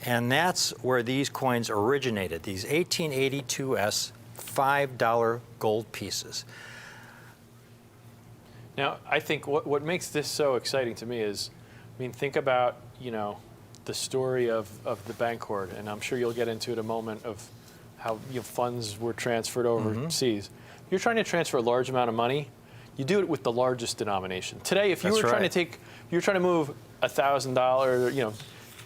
And that's where these coins originated, these 1882s $5 gold pieces. Now, I think what makes this so exciting to me is, I mean, think about, you know, the story of the bank hoard, and I'm sure you'll get into it in a moment of how funds were transferred overseas. You're trying to transfer a large amount of money, you do it with the largest denomination. Today, if you were trying to move $1,000, you know,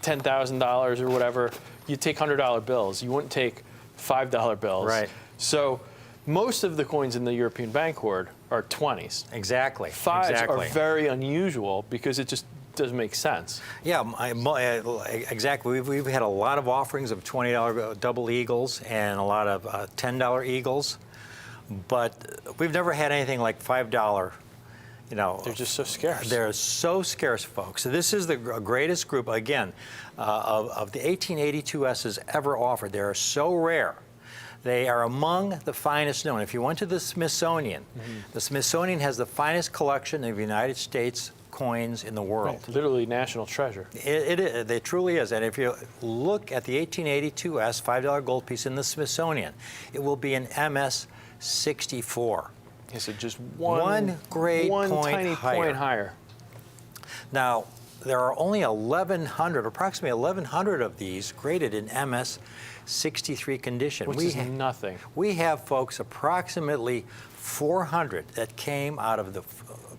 $10,000 or whatever, you'd take $100 bills. You wouldn't take $5 bills. Right. So most of the coins in the European bank hoard are 20s. Exactly. Fives are very unusual because it just doesn't make sense. Yeah, exactly. We've had a lot of offerings of $20 double eagles and a lot of $10 eagles, but we've never had anything like $5. You know, they're just so scarce. They're so scarce, folks. So this is the greatest group, again, of the 1882s ever offered. They are so rare. They are among the finest known. If you went to the Smithsonian, the Smithsonian has the finest collection of United States coins in the world. Right. Literally national treasure. It truly is. And if you look at the 1882s $5 gold piece in the Smithsonian, it will be an MS-64. Yes, it just one grade one point tiny higher. point higher. Now, there are only 1,100, approximately 1,100 of these graded in MS-63 condition. Which is nothing. We have, folks, approximately 400 that came out of the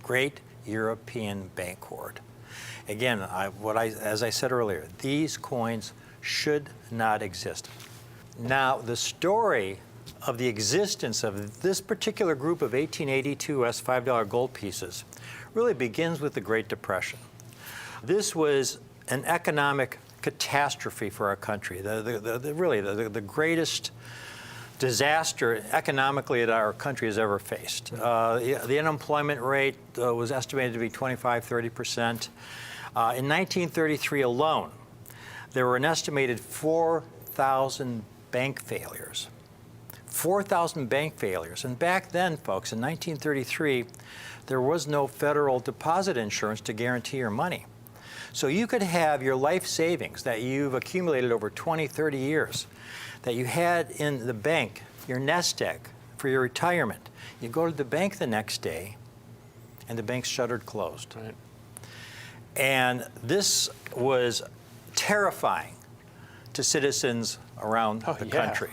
Great European Bank Hoard. Again, as I said earlier, these coins should not exist. Now, the story of the existence of this particular group of 1882s $5 gold pieces really begins with the Great Depression. This was an economic catastrophe for our country, really the greatest disaster economically that our country has ever faced. The unemployment rate was estimated to be 25–30%. In 1933 alone, there were an estimated 4,000 bank failures. 4,000 bank failures. And back then, folks, in 1933, there was no federal deposit insurance to guarantee your money. So you could have your life savings that you've accumulated over 20, 30 years, that you had in the bank, your nest egg for your retirement. You go to the bank the next day, and the bank's shuttered closed. Right. And this was terrifying to citizens around the country.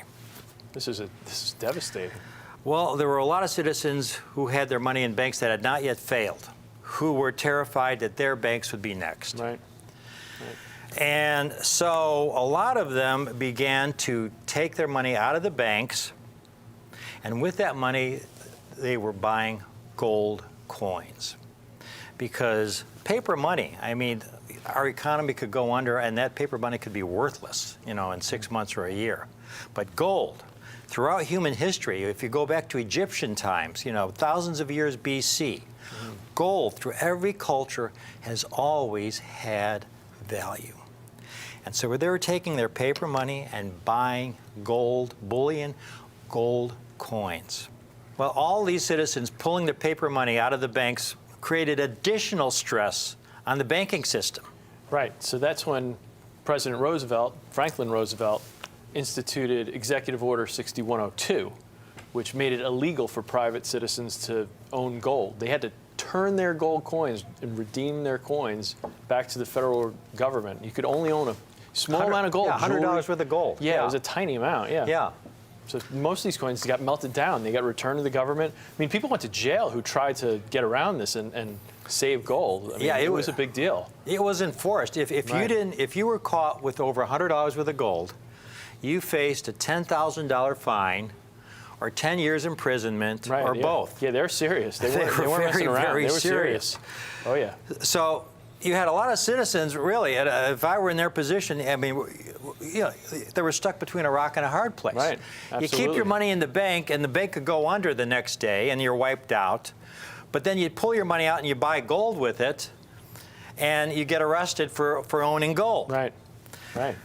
This is devastating. Well, there were a lot of citizens who had their money in banks that had not yet failed, who were terrified that their banks would be next. Right. And so a lot of them began to take their money out of the banks, and with that money, they were buying gold coins. Because paper money, I mean, our economy could go under and that paper money could be worthless, you know, in 6 months or a year. But gold, throughout human history, if you go back to Egyptian times, you know, thousands of years BC, gold through every culture has always had value. And so they were taking their paper money and buying gold bullion, gold coins. Well, all these citizens pulling their paper money out of the banks created additional stress on the banking system. Right. So that's when President Franklin Roosevelt, instituted Executive Order 6102, which made it illegal for private citizens to own gold. They had to turn their gold coins and redeem their coins back to the federal government. You could only own a small amount of gold. Yeah, $100 worth of gold. Yeah, it was a tiny amount, yeah. Yeah. So most of these coins got melted down. They got returned to the government. I mean, people went to jail who tried to get around this and save gold. I mean, Yeah, it was a big deal. It was enforced. If Right. if you were caught with over $100 worth of gold, you faced a $10,000 fine, or 10 years imprisonment, Right, or yeah. both. Yeah, they're serious. They They weren't, were they weren't very, messing around. very They were serious. Oh yeah. So you had a lot of citizens, really. If I were in their position, I mean, you know, they were stuck between a rock and a hard place. Right, You keep absolutely. your money in the bank, and the bank could go under the next day, and you're wiped out. But then you pull your money out and you buy gold with it, and you get arrested for owning gold. Right. Right.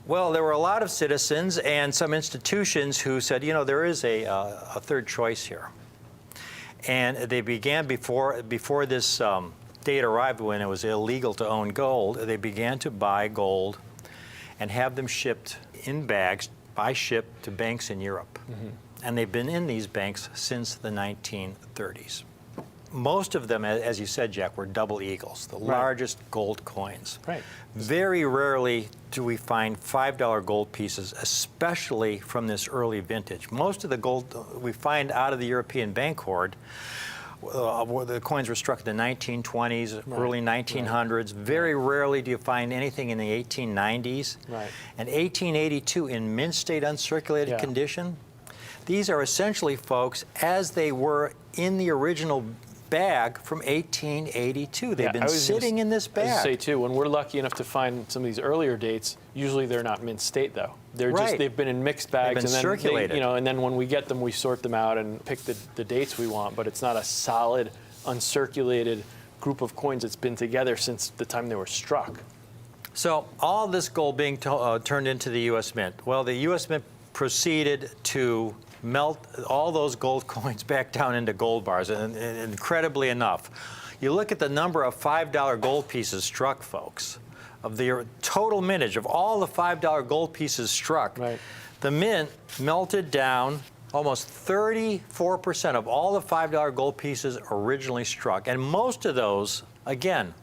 Well, there were a lot of citizens and some institutions who said, you know, there is a third choice here. And they began before this date arrived, when it was illegal to own gold, they began to buy gold and have them shipped in bags by ship to banks in Europe. And they've been in these banks since the 1930s. Most of them, as you said, Jack, were double eagles, the largest gold coins. Right. Very rarely do we find $5 gold pieces, especially from this early vintage. Most of the gold we find out of the European bank hoard, the coins were struck in the 1920s, early 1900s. Very rarely do you find anything in the 1890s. Right. And 1882 in mint state uncirculated Yeah. condition. These are essentially, folks, as they were in the original bag from 1882. They've Yeah, I been was gonna sitting in this I was gonna bag. say too, when we're lucky enough to find some of these earlier dates, usually they're not mint state though. They're just Right. they've been in mixed bags been and then circulated. you know, and then when we get them, we sort them out and pick the dates we want. But it's not a solid, uncirculated group of coins that's been together since the time they were struck. So all this gold being turned into the U.S. Mint. Well, the U.S. Mint proceeded to melt all those gold coins back down into gold bars, and incredibly enough. You look at the number of $5 gold pieces struck, folks, of the total mintage of all the $5 gold pieces struck, Right. the mint melted down almost 34% of all the $5 gold pieces originally struck. And most of those, again,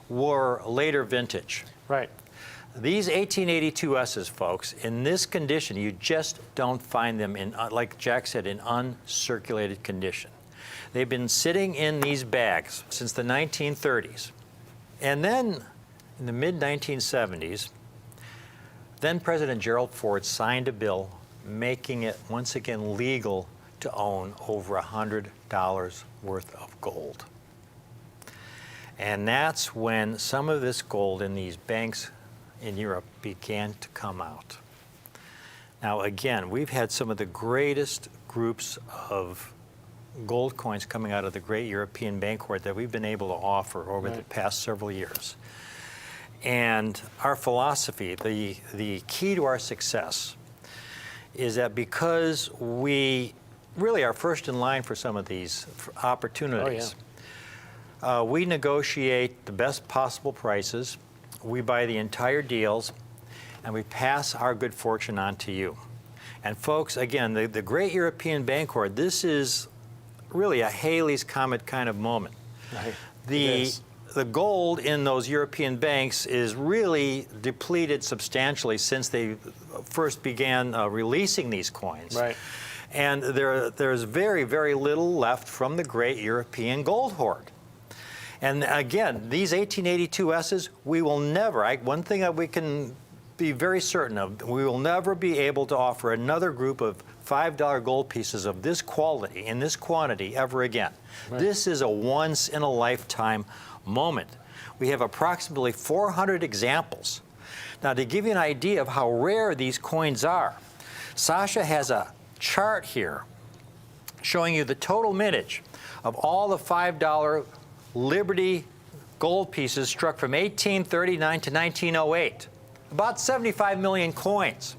were later vintage. Right. These 1882 S's, folks, in this condition, you just don't find them in, like Jack said, in uncirculated condition. They've been sitting in these bags since the 1930s. And then in the mid-1970s, then President Gerald Ford signed a bill making it once again legal to own over $100 worth of gold. And that's when some of this gold in these banks in Europe began to come out. Now, again, we've had some of the greatest groups of gold coins coming out of the great European bank hoard that we've been able to offer over the past several years. And our philosophy, the key to our success, is that because we really are first in line for some of these opportunities, we negotiate the best possible prices. We buy the entire deals, and we pass our good fortune on to you. And folks, again, the great European bank hoard, this is really a Halley's Comet kind of moment. Right. It The is. the gold in those European banks is really depleted substantially since they first began releasing these coins. Right. And there's very, very little left from the great European gold hoard. And again, these 1882 S's, we will never, one thing that we can be very certain of, we will never be able to offer another group of $5 gold pieces of this quality, in this quantity, ever again. Right. This is a once-in-a-lifetime moment. We have approximately 400 examples. Now, to give you an idea of how rare these coins are, Sasha has a chart here showing you the total mintage of all the $5 Liberty gold pieces struck from 1839 to 1908. About 75 million coins.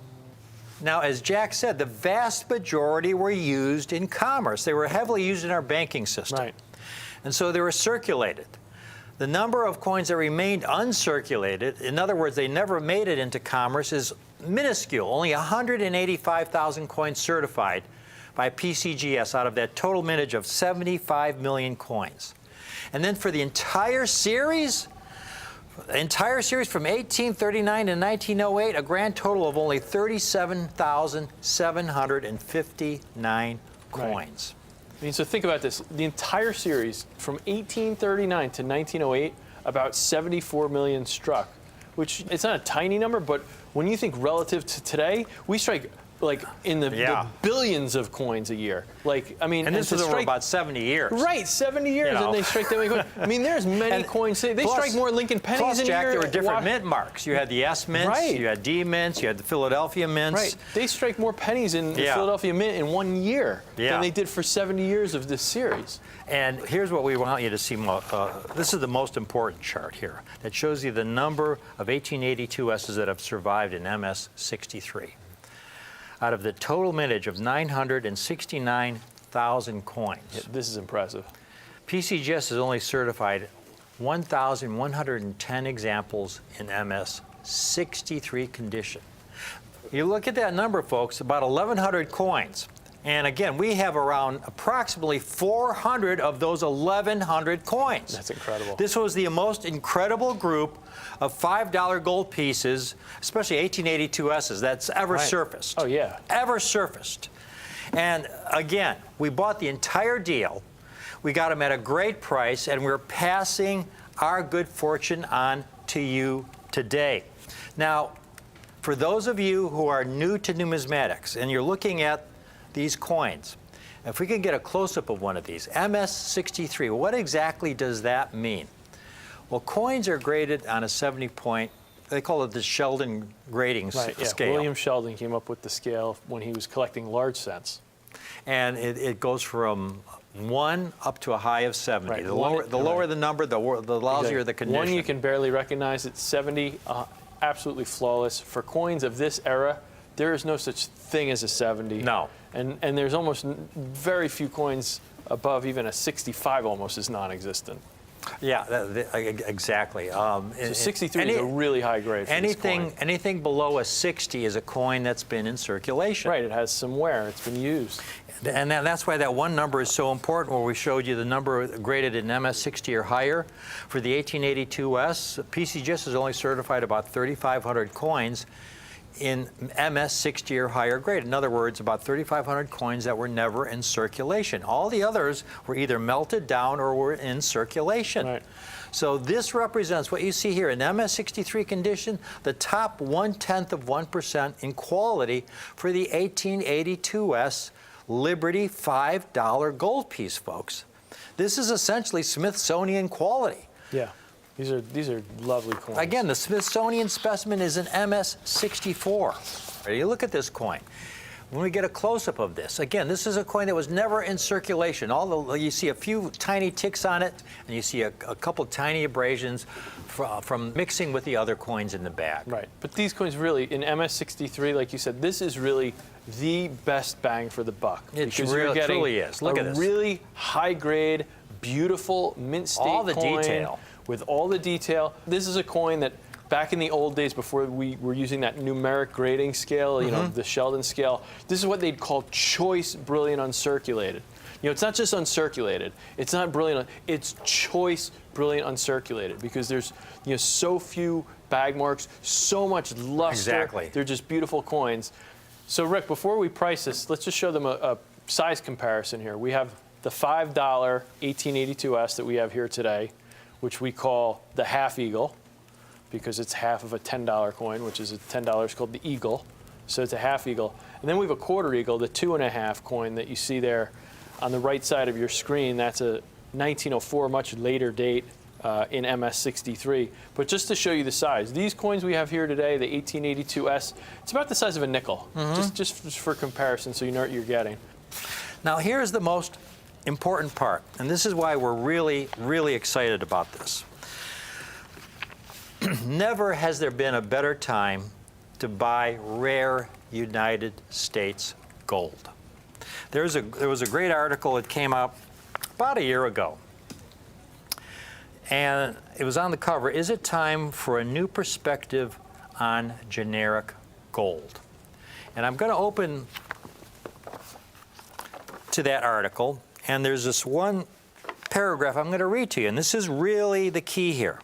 Now, as Jack said, the vast majority were used in commerce. They were heavily used in our banking system. Right. And so they were circulated. The number of coins that remained uncirculated, in other words, they never made it into commerce, is minuscule. Only 185,000 coins certified by PCGS out of that total mintage of 75 million coins. And then for the entire series, The entire series from 1839 to 1908, a grand total of only 37,759 coins. I mean, so think about this. The entire series from 1839 to 1908, about 74 million struck, which it's not a tiny number, but when you think relative to today, we strike like in the billions of coins a year. Like, I mean, And this was over about 70 years. Right, 70 years, You know. and they strike that many coins. I mean, there's many coins. They strike more Lincoln pennies plus, in Jack, a year. there were different mint marks. You had the S mints, Right. you had D mints, you had the Philadelphia mints. Right, they strike more pennies in the Yeah. Philadelphia Mint in 1 year Yeah. than they did for 70 years of this series. And here's what we want you to see. This is the most important chart here that shows you the number of 1882 S's that have survived in MS-63. Out of the total mintage of 969,000 coins, This is impressive. PCGS has only certified 1,110 examples in MS-63 condition. You look at that number, folks, about 1,100 coins. And again, we have around approximately 400 of those 1,100 coins. That's incredible. This was the most incredible group of $5 gold pieces, especially 1882 S's, that's ever Right. surfaced. Oh, yeah. Ever surfaced. And again, we bought the entire deal. We got them at a great price, and we're passing our good fortune on to you today. Now, for those of you who are new to numismatics and you're looking at these coins, if we can get a close-up of one of these, MS-63, what exactly does that mean? Well, coins are graded on a 70-point, they call it the Sheldon grading scale. William Sheldon came up with the scale when he was collecting large cents. And it goes from 1 up to a high of 70. Right. The lower the number, the lousier the condition. 1 you can barely recognize. It's 70, absolutely flawless. For coins of this era, there is no such thing as a 70. No. And there's almost very few coins above even a 65 almost is non-existent. Yeah, exactly. So 63 is a really high grade for this coin. Anything below a 60 is a coin that's been in circulation. Right, it has some wear. It's been used. And that's why that one number is so important, where we showed you the number graded in MS-60 or higher. For the 1882S, PCGS has only certified about 3,500 coins in MS-60 or higher grade. In other words, about 3,500 coins that were never in circulation. All the others were either melted down or were in circulation. Right. So this represents what you see here in MS-63 condition, the top 0.1% in quality for the 1882S Liberty $5 gold piece, folks. This is essentially Smithsonian quality. Yeah, these are lovely coins. Again, the Smithsonian specimen is an MS-64. You look at this coin. When we get a close-up of this, again, this is a coin that was never in circulation. You see a few tiny ticks on it, and you see a couple tiny abrasions from mixing with the other coins in the bag. Right, but these coins really, in MS-63, like you said, this is really the best bang for the buck. It because you're getting truly is. Look at a this. really high-grade, beautiful mint state All the coin detail. with all the detail. This is a coin that back in the old days, before we were using that numeric grading scale, you know, the Sheldon scale, this is what they'd call choice brilliant uncirculated. You know, it's not just uncirculated. It's not brilliant. It's choice brilliant uncirculated, because there's, you know, so few bag marks, so much luster. Exactly. They're just beautiful coins. So Rick, before we price this, let's just show them a size comparison here. We have the $5 1882S that we have here today, which we call the half eagle, because it's half of a $10 coin, which is a $10 called the eagle. So it's a half eagle. And then we have a quarter eagle, the 2.5 coin that you see there on the right side of your screen. That's a 1904, much later date in MS-63. But just to show you the size, these coins we have here today, the 1882S, it's about the size of a nickel, just for comparison, so you know what you're getting. Now, here's the most important part, and this is why we're really, really excited about this. Never has there been a better time to buy rare United States gold. There was a great article that came out about a year ago, and it was on the cover, "Is it time for a new perspective on generic gold?" And I'm going to open to that article, and there's this one paragraph I'm going to read to you, and this is really the key here.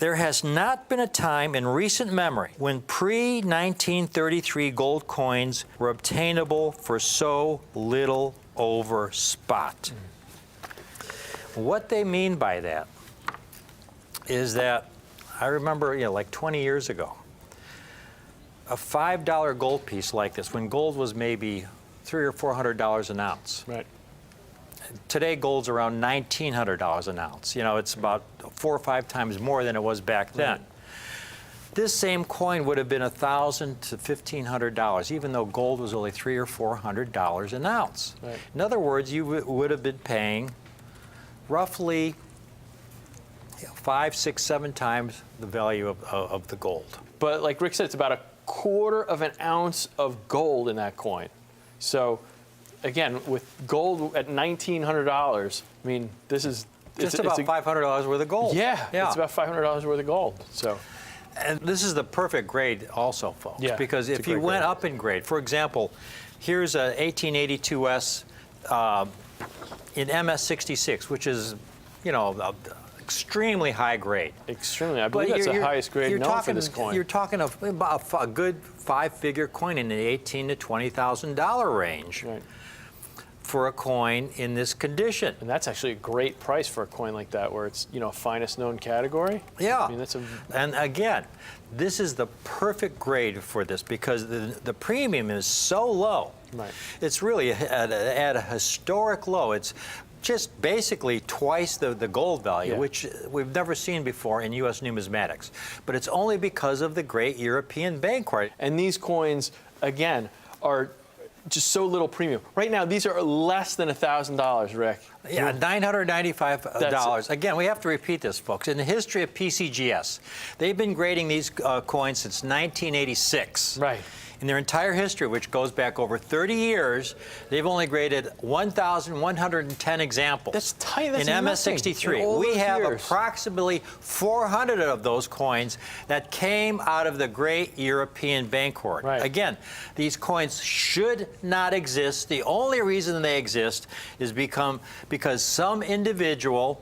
There has not been a time in recent memory when pre-1933 gold coins were obtainable for so little over spot. What they mean by that is that I remember, like 20 years ago, a $5 gold piece like this, when gold was maybe $300 or $400 an ounce. Right. Today, gold's around $1,900 an ounce. It's about 4 or 5 times more than it was back then. Right. This same coin would have been $1,000 to $1,500, even though gold was only $300 or $400 an ounce. Right. In other words, you would have been paying roughly 5, 6, 7 times the value of the gold. But like Rick said, it's about 1/4 of an ounce of gold in that coin. So again, with gold at $1,900, I mean, this is Just about $500 worth of gold. Yeah, it's about $500 worth of gold. So, and this is the perfect grade also, folks. Yeah, because it's a if you great went grade. up in grade, for example, here's a 1882S in MS66, which is, extremely high grade. extremely. I believe that's the highest grade known for this coin. You're talking about a good 5-figure coin in the $18,000 to $20,000 range Right. for a coin in this condition. And that's actually a great price for a coin like that, where it's finest known category. Yeah. I mean, that's a And again, this is the perfect grade for this because the premium is so low. Right. It's really at a historic low. It's just basically twice the gold value, Yeah. which we've never seen before in U.S. numismatics. But it's only because of the great European bank. And these coins, again, are just so little premium. Right now, these are less than $1,000, Rick. Yeah, $995. That's it. Again, we have to repeat this, folks. In the history of PCGS, they've been grading these coins since 1986. Right. In their entire history, which goes back over 30 years, they've only graded 1,110 examples. That's tiny. That's in nothing. MS63. In all We those have years. approximately 400 of those coins that came out of the great European bank hoard. Right. Again, these coins should not exist. The only reason they exist is because some individual,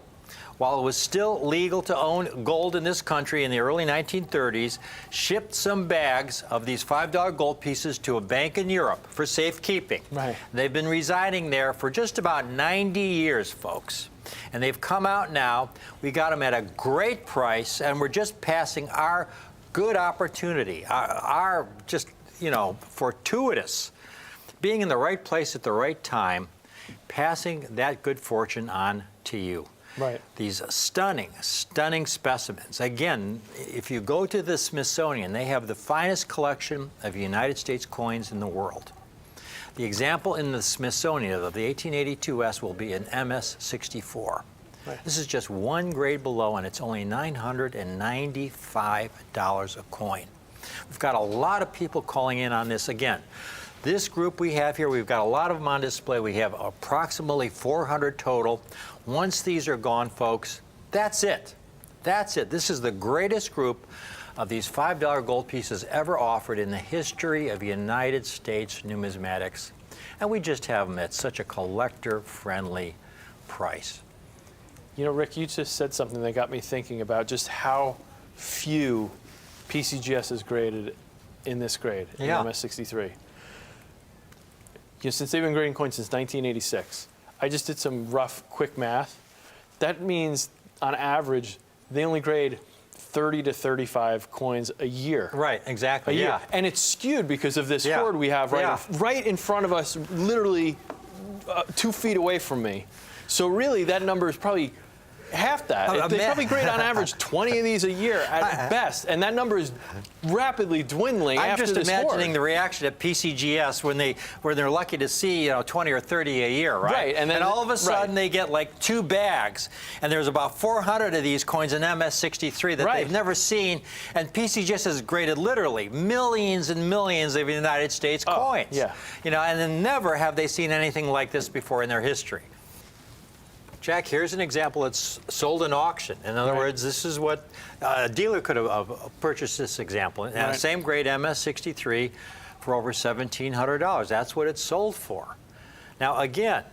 while it was still legal to own gold in this country in the early 1930s, shipped some bags of these $5 gold pieces to a bank in Europe for safekeeping. Right. They've been residing there for just about 90 years, folks. And they've come out now. We got them at a great price, and we're just passing our good opportunity, our just, fortuitous, being in the right place at the right time, passing that good fortune on to you. Right. These stunning, stunning specimens. Again, if you go to the Smithsonian, they have the finest collection of United States coins in the world. The example in the Smithsonian of the 1882S will be an MS64. Right. This is just one grade below, and it's only $995 a coin. We've got a lot of people calling in on this. Again, this group we have here, we've got a lot of them on display. We have approximately 400 total. Once these are gone, folks, that's it. That's it. This is the greatest group of these $5 gold pieces ever offered in the history of United States numismatics. And we just have them at such a collector-friendly price. Rick, you just said something that got me thinking about just how few PCGS is graded in this grade, in Yeah. MS63. Since they've been grading coins since 1986, I just did some rough, quick math. That means, on average, they only grade 30 to 35 coins a year. Right, exactly. A year. Yeah. And it's skewed because of this Yeah. hoard we have Yeah. right in front of us, literally 2 feet away from me. So really, that number is probably half that. They probably grade on average 20 of these a year at best, and that number is rapidly dwindling I'm after just this imagining hoard. the reaction at PCGS when they're lucky to see 20 or 30 a year, right? Right, and then all of a sudden right. they get like 2 bags, and there's about 400 of these coins in MS63 that Right. they've never seen, and PCGS has graded literally millions and millions of United States coins. yeah. And then never have they seen anything like this before in their history. Jack, here's an example that's sold in auction. In other Right. words, this is what a dealer could have purchased this example. And Right. same grade MS63 for over $1,700. That's what it's sold for. Now, again,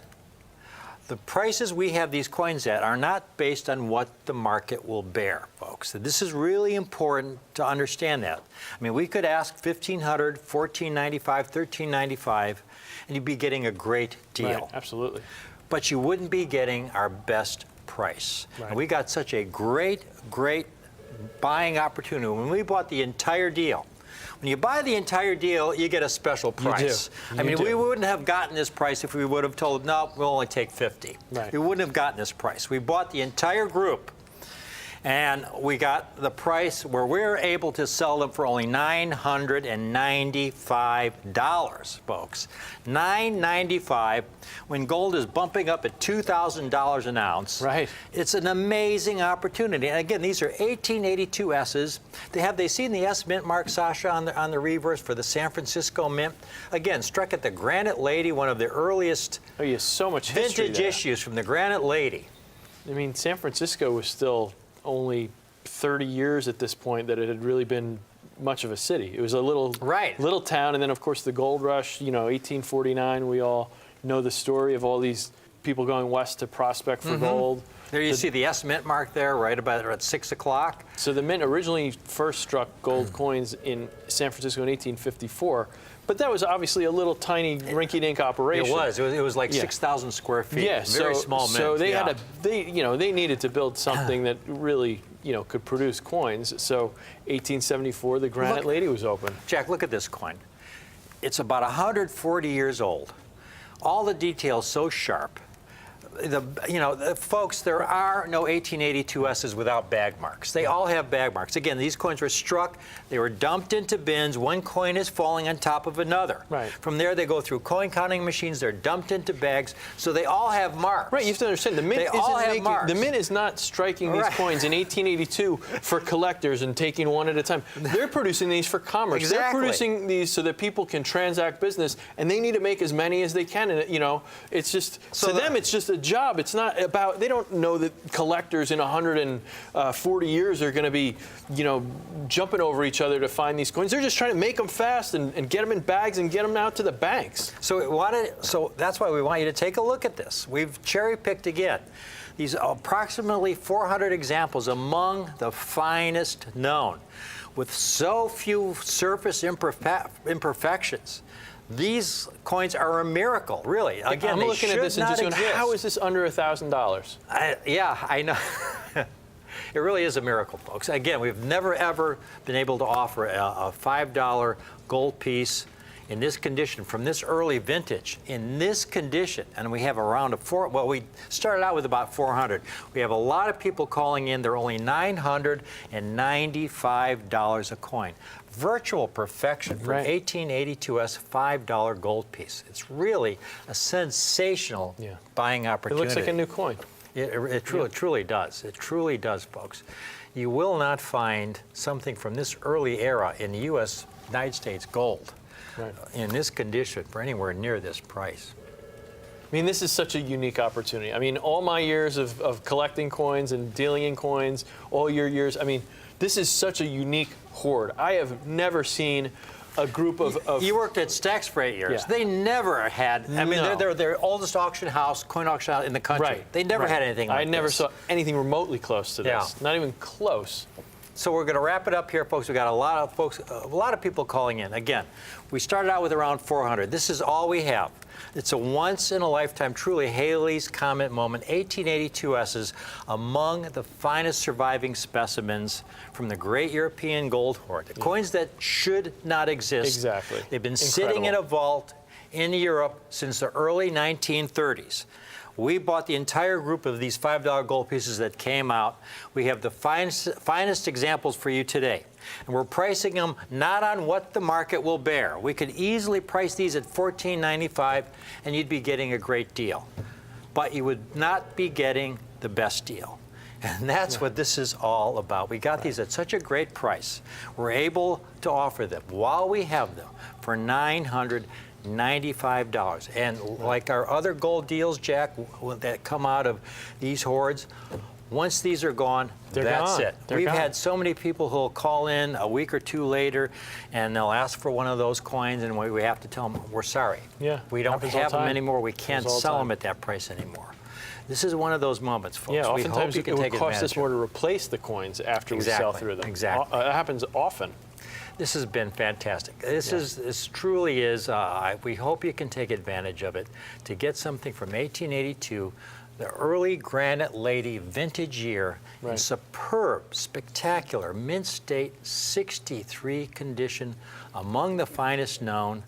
The prices we have these coins at are not based on what the market will bear, folks. This is really important to understand that. I mean, we could ask $1,500, $1,495, $1,395, and you'd be getting a great deal. Right, absolutely. But you wouldn't be getting our best price. Right. And we got such a great buying opportunity when we bought the entire deal. When you buy the entire deal, you get a special price. You I mean, do. we wouldn't have gotten this price if we would have told, no, we'll only take 50. Right. We wouldn't have gotten this price. We bought the entire group, and we got the price where we were able to sell them for only $995, folks. $995 when gold is bumping up at $2,000 an ounce. Right. It's an amazing opportunity. And again, these are 1882 S's. They seen the S mint mark, Sasha, on the reverse for the San Francisco Mint. Again, struck at the Granite Lady, one of the earliest Oh, you have so much history vintage there. issues from the Granite Lady. I mean, San Francisco was still only 30 years at this point that it had really been much of a city. It was a little town, and then of course the gold rush, 1849, we all know the story of all these people going west to prospect for gold. There you see the S mint mark there, right about at 6 o'clock. So the mint originally first struck gold coins in San Francisco in 1854, but that was obviously a little tiny rinky-dink operation. It was like Yeah. 6,000 square feet. Yeah, Very small mint. So they yeah. had they needed to build something that really, could produce coins. So 1874, the Granite Lady was open. Jack, look at this coin. It's about 140 years old. All the details so sharp. Folks, there are no 1882 S's without bag marks. They all have bag marks. Again, these coins were struck, they were dumped into bins. One coin is falling on top of another. Right. From there, they go through coin counting machines. They're dumped into bags, so they all have marks. Right, you have to understand, the mint marks. the mint is not striking these coins in 1882 for collectors and taking one at a time. They're producing these for commerce. Exactly. They're producing these so that people can transact business, and they need to make as many as they can. And it's just So to them, it's just a job. It's not about. They don't know that collectors in 140 years are going to be, jumping over each other to find these coins. They're just trying to make them fast and get them in bags and get them out to the banks. So that's why we want you to take a look at this. We've cherry-picked again these approximately 400 examples among the finest known, with so few surface imperfections. These coins are a miracle, really. Again, I'm they looking at should this and not just going, exist. how is this under $1,000? Yeah, I know. It really is a miracle, folks. Again, we've never, ever been able to offer a $5 gold piece in this condition, from this early vintage, in this condition. And we have around we started out with about 400. We have a lot of people calling in. They're only $995 a coin. Virtual perfection for Right. 1882S $5 gold piece. It's really a sensational buying It opportunity. looks like a new coin. It truly does. It truly does, folks. You will not find something from this early era in the United States gold in this condition for anywhere near this price. I mean, this is such a unique opportunity. I mean, all my years of collecting coins and dealing in coins, all your years, I mean, this is such a unique hoard. I have never seen a group of You worked at Stax for 8 years. Yeah. They never had, I mean, No. they're the oldest auction house, coin auction house in the country. Right. They never had anything like I never this. saw anything remotely close to this. Yeah. Not even close. So we're going to wrap it up here, folks. We got a lot of people calling in. Again, we started out with around 400. This is all we have. It's a once-in-a-lifetime, truly Halley's Comet moment. 1882 S's among the finest surviving specimens from the great European gold hoard. The coins that should not exist. Exactly. They've been sitting in a vault in Europe since the early 1930s. We bought the entire group of these $5 gold pieces that came out. We have the finest examples for you today. And we're pricing them not on what the market will bear. We could easily price these at $14.95 and you'd be getting a great deal. But you would not be getting the best deal. And that's what this is all about. We got these at such a great price. We're able to offer them while we have them for $995. And like our other gold deals, Jack, that come out of these hoards, once these are gone, that's gone. it. They're We've gone. had so many people who'll call in a week or two later and they'll ask for one of those coins, and we have to tell them, we're sorry. Yeah, We don't happens all have the them time. anymore. We can't Happens all the sell them time. at that price anymore. This is one of those moments, folks. Yeah, we hope oftentimes you it can would take cost advantage us of more it. to replace the coins after we sell Exactly, through them. exactly. That happens often. This has been fantastic. This truly is. We hope you can take advantage of it to get something from 1882, the early Granite Lady vintage year, in Right. superb, spectacular, mint state, 63 condition, among the finest known,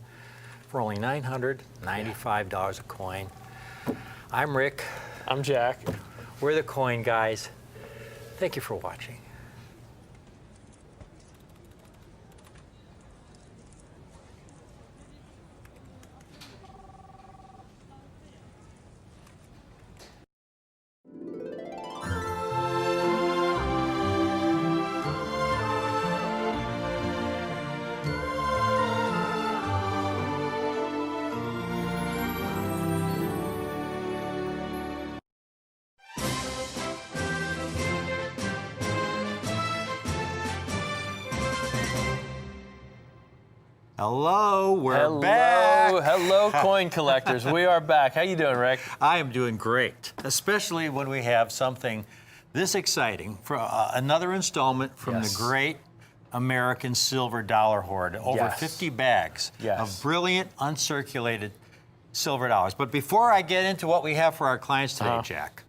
for only $995 a coin. I'm Rick. I'm Jack. We're the Coin Guys. Thank you for watching. Hello, we're back. Hello, coin collectors. We are back. How you doing, Rick? I am doing great, especially when we have something this exciting for another installment from Yes. the great American silver dollar hoard. Over Yes. 50 bags Yes. of brilliant uncirculated silver dollars. But before I get into what we have for our clients today, Jack,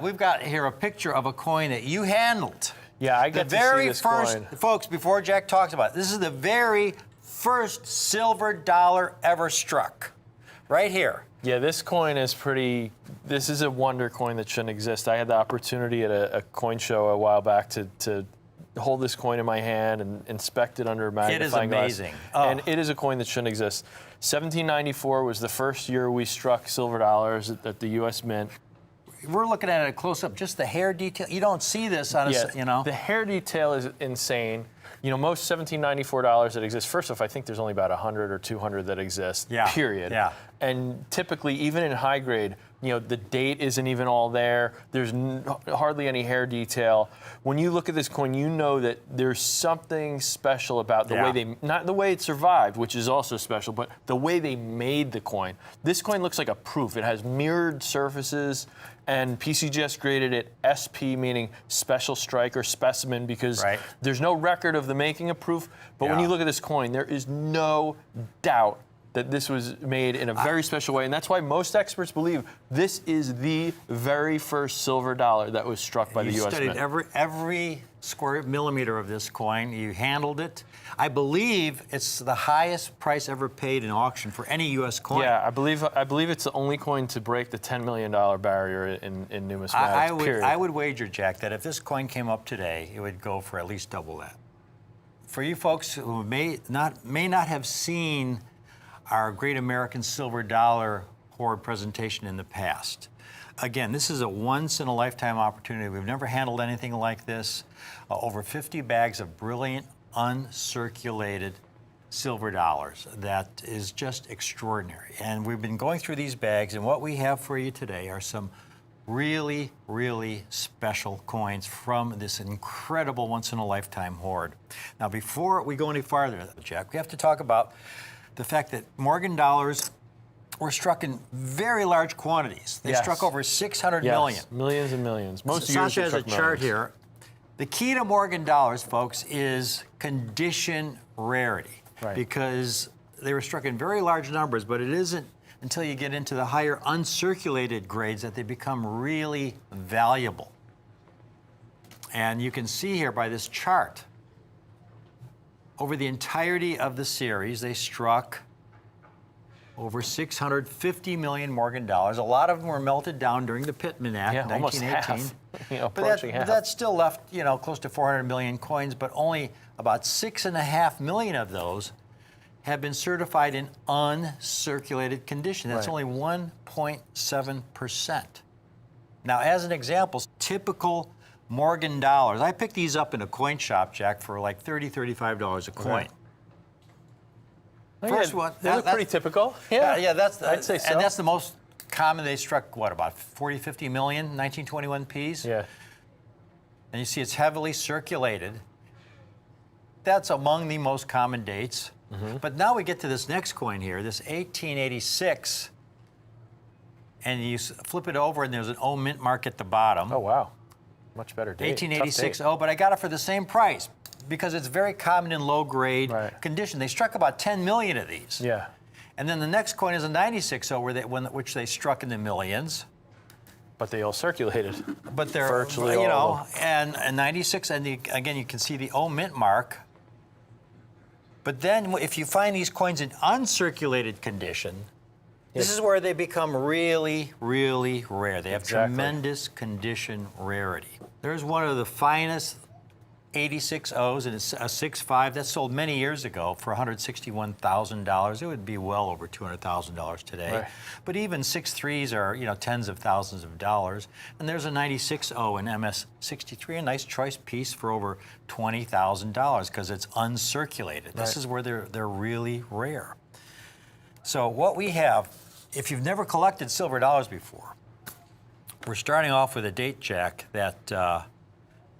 we've got here a picture of a coin that you handled. Yeah, I The get to very see this first, coin. folks, before Jack talks about it, this is the very first silver dollar ever struck. Right here. Yeah, this coin is pretty. This is a wonder coin that shouldn't exist. I had the opportunity at a coin show a while back to hold this coin in my hand and inspect it under a magnifying glass. amazing. Oh. And it is a coin that shouldn't exist. 1794 was the first year we struck silver dollars at the U.S. Mint. We're looking at it close up, just the hair detail. You don't see this on a, The hair detail is insane. You know, most $1794 that exist, first off, I think there's only about 100 or 200 that exist, Yeah, period. yeah. And typically, even in high grade, you know, the date isn't even all there. There's hardly any hair detail. When you look at this coin, you know that there's something special about the Yeah. way they, not the way it survived, which is also special, but the way they made the coin. This coin looks like a proof. It has mirrored surfaces, and PCGS graded it SP, meaning special strike or specimen, because Right. there's no record of the making of proof. But when Yeah. you look at this coin, there is no doubt that this was made in a very special way. And that's why most experts believe this is the very first silver dollar that was struck by the You U.S. studied Mint. every square millimeter of this coin. You handled it. I believe it's the highest price ever paid in auction for any U.S. coin. Yeah, I believe it's the only coin to break the $10 million barrier in numismatics, period. I would wager, Jack, that if this coin came up today, it would go for at least double that. For you folks who may not have seen our Great American Silver Dollar Hoard presentation in the past, again, this is a once-in-a-lifetime opportunity. We've never handled anything like this. Over 50 bags of brilliant, uncirculated silver dollars. That is just extraordinary. And we've been going through these bags, and what we have for you today are some really, really special coins from this incredible once-in-a-lifetime hoard. Now, before we go any farther, Jack, we have to talk about the fact that Morgan dollars were struck in very large quantities. They Yes. struck over 600 Yes, million. millions and millions. Most years Sasha it has a took chart millions. here. The key to Morgan dollars, folks, is condition rarity. Right. Because they were struck in very large numbers, but it isn't until you get into the higher uncirculated grades that they become really valuable. And you can see here by this chart, over the entirety of the series, they struck over 650 million Morgan dollars. A lot of them were melted down during the Pittman Act, Yeah, almost 1918. half. You know, But approaching half. that still left, close to 400 million coins, but only about 6.5 million of those have been certified in uncirculated condition. That's Right. only 1.7%. Now, as an example, typical Morgan dollars, I picked these up in a coin shop, Jack, for like $30, $35 a coin. Right. First Yeah, one, They look pretty typical. Yeah, yeah, I'd say so. And that's the most common. They struck, what, about 40, 50 million 1921 Ps? Yeah. And you see it's heavily circulated. That's among the most common dates. Mm-hmm. But now we get to this next coin here, this 1886. and you flip it over, and there's an O mint mark at the bottom. Oh, wow. Much better date. 1886 Tough date. O, but I got it for the same price because it's very common in low-grade Right. condition. They struck about 10 million of these. Yeah. And then the next coin is a 96 O, which they struck in the millions. But they all circulated. But they're, Virtually you all know, of and 96, and again, you can see the O mint mark. But then if you find these coins in uncirculated condition, this is where they become really, really rare. They have Exactly. tremendous condition rarity. There's one of the finest 86 O's, and it's a 6.5 that sold many years ago for $161,000. It would be well over $200,000 today. Right. But even 6.3s are, you know, tens of thousands of dollars. And there's a 96 O in MS63, a nice choice piece for over $20,000 because it's uncirculated. This Right. is where they're really rare. So what we have, if you've never collected silver dollars before, we're starting off with a date jack that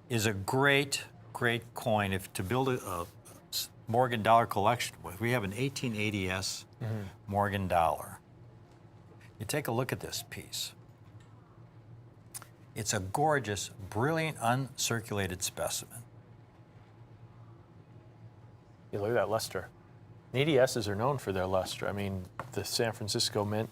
is a great coin to build a Morgan dollar collection with. We have an 1880s Morgan dollar. You take a look at this piece. It's a gorgeous, brilliant, uncirculated specimen. You look at that luster. ADSs are known for their luster. I mean, the San Francisco Mint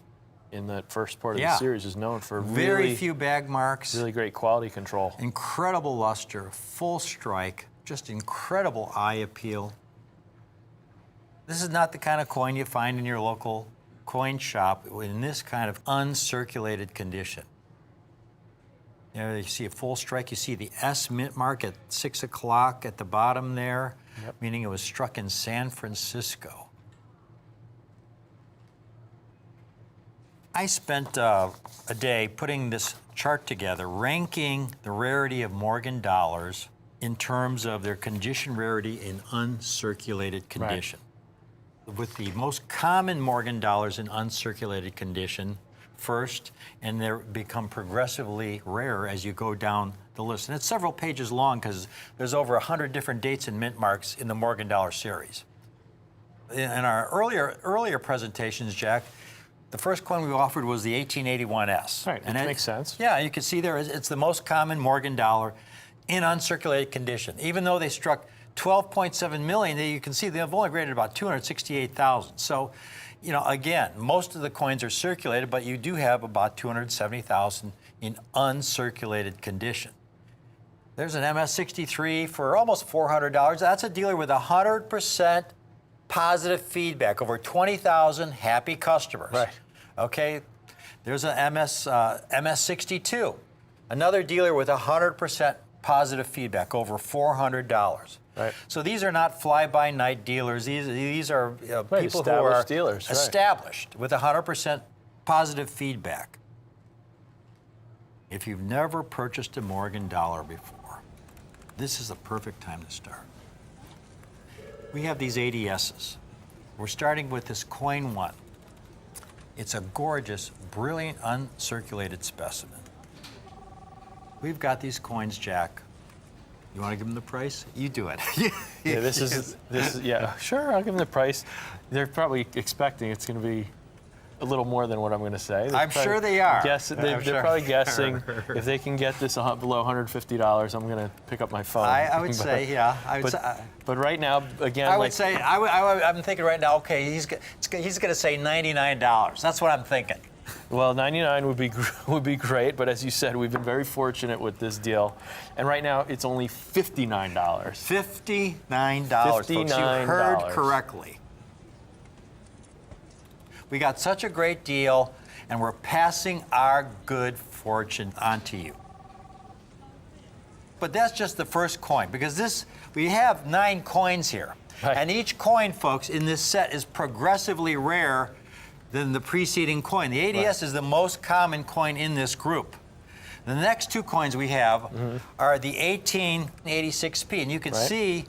in that first part of Yeah. the series is known for Very really, few bag marks. really great quality control. Incredible luster, full strike, just incredible eye appeal. This is not the kind of coin you find in your local coin shop in this kind of uncirculated condition. You know, you see a full strike, you see the S mint mark at 6 o'clock at the bottom there, meaning it was struck in San Francisco. I spent a day putting this chart together, ranking the rarity of Morgan dollars in terms of their condition rarity in uncirculated condition. With the most common Morgan dollars in uncirculated condition first, and they become progressively rarer as you go down the list. And it's several pages long because there's over 100 different dates and mint marks in the Morgan dollar series. In our earlier presentations, Jack, the first coin we offered was the 1881S. Right, which makes sense. Yeah, you can see there, it's the most common Morgan dollar in uncirculated condition. Even though they struck 12.7 million, you can see they've only graded about 268,000. So, you know, again, most of the coins are circulated, but you do have about 270,000 in uncirculated condition. There's an MS63 for almost $400. That's a dealer with 100% positive feedback, over 20,000 happy customers. Right. Okay, there's an MS62, another dealer with 100% positive feedback, over $400. Right. So these are not fly-by-night dealers. These are people who are established dealers, right. established with 100% positive feedback. If you've never purchased a Morgan dollar before, this is the perfect time to start. We have these ADSs. We're starting with this coin one. It's a gorgeous, brilliant, uncirculated specimen. We've got these coins, Jack. You want to give them the price? You do it. Yeah, this is yeah. Sure, I'll give them the price. They're probably expecting it's going to be a little more than what I'm going to say. I'm sure they are. They're probably guessing if they can get this below $150, I'm going to pick up my phone. I would say, yeah. But right now, again, I would say, I'm thinking right now, okay, he's going to say $99. That's what I'm thinking. Well, 99 would be great, but as you said, we've been very fortunate with this deal, and right now it's only $59. $59, folks. You heard $59. correctly. We got such a great deal, and we're passing our good fortune on to you. But that's just the first coin, because we have 9 coins here. Right. And each coin, folks, in this set is progressively rare than the preceding coin. The ADS is the most common coin in this group. The next 2 coins we have are the 1886P, and you can see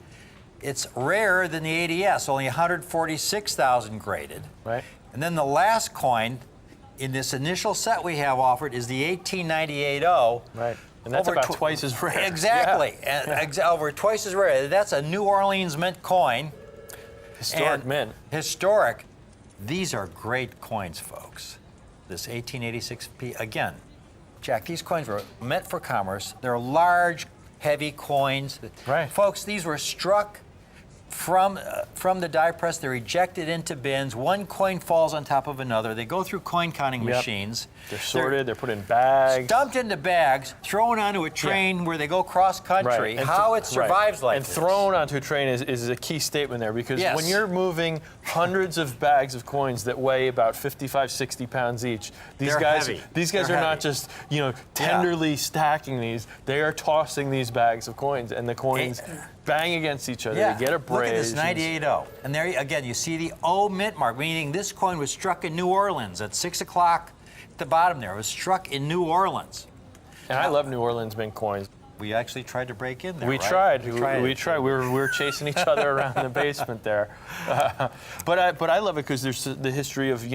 it's rarer than the ADS, only 146,000 graded. Right. And then the last coin in this initial set we have offered is the 1898O. Right. And that's about twice as rare. Exactly. Yeah. And over twice as rare. That's a New Orleans mint coin. Historic And mint. Historic. These are great coins, folks. this 1886p. Again, Jack, these coins were meant for commerce. They're large, heavy coins. Right. Folks, these were struck from the die press. They're ejected into bins. One coin falls on top of another. They go through coin counting Yep. machines. They're sorted. They're put in bags. Dumped into bags, thrown onto a train where they go cross country. And How it survives like and this. thrown onto a train is a key statement there, because Yes. when you're moving hundreds of bags of coins that weigh about 55, 60 pounds each, They're heavy. these guys They're are not heavy. just tenderly stacking these. They are tossing these bags of coins, and the coins bang against each other. They get Look at this abrasions. 98.0. And there again, you see the O mint mark, meaning this coin was struck in New Orleans at 6 o'clock at the bottom there. It was struck in New Orleans. And I love New Orleans mint coins. We actually tried to break in there. We right? tried. We We tried. We were chasing each other around the basement there. But I love it because there's the history of,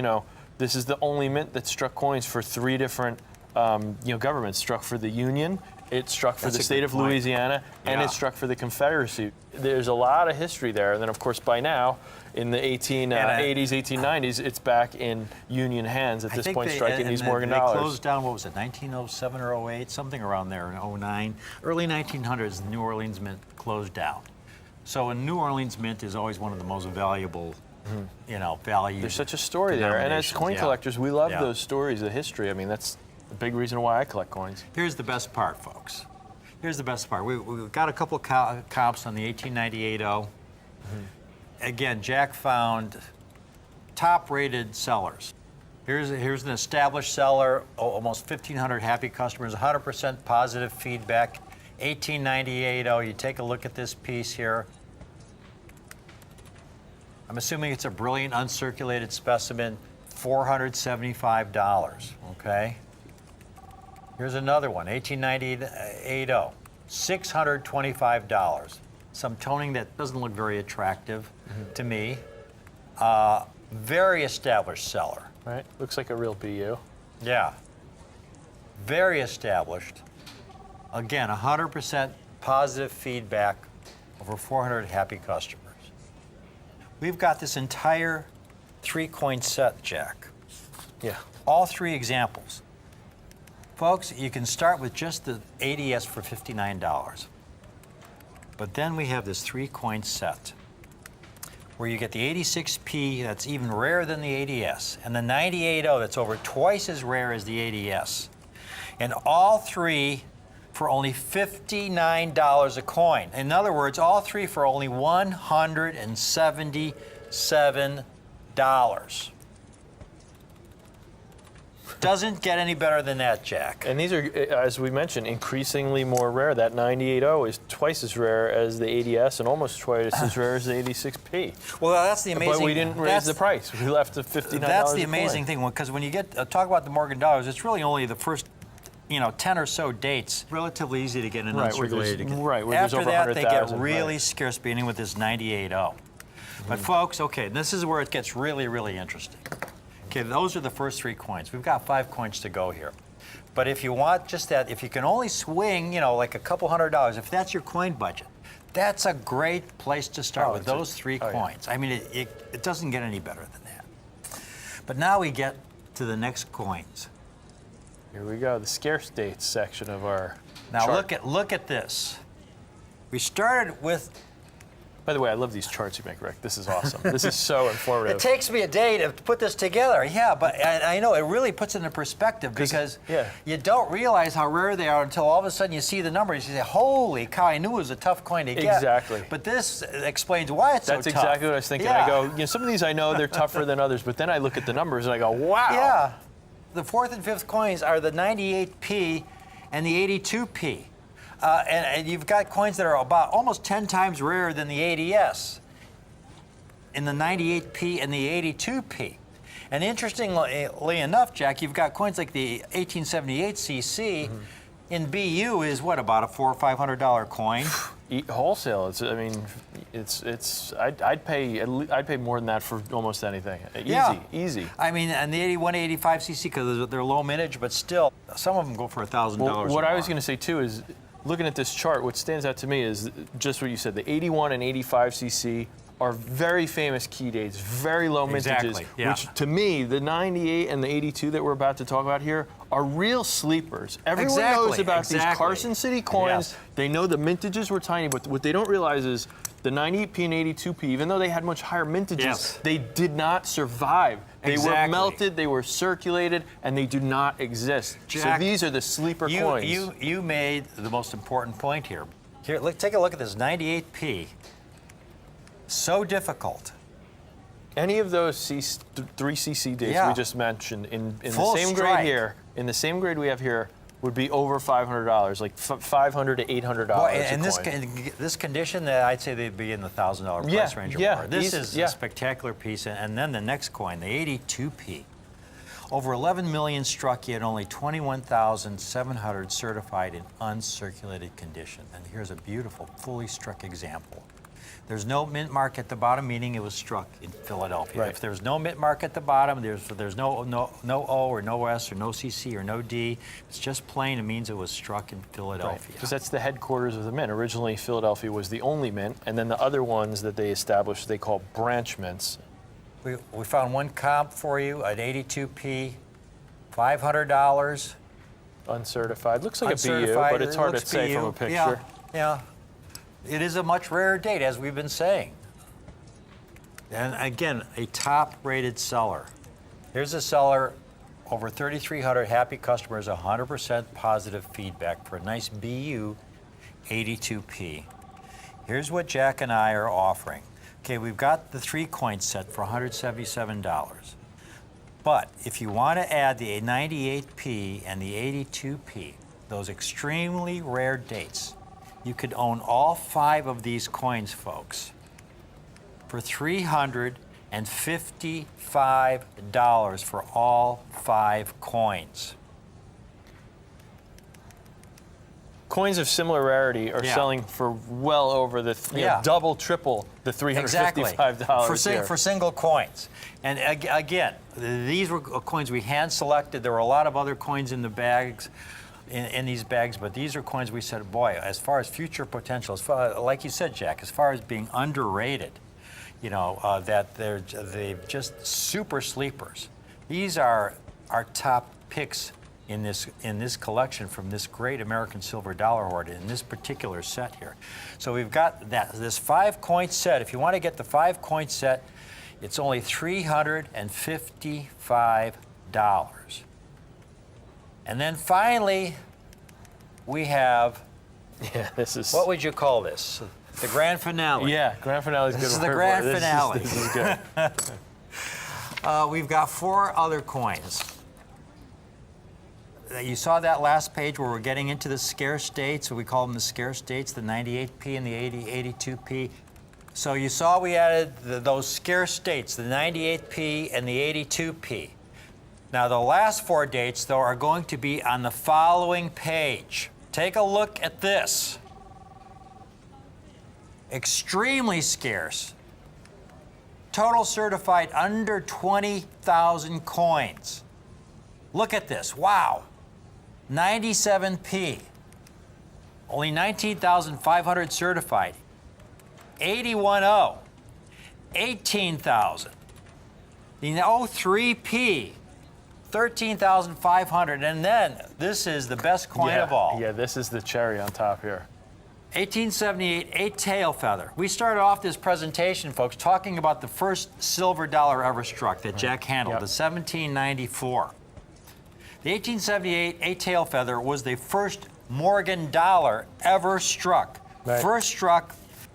this is the only mint that struck coins for 3 different governments. Struck for the Union, it struck for That's the a state good of point. Louisiana, and Yeah. it struck for the Confederacy. There's a lot of history there. And then, of course, by now, in the 1880s, 1890s, it's back in Union hands at I this think point, striking these Morgan they dollars. closed down, what was it, 1907 or 08, something around there in 09. Early 1900s, the New Orleans Mint closed down. So a New Orleans Mint is always one of the most valuable, value. There's such a story there. And as coin Yeah. collectors, we love Yeah. those stories, the history. I mean, that's a big reason why I collect coins. Here's the best part, folks. Here's the best part. We've got a couple of comps on the 1898.0. Again, Jack found top-rated sellers. Here's an established seller, almost 1,500 happy customers, 100% positive feedback. 1898.0. You take a look at this piece here. I'm assuming it's a brilliant uncirculated specimen. $475. Okay. Here's another one, 1898.0, $625. Some toning that doesn't look very attractive to me. Very established seller. Right? Looks like a real BU. Yeah. Very established. Again, 100% positive feedback, over 400 happy customers. We've got this entire 3-coin set, Jack. Yeah. All 3 examples. Folks, you can start with just the ADS for $59. But then we have this 3-coin set where you get the 86p that's even rarer than the ADS, and the 98.0 that's over twice as rare as the ADS. And all 3 for only $59 a coin. In other words, all 3 for only $177. Doesn't get any better than that, Jack. And these are, as we mentioned, increasingly more rare. That 98.0 is twice as rare as the ADS and almost twice as rare as the 86p. Well, that's the amazing. But we didn't raise the price. We left the $59. That's the a amazing coin. thing, because when you get talk about the Morgan dollars, it's really only the first, 10 or so dates. Relatively easy to get an Right, where there's- uncirculated. right, where there's After over that, they get 100,000, really right. scarce, beginning with this 98.0. But folks, okay, this is where it gets really, really interesting. Okay, those are the first 3 coins. We've got 5 coins to go here. But if you want just that, if you can only swing, like a couple $100, if that's your coin budget, that's a great place to start with it's a- those 3 yeah. coins. I mean, it doesn't get any better than that. But now we get to the next coins. Here we go, the scarce dates section of our Now chart. look at this. We started with. By the way, I love these charts you make, Rick. This is awesome. This is so informative. It takes me a day to put this together. Yeah, but I know it really puts it into perspective, because you don't realize how rare they are until all of a sudden you see the numbers. You say, "Holy cow! I knew it was a tough coin to get." Exactly. But this explains why it's That's so tough. exactly what I was thinking. Yeah. I go, some of these I know they're tougher than others, but then I look at the numbers and I go, wow. Yeah. The 4th and 5th coins are the 98p and the 82p. And you've got coins that are about almost 10 times rarer than the ADS in the 98p and the 82p. And interestingly enough, Jack, you've got coins like the 1878 CC in BU is what, about a $400 or $500 coin? Wholesale. I'd pay more than that for almost anything. Easy. I mean, and the 81, 85 CC, because they're low mintage, but still, some of them go for $1,000. Well, what or I was more. going to say too is, looking at this chart, what stands out to me is just what you said. The 81 and 85 CC are very famous key dates, very low mintages, Exactly, yeah. which to me, the 98 and the 82 that we're about to talk about here are real sleepers. Everyone knows about these Carson City coins. Yes. They know the mintages were tiny, but what they don't realize is the 98p and 82p, even though they had much higher mintages, Yes. they did not survive. They were Exactly. melted, they were circulated, and they do not exist. Jack, so these are the sleeper coins. You made the most important point here. Here, look, take a look at this 98p. So difficult. Any of those 3cc dates Yeah. we just mentioned in the Full same strike. grade here, in the same grade we have here, would be over $500, like $500 to $800 Boy, a and coin. this condition, that I'd say they'd be in the $1,000 price Yeah, range or yeah, more. This these- is yeah. a spectacular piece. And then the next coin, the 82p. Over 11 million struck, yet only 21,700 certified in uncirculated condition. And here's a beautiful, fully struck example. There's no mint mark at the bottom, meaning it was struck in Philadelphia. Right. If there's no mint mark at the bottom, there's no O or no S or no CC or no D. It's just plain. It means it was struck in Philadelphia. Because that's the headquarters of the mint. Originally, Philadelphia was the only mint, and then the other ones that they established, they call branch mints. We found one comp for you at 82p, $500. Uncertified. Looks like a BU, Uncertified, but it's it hard to looks say BU. from a picture. Yeah, yeah. It is a much rarer date, as we've been saying. And again, a top-rated seller. Here's a seller, over 3,300 happy customers, 100% positive feedback for a nice BU 82p. Here's what Jack and I are offering. Okay, we've got the 3-coin set for $177. But if you want to add the 98p and the 82p, those extremely rare dates, you could own all 5 of these coins, folks, for $355 for all 5 coins. Coins of similar rarity are Yeah. selling for well over the Yeah. double, triple the $355 here. for single coins. And again, these were coins we hand selected. There were a lot of other coins in the bags, in these bags, but these are coins we said, boy, as far as future potential, as far, like you said, Jack, as far as being underrated, that they're just super sleepers. These are our top picks in this collection from this great American silver dollar hoard in this particular set here. So we've got this 5-coin set. If you want to get the 5-coin set, it's only $355. And then finally, we have, Yeah, this is. what would you call this? The grand finale. Yeah, grand finale is good. This is the word for grand it. finale. This is good. We've got 4 other coins. You saw that last page where we're getting into the scarce dates, so we call them the scarce dates, the 98p and the 82p. So you saw we added those scarce dates, the 98p and the 82p. Now the last 4 dates, though, are going to be on the following page. Take a look at this. Extremely scarce. Total certified under 20,000 coins. Look at this, wow. 97p. Only 19,500 certified. 810. 18,000. The 03p. 13,500. And then this is the best coin of all. Yeah, this is the cherry on top here. 1878, 8 tail feather. We started off this presentation, folks, talking about the first silver dollar ever struck that Jack handled, Yep. the 1794. The 1878 8 tail feather was the first Morgan dollar ever struck. Right. First struck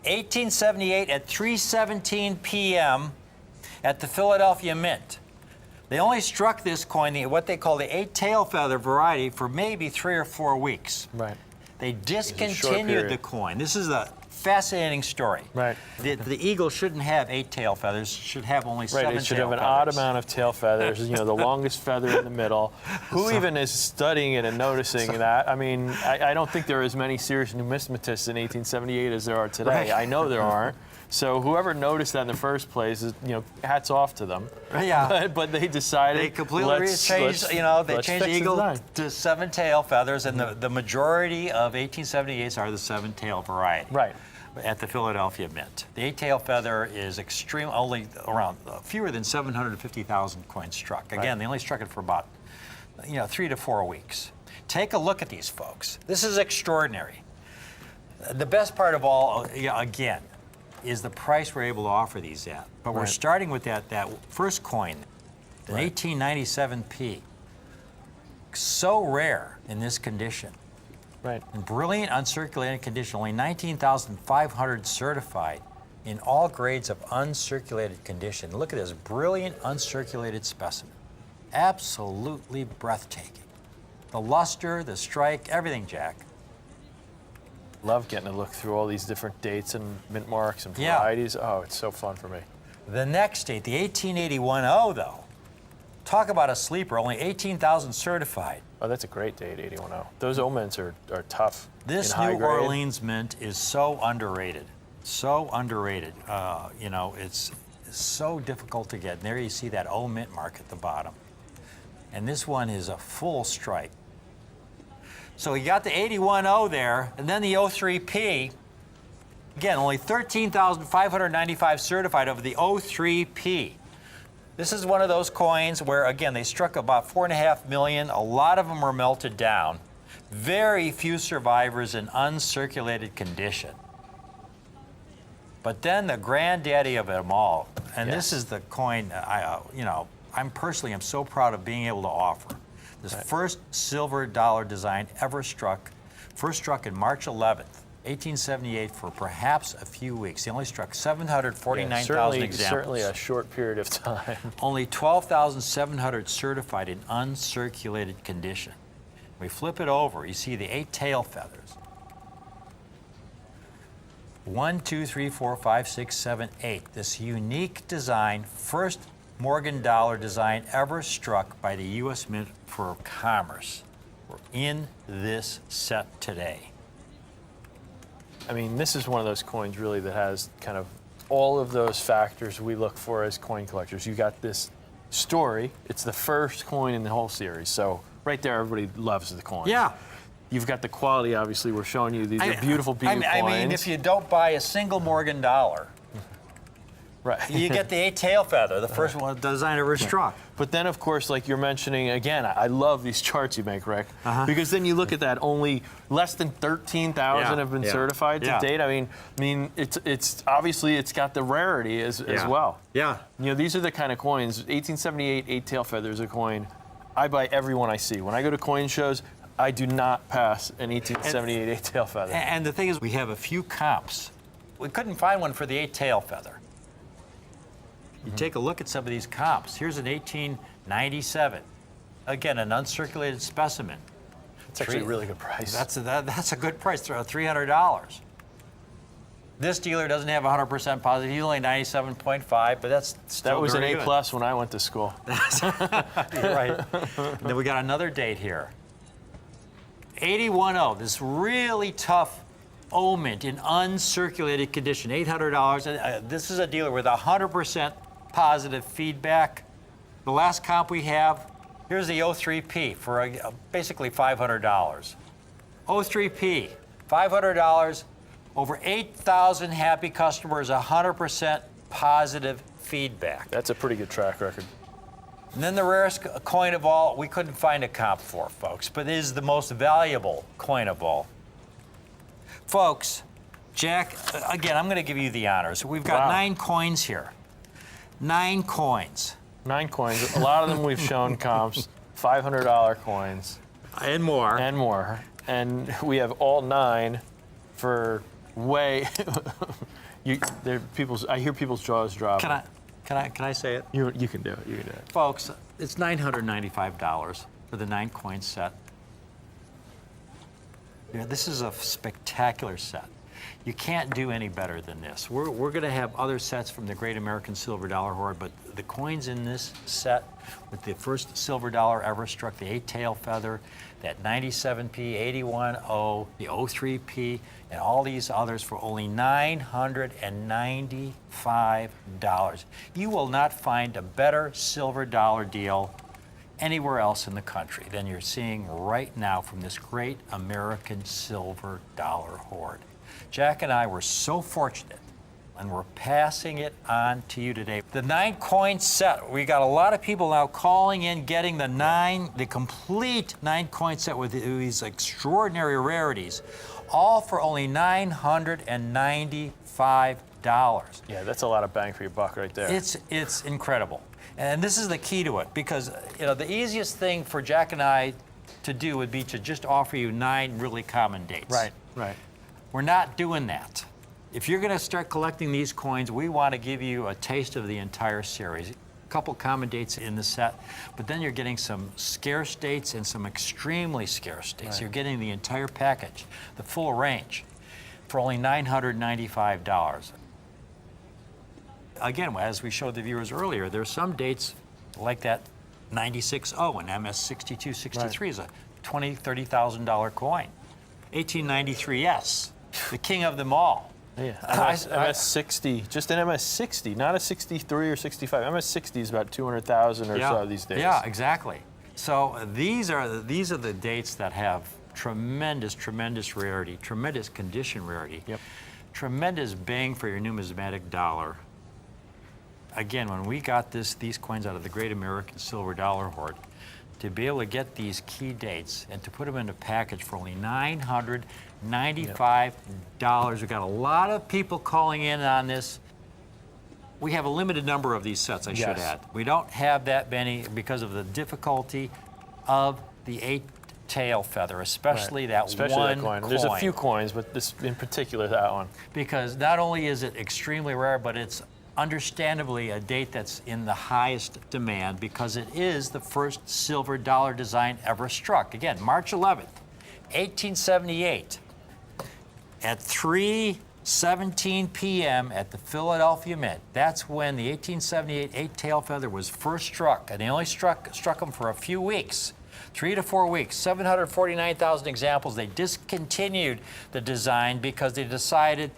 1878 at 3:17 p.m. at the Philadelphia Mint. They only struck this coin, what they call the 8 tail feather variety, for maybe 3 or 4 weeks. Right. They short discontinued period. the coin. This is a fascinating story. Right. The eagle shouldn't have 8 tail feathers. Should have only 7 Right, it should tail have an feathers. odd amount of tail feathers, the longest feather in the middle. Who even is studying it and noticing that? I mean, I don't think there are as many serious numismatists in 1878 as there are today. Right. I know there aren't. So whoever noticed that in the first place is, hats off to them. Yeah. But they decided They completely changed, they let's changed the fix eagle design. to 7 tail feathers, and the majority of 1878s are the 7 tail variety. Right. at the Philadelphia Mint. The eight-tail feather is only around fewer than 750,000 coins struck. Again, they only struck it for about 3 to 4 weeks. Take a look at these folks. This is extraordinary. The best part of all, again, is the price we're able to offer these at. But we're starting with that first coin, the 1897p. So rare in this condition. Right. In brilliant uncirculated condition, only 19,500 certified in all grades of uncirculated condition. Look at this brilliant uncirculated specimen. Absolutely breathtaking. The luster, the strike, everything, Jack. Love getting to look through all these different dates and mint marks and Yeah. varieties. Oh, it's so fun for me. The next date, the 1881-0, though. Talk about a sleeper, only 18,000 certified. Oh, that's a great date, 81-0. Those O mints are tough. This in high New grade. Orleans mint is so underrated. So underrated. It's so difficult to get. And there you see that O mint mark at the bottom. And this one is a full strike. So you got the 81-0 there, and then the 03P. Again, only 13,595 certified of the 03P. This is one of those coins where, again, they struck about 4.5 million. A lot of them were melted down. Very few survivors in uncirculated condition. But then the granddaddy of them all, and this is the coin I'm personally so proud of being able to offer. This first silver dollar design ever struck, first struck in March 11th. 1878 for perhaps a few weeks. They only struck 749,000 examples. Certainly a short period of time. Only 12,700 certified in uncirculated condition. We flip it over, you see the 8 tail feathers. 1, 2, 3, 4, 5, 6, 7, 8. This unique design, first Morgan dollar design ever struck by the U.S. Mint for Commerce. We're in this set today. I mean, this is one of those coins really that has kind of all of those factors we look for as coin collectors. You got this story. It's the first coin in the whole series. So right there, everybody loves the coin. Yeah. You've got the quality, obviously. We're showing you these are beautiful coins. I mean, if you don't buy a single Morgan dollar, right. you get the 8 tail feather, the first one design ever struck. But then, of course, like you're mentioning, again, I love these charts you make, Rick, because then you look at that, only less than 13,000 have been certified to date. I mean, it's obviously it's got the rarity as well. Yeah. You know, these are the kind of coins. 1878 8-tail feather is a coin I buy every one I see. When I go to coin shows, I do not pass an 1878 8-tail feather. And the thing is, we have a few comps. We couldn't find one for the 8-tail feather. You take a look at some of these comps. Here's an 1897. Again, an uncirculated specimen. It's actually a really good price. That's a good price, $300. This dealer doesn't have 100% positive. He's only 97.5, but that's still that was an very A+ good. when I went to school. You're right. And then we got another date here. 81-0, this really tough O mint in uncirculated condition, $800. This is a dealer with 100% positive feedback. The last comp we have, here's the 03P for basically $500. 03P, $500, over 8,000 happy customers, 100% positive feedback. That's a pretty good track record. And then the rarest coin of all, we couldn't find a comp for, folks, but it is the most valuable coin of all. Folks, Jack, again, I'm going to give you the honors. We've got 9 coins here. 9 coins. 9 coins. A lot of them we've shown comps, $500 coins. And more. And more. And we have all 9 for way. I hear people's jaws drop. Can I say it? You can do it. You can do it. Folks, it's $995 for the 9 coin set. This is a spectacular set. You can't do any better than this. We're going to have other sets from the Great American Silver Dollar Hoard, but the coins in this set, with the first silver dollar ever struck, the 8-tail feather, that 97p, 81-0, the 03p, and all these others for only $995. You will not find a better silver dollar deal anywhere else in the country than you're seeing right now from this Great American Silver Dollar Hoard. Jack and I were so fortunate, and we're passing it on to you today. The 9-coin set. We got a lot of people now calling in, getting the complete 9-coin set with these extraordinary rarities, all for only $995. Yeah, that's a lot of bang for your buck right there. It's incredible. And this is the key to it, because the easiest thing for Jack and I to do would be to just offer you 9 really common dates. Right, right. We're not doing that. If you're going to start collecting these coins, we want to give you a taste of the entire series. A couple common dates in the set, but then you're getting some scarce dates and some extremely scarce dates. Right. You're getting the entire package, the full range, for only $995. Again, as we showed the viewers earlier, there's some dates like that 96.0 and MS6263 is a $20,000, $30,000 coin. 1893S, the king of them all. Yeah, MS60, just an MS60, not a 63 or 65. MS60 is about 200,000 or so these days. Yeah, exactly. So these are the dates that have tremendous rarity, tremendous condition rarity, tremendous bang for your numismatic dollar. Again, when we got these coins out of the Great American Silver Dollar Hoard, to be able to get these key dates and to put them in a package for only $995. We've got a lot of people calling in on this. We have a limited number of these sets, I should add. We don't have that many because of the difficulty of the 8-tail feather, especially that one coin. There's a few coins, but this in particular, that one. Because not only is it extremely rare, but it's understandably a date that's in the highest demand because it is the first silver dollar design ever struck. Again, March 11th, 1878, at 3:17 p.m. at the Philadelphia Mint. That's when the 1878 8-tail feather was first struck, and they only struck them for a few weeks. 3 to 4 weeks, 749,000 examples. They discontinued the design because they decided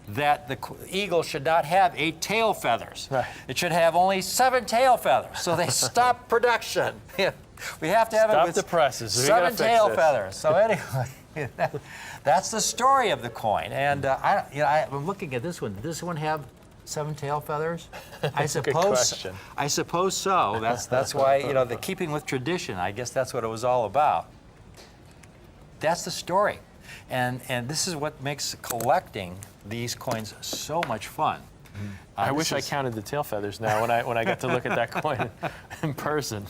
that the eagle should not have 8 tail feathers. Right. It should have only 7 tail feathers. So they stopped production. We have to have Stop it with the presses. 7 tail feathers. So anyway, that's the story of the coin. And I'm looking at this one. Did this one have 7 tail feathers? I suppose. Good question. I suppose so. That's why the keeping with tradition. I guess that's what it was all about. That's the story, and this is what makes collecting these coins so much fun. I wish I counted the tail feathers now when I got to look at that coin in person.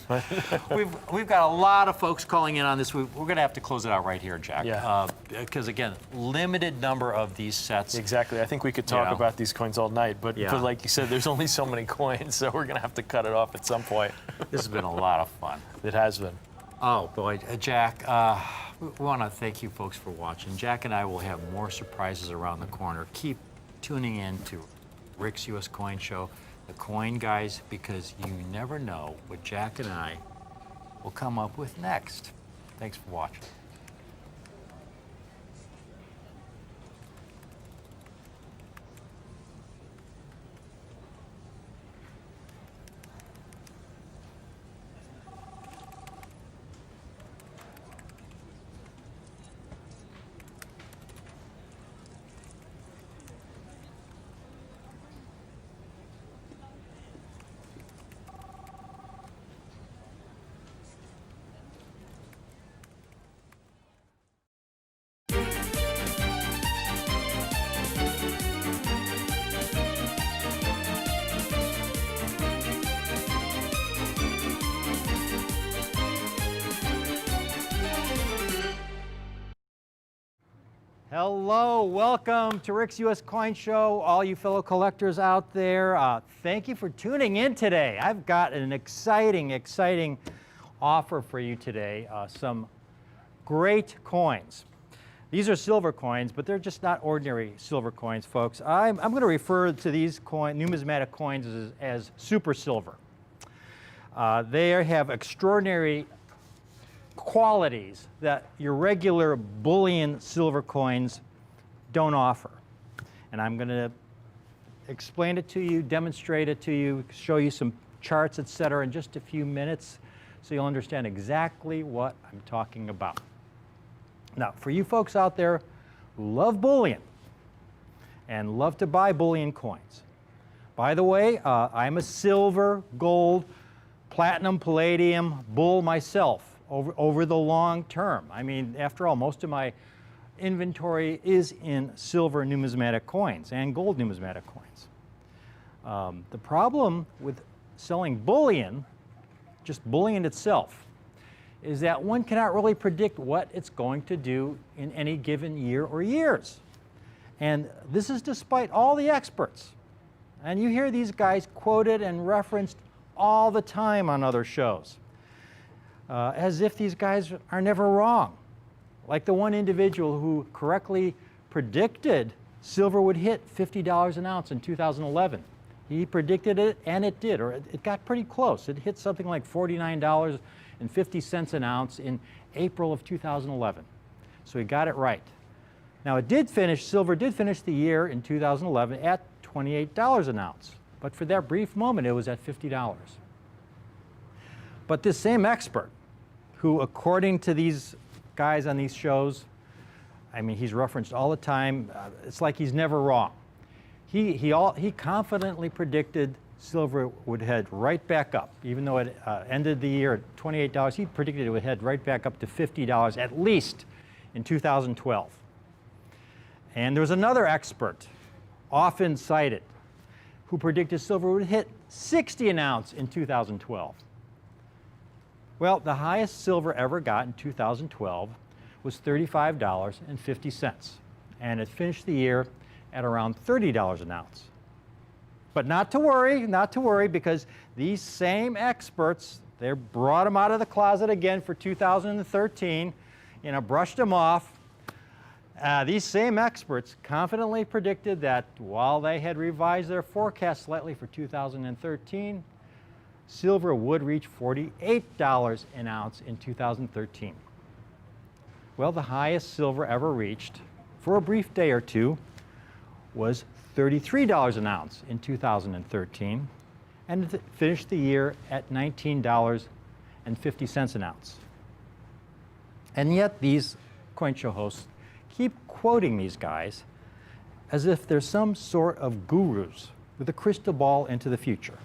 We've got a lot of folks calling in on this. We're going to have to close it out right here, Jack. Yeah. Because again, limited number of these sets. Exactly. I think we could talk about these coins all night, but like you said, there's only so many coins, so we're going to have to cut it off at some point. This has been a lot of fun. It has been. Oh boy, Jack. We want to thank you folks for watching. Jack and I will have more surprises around the corner. Keep tuning in to Rick's U.S. Coin Show, the Coin Guys, because you never know what Jack and I will come up with next. Thanks for watching. Hello, welcome to Rick's U.S. Coin Show, all you fellow collectors out there. Thank you for tuning in today. I've got an exciting offer for you today. Some great coins. These are silver coins, but they're just not ordinary silver coins, folks. I'm going to refer to these numismatic coins as super silver. They have extraordinary qualities that your regular bullion silver coins don't offer. And I'm going to explain it to you, demonstrate it to you, show you some charts, etc. in just a few minutes so you'll understand exactly what I'm talking about. Now, for you folks out there who love bullion, and love to buy bullion coins. By the way, I'm a silver, gold, platinum, palladium bull myself over the long term. I mean, after all, most of my inventory is in silver numismatic coins and gold numismatic coins. The problem with selling bullion, just bullion itself, is that one cannot really predict what it's going to do in any given year or years. And this is despite all the experts. And you hear these guys quoted and referenced all the time on other shows, as if these guys are never wrong. Like the one individual who correctly predicted silver would hit $50 an ounce in 2011. He predicted it, and it did, or it got pretty close. It hit something like $49.50 an ounce in April of 2011. So he got it right. Now silver did finish the year in 2011 at $28 an ounce. But for that brief moment, it was at $50. But this same expert, who according to these guys on these shows, I mean, he's referenced all the time, it's like he's never wrong. He confidently predicted silver would head right back up. Even though it ended the year at $28, he predicted it would head right back up to $50 at least in 2012. And there was another expert, often cited, who predicted silver would hit $60 an ounce in 2012. Well, the highest silver ever got in 2012 was $35.50, and it finished the year at around $30 an ounce. But not to worry, because these same experts, they brought them out of the closet again for 2013, brushed them off. These same experts confidently predicted that while they had revised their forecast slightly for 2013, silver would reach $48 an ounce in 2013. Well, the highest silver ever reached, for a brief day or two, was $33 an ounce in 2013, and it finished the year at $19.50 an ounce. And yet these coin show hosts keep quoting these guys as if they're some sort of gurus with a crystal ball into the future.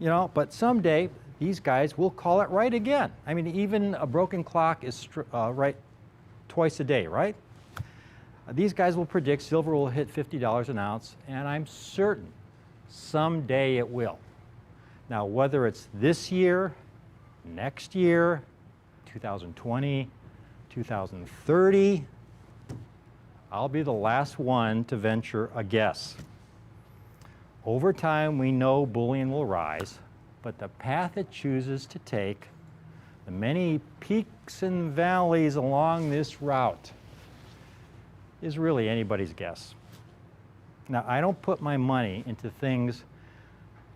But someday these guys will call it right again. I mean, even a broken clock is right twice a day, right? These guys will predict silver will hit $50 an ounce, and I'm certain someday it will. Now, whether it's this year, next year, 2020, 2030, I'll be the last one to venture a guess. Over time, we know bullion will rise, but the path it chooses to take, the many peaks and valleys along this route, is really anybody's guess. Now, I don't put my money into things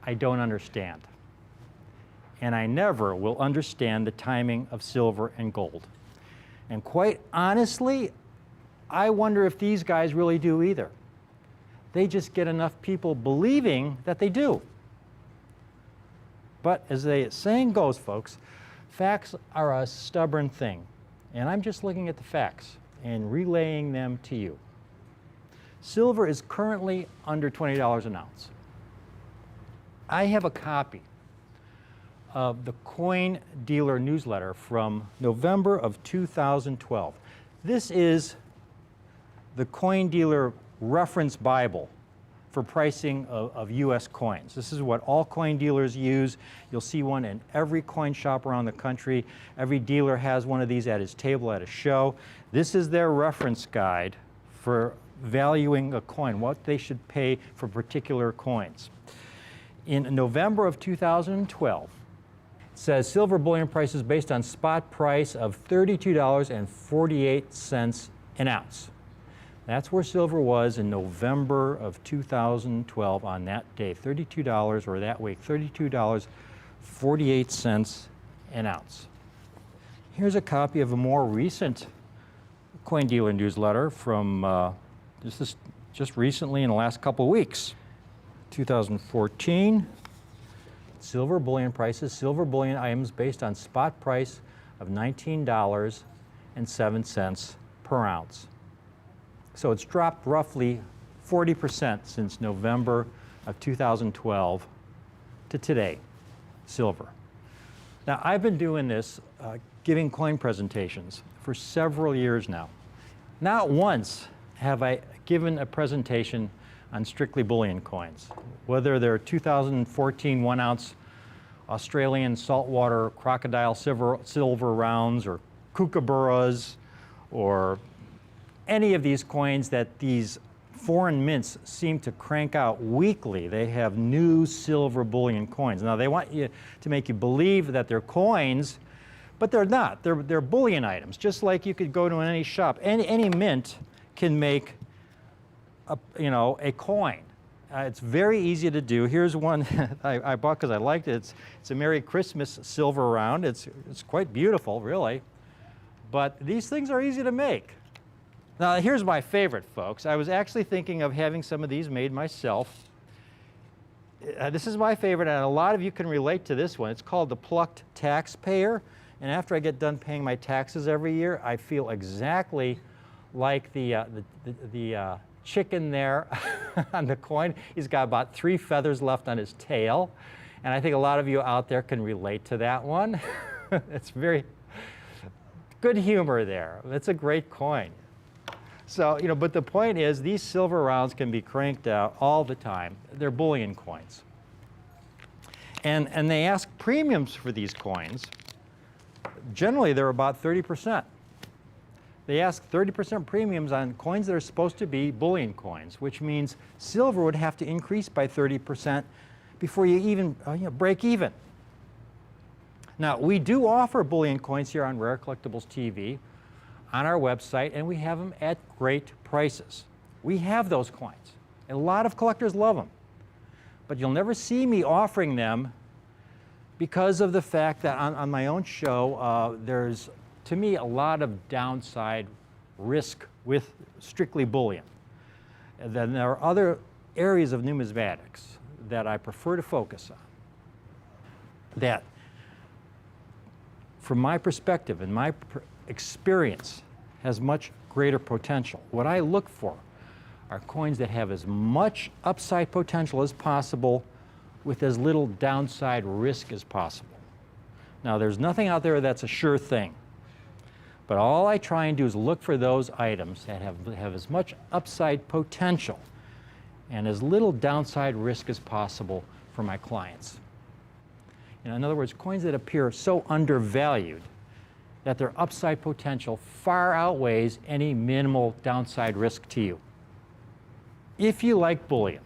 I don't understand. And I never will understand the timing of silver and gold. And quite honestly, I wonder if these guys really do either. They just get enough people believing that they do. But as the saying goes, folks, facts are a stubborn thing. And I'm just looking at the facts and relaying them to you. Silver is currently under $20 an ounce. I have a copy of the Coin Dealer newsletter from November of 2012. This is the Coin Dealer reference Bible for pricing of U.S. coins. This is what all coin dealers use. You'll see one in every coin shop around the country. Every dealer has one of these at his table at a show. This is their reference guide for valuing a coin, what they should pay for particular coins. In November of 2012, it says silver bullion prices based on spot price of $32.48 an ounce. That's where silver was in November of 2012 on that day, $32, or that week, $32.48 an ounce. Here's a copy of a more recent Coin Dealer newsletter from just recently in the last couple of weeks. 2014, silver bullion prices, silver bullion items based on spot price of $19.07 per ounce. So it's dropped roughly 40% since November of 2012 to today, silver. Now, I've been doing this, giving coin presentations for several years now. Not once have I given a presentation on strictly bullion coins, whether they're 2014 1-ounce Australian saltwater crocodile silver rounds or kookaburras or any of these coins that these foreign mints seem to crank out weekly. They have new silver bullion coins. Now, they want you to make you believe that they're coins, but they're not. They're bullion items, just like you could go to any shop. Any mint can make a coin. It's very easy to do. Here's one I bought because I liked it. It's a Merry Christmas silver round. It's quite beautiful, really. But these things are easy to make. Now, here's my favorite, folks. I was actually thinking of having some of these made myself. This is my favorite, and a lot of you can relate to this one. It's called the Plucked Taxpayer. And after I get done paying my taxes every year, I feel exactly like the chicken there on the coin. He's got about 3 feathers left on his tail. And I think a lot of you out there can relate to that one. It's very good humor there. It's a great coin. So, but the point is, these silver rounds can be cranked out all the time. They're bullion coins. And they ask premiums for these coins. Generally, they're about 30%. They ask 30% premiums on coins that are supposed to be bullion coins, which means silver would have to increase by 30% before you even break even. Now, we do offer bullion coins here on Rare Collectibles TV on our website, and we have them at great prices. We have those coins. A lot of collectors love them. But you'll never see me offering them because of the fact that on my own show, there's, to me, a lot of downside risk with strictly bullion. And then there are other areas of numismatics that I prefer to focus on that, from my perspective and my experience, has much greater potential. What I look for are coins that have as much upside potential as possible with as little downside risk as possible. Now, there's nothing out there that's a sure thing, but all I try and do is look for those items that have as much upside potential and as little downside risk as possible for my clients. In other words, coins that appear so undervalued that their upside potential far outweighs any minimal downside risk to you. If you like bullion,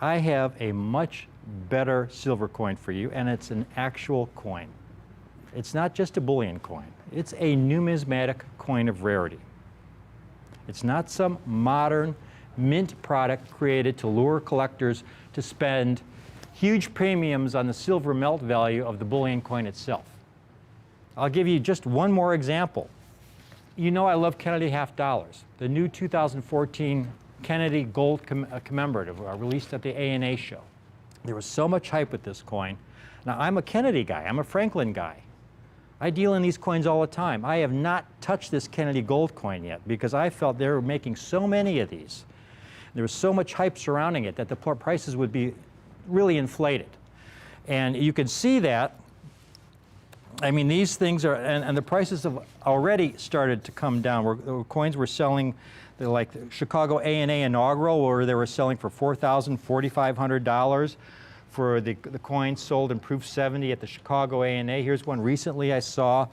I have a much better silver coin for you, and it's an actual coin. It's not just a bullion coin. It's a numismatic coin of rarity. It's not some modern mint product created to lure collectors to spend huge premiums on the silver melt value of the bullion coin itself. I'll give you just one more example. You know I love Kennedy half dollars. The new 2014 Kennedy Gold Commemorative released at the A&A show. There was so much hype with this coin. Now, I'm a Kennedy guy. I'm a Franklin guy. I deal in these coins all the time. I have not touched this Kennedy Gold coin yet because I felt they were making so many of these. There was so much hype surrounding it that the prices would be really inflated. And you can see that. I mean, these things are, and the prices have already started to come down. The coins were selling, they're like the Chicago A&A inaugural, where they were selling for $4,000, $4,500 for the coins sold in proof 70 at the Chicago A&A. Here's one recently I saw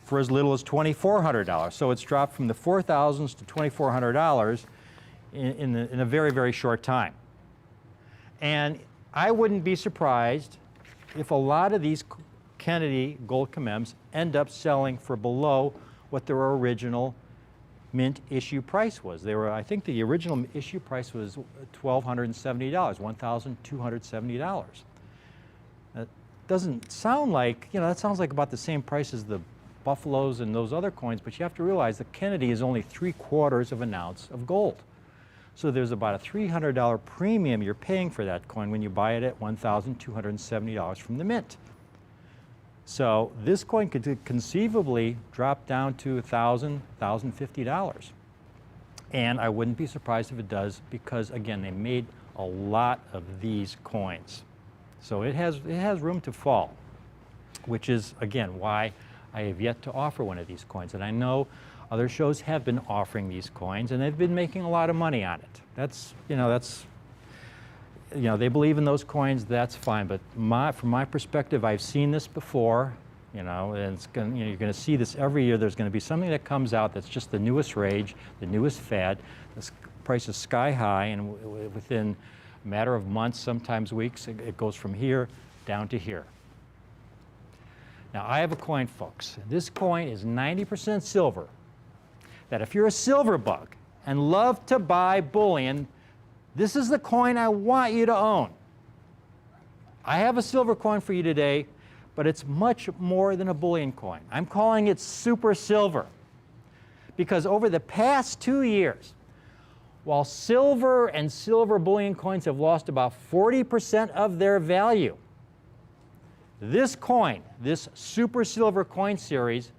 for as little as $2,400. So it's dropped from the $4,000s to $2,400 in a very, very short time. And I wouldn't be surprised if a lot of these Kennedy Gold Commems end up selling for below what their original mint issue price was. I think the original issue price was $1,270, $1,270. That doesn't sound like, that sounds like about the same price as the Buffaloes and those other coins, but you have to realize the Kennedy is only 3/4 of an ounce of gold. So there's about a $300 premium you're paying for that coin when you buy it at $1,270 from the mint. So this coin could conceivably drop down to $1,000, $1,050. And I wouldn't be surprised if it does because, again, they made a lot of these coins. So it has room to fall, which is, again, why I have yet to offer one of these coins. And I know other shows have been offering these coins, and they've been making a lot of money on it. They believe in those coins, that's fine. But from my perspective, I've seen this before, and you're going to see this every year. There's going to be something that comes out that's just the newest rage, the newest fad. The price is sky high, and within a matter of months, sometimes weeks, it goes from here down to here. Now, I have a coin, folks. This coin is 90% silver. That if you're a silver bug and love to buy bullion, this is the coin I want you to own. I have a silver coin for you today, but it's much more than a bullion coin. I'm calling it super silver because over the past 2 years, while silver and silver bullion coins have lost about 40% of their value, this coin, this super silver coin series,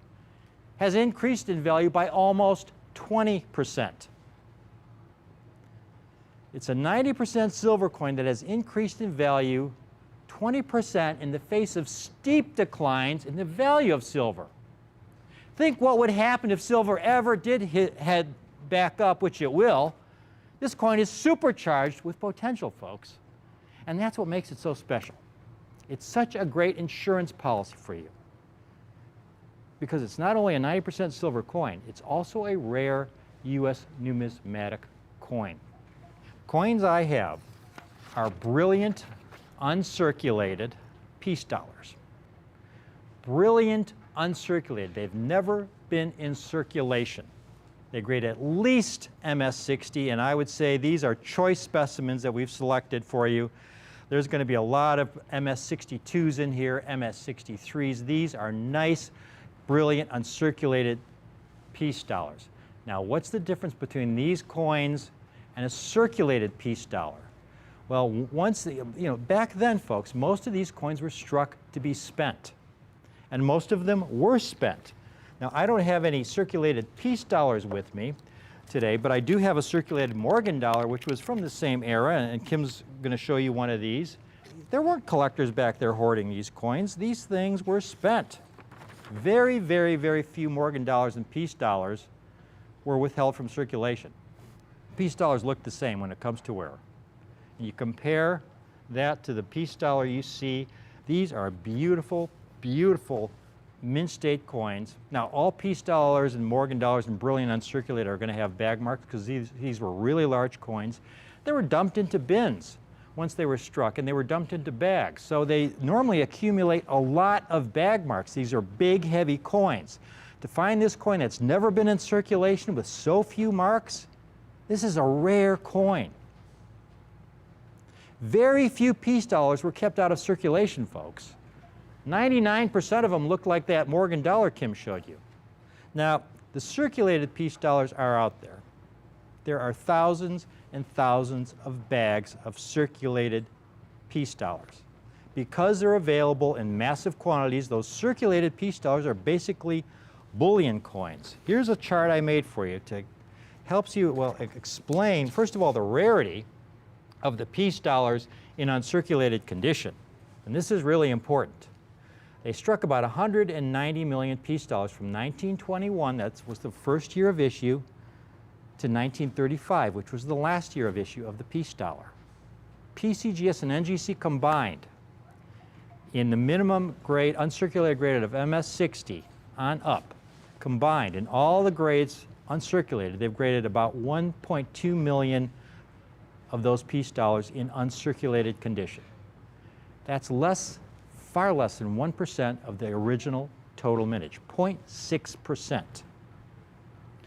has increased in value by almost 20%. It's a 90% silver coin that has increased in value 20% in the face of steep declines in the value of silver. Think what would happen if silver ever did head back up, which it will. This coin is supercharged with potential, folks. And that's what makes it so special. It's such a great insurance policy for you. Because it's not only a 90% silver coin, it's also a rare U.S. numismatic coin. Coins I have are brilliant, uncirculated peace dollars. Brilliant, uncirculated. They've never been in circulation. They grade at least MS-60, and I would say these are choice specimens that we've selected for you. There's going to be a lot of MS-62s in here, MS-63s. These are nice, brilliant, uncirculated peace dollars. Now, what's the difference between these coins and a circulated peace dollar? Well, back then, folks, most of these coins were struck to be spent, and most of them were spent. Now, I don't have any circulated peace dollars with me today, but I do have a circulated Morgan dollar, which was from the same era, and Kim's going to show you one of these. There weren't collectors back there hoarding these coins. These things were spent. Very, very, very few Morgan dollars and peace dollars were withheld from circulation. Peace dollars look the same when it comes to wear. And you compare that to the peace dollar you see. These are beautiful, beautiful mint state coins. Now, all peace dollars and Morgan dollars and brilliant uncirculated are going to have bag marks because these were really large coins. They were dumped into bins once they were struck, and they were dumped into bags. So they normally accumulate a lot of bag marks. These are big, heavy coins. To find this coin that's never been in circulation with so few marks, this is a rare coin. Very few peace dollars were kept out of circulation, folks. 99% of them look like that Morgan dollar Kim showed you. Now, the circulated peace dollars are out there. There are thousands and thousands of bags of circulated peace dollars. Because they're available in massive quantities, those circulated peace dollars are basically bullion coins. Here's a chart I made for you to help you explain, first of all, the rarity of the peace dollars in uncirculated condition. And this is really important. They struck about 190 million peace dollars from 1921, that was the first year of issue, to 1935, which was the last year of issue of the peace dollar. PCGS and NGC combined in the minimum grade, uncirculated grade of MS-60 on up, combined in all the grades uncirculated, they've graded about 1.2 million of those peace dollars in uncirculated condition. That's far less than 1% of the original total mintage, 0.6%.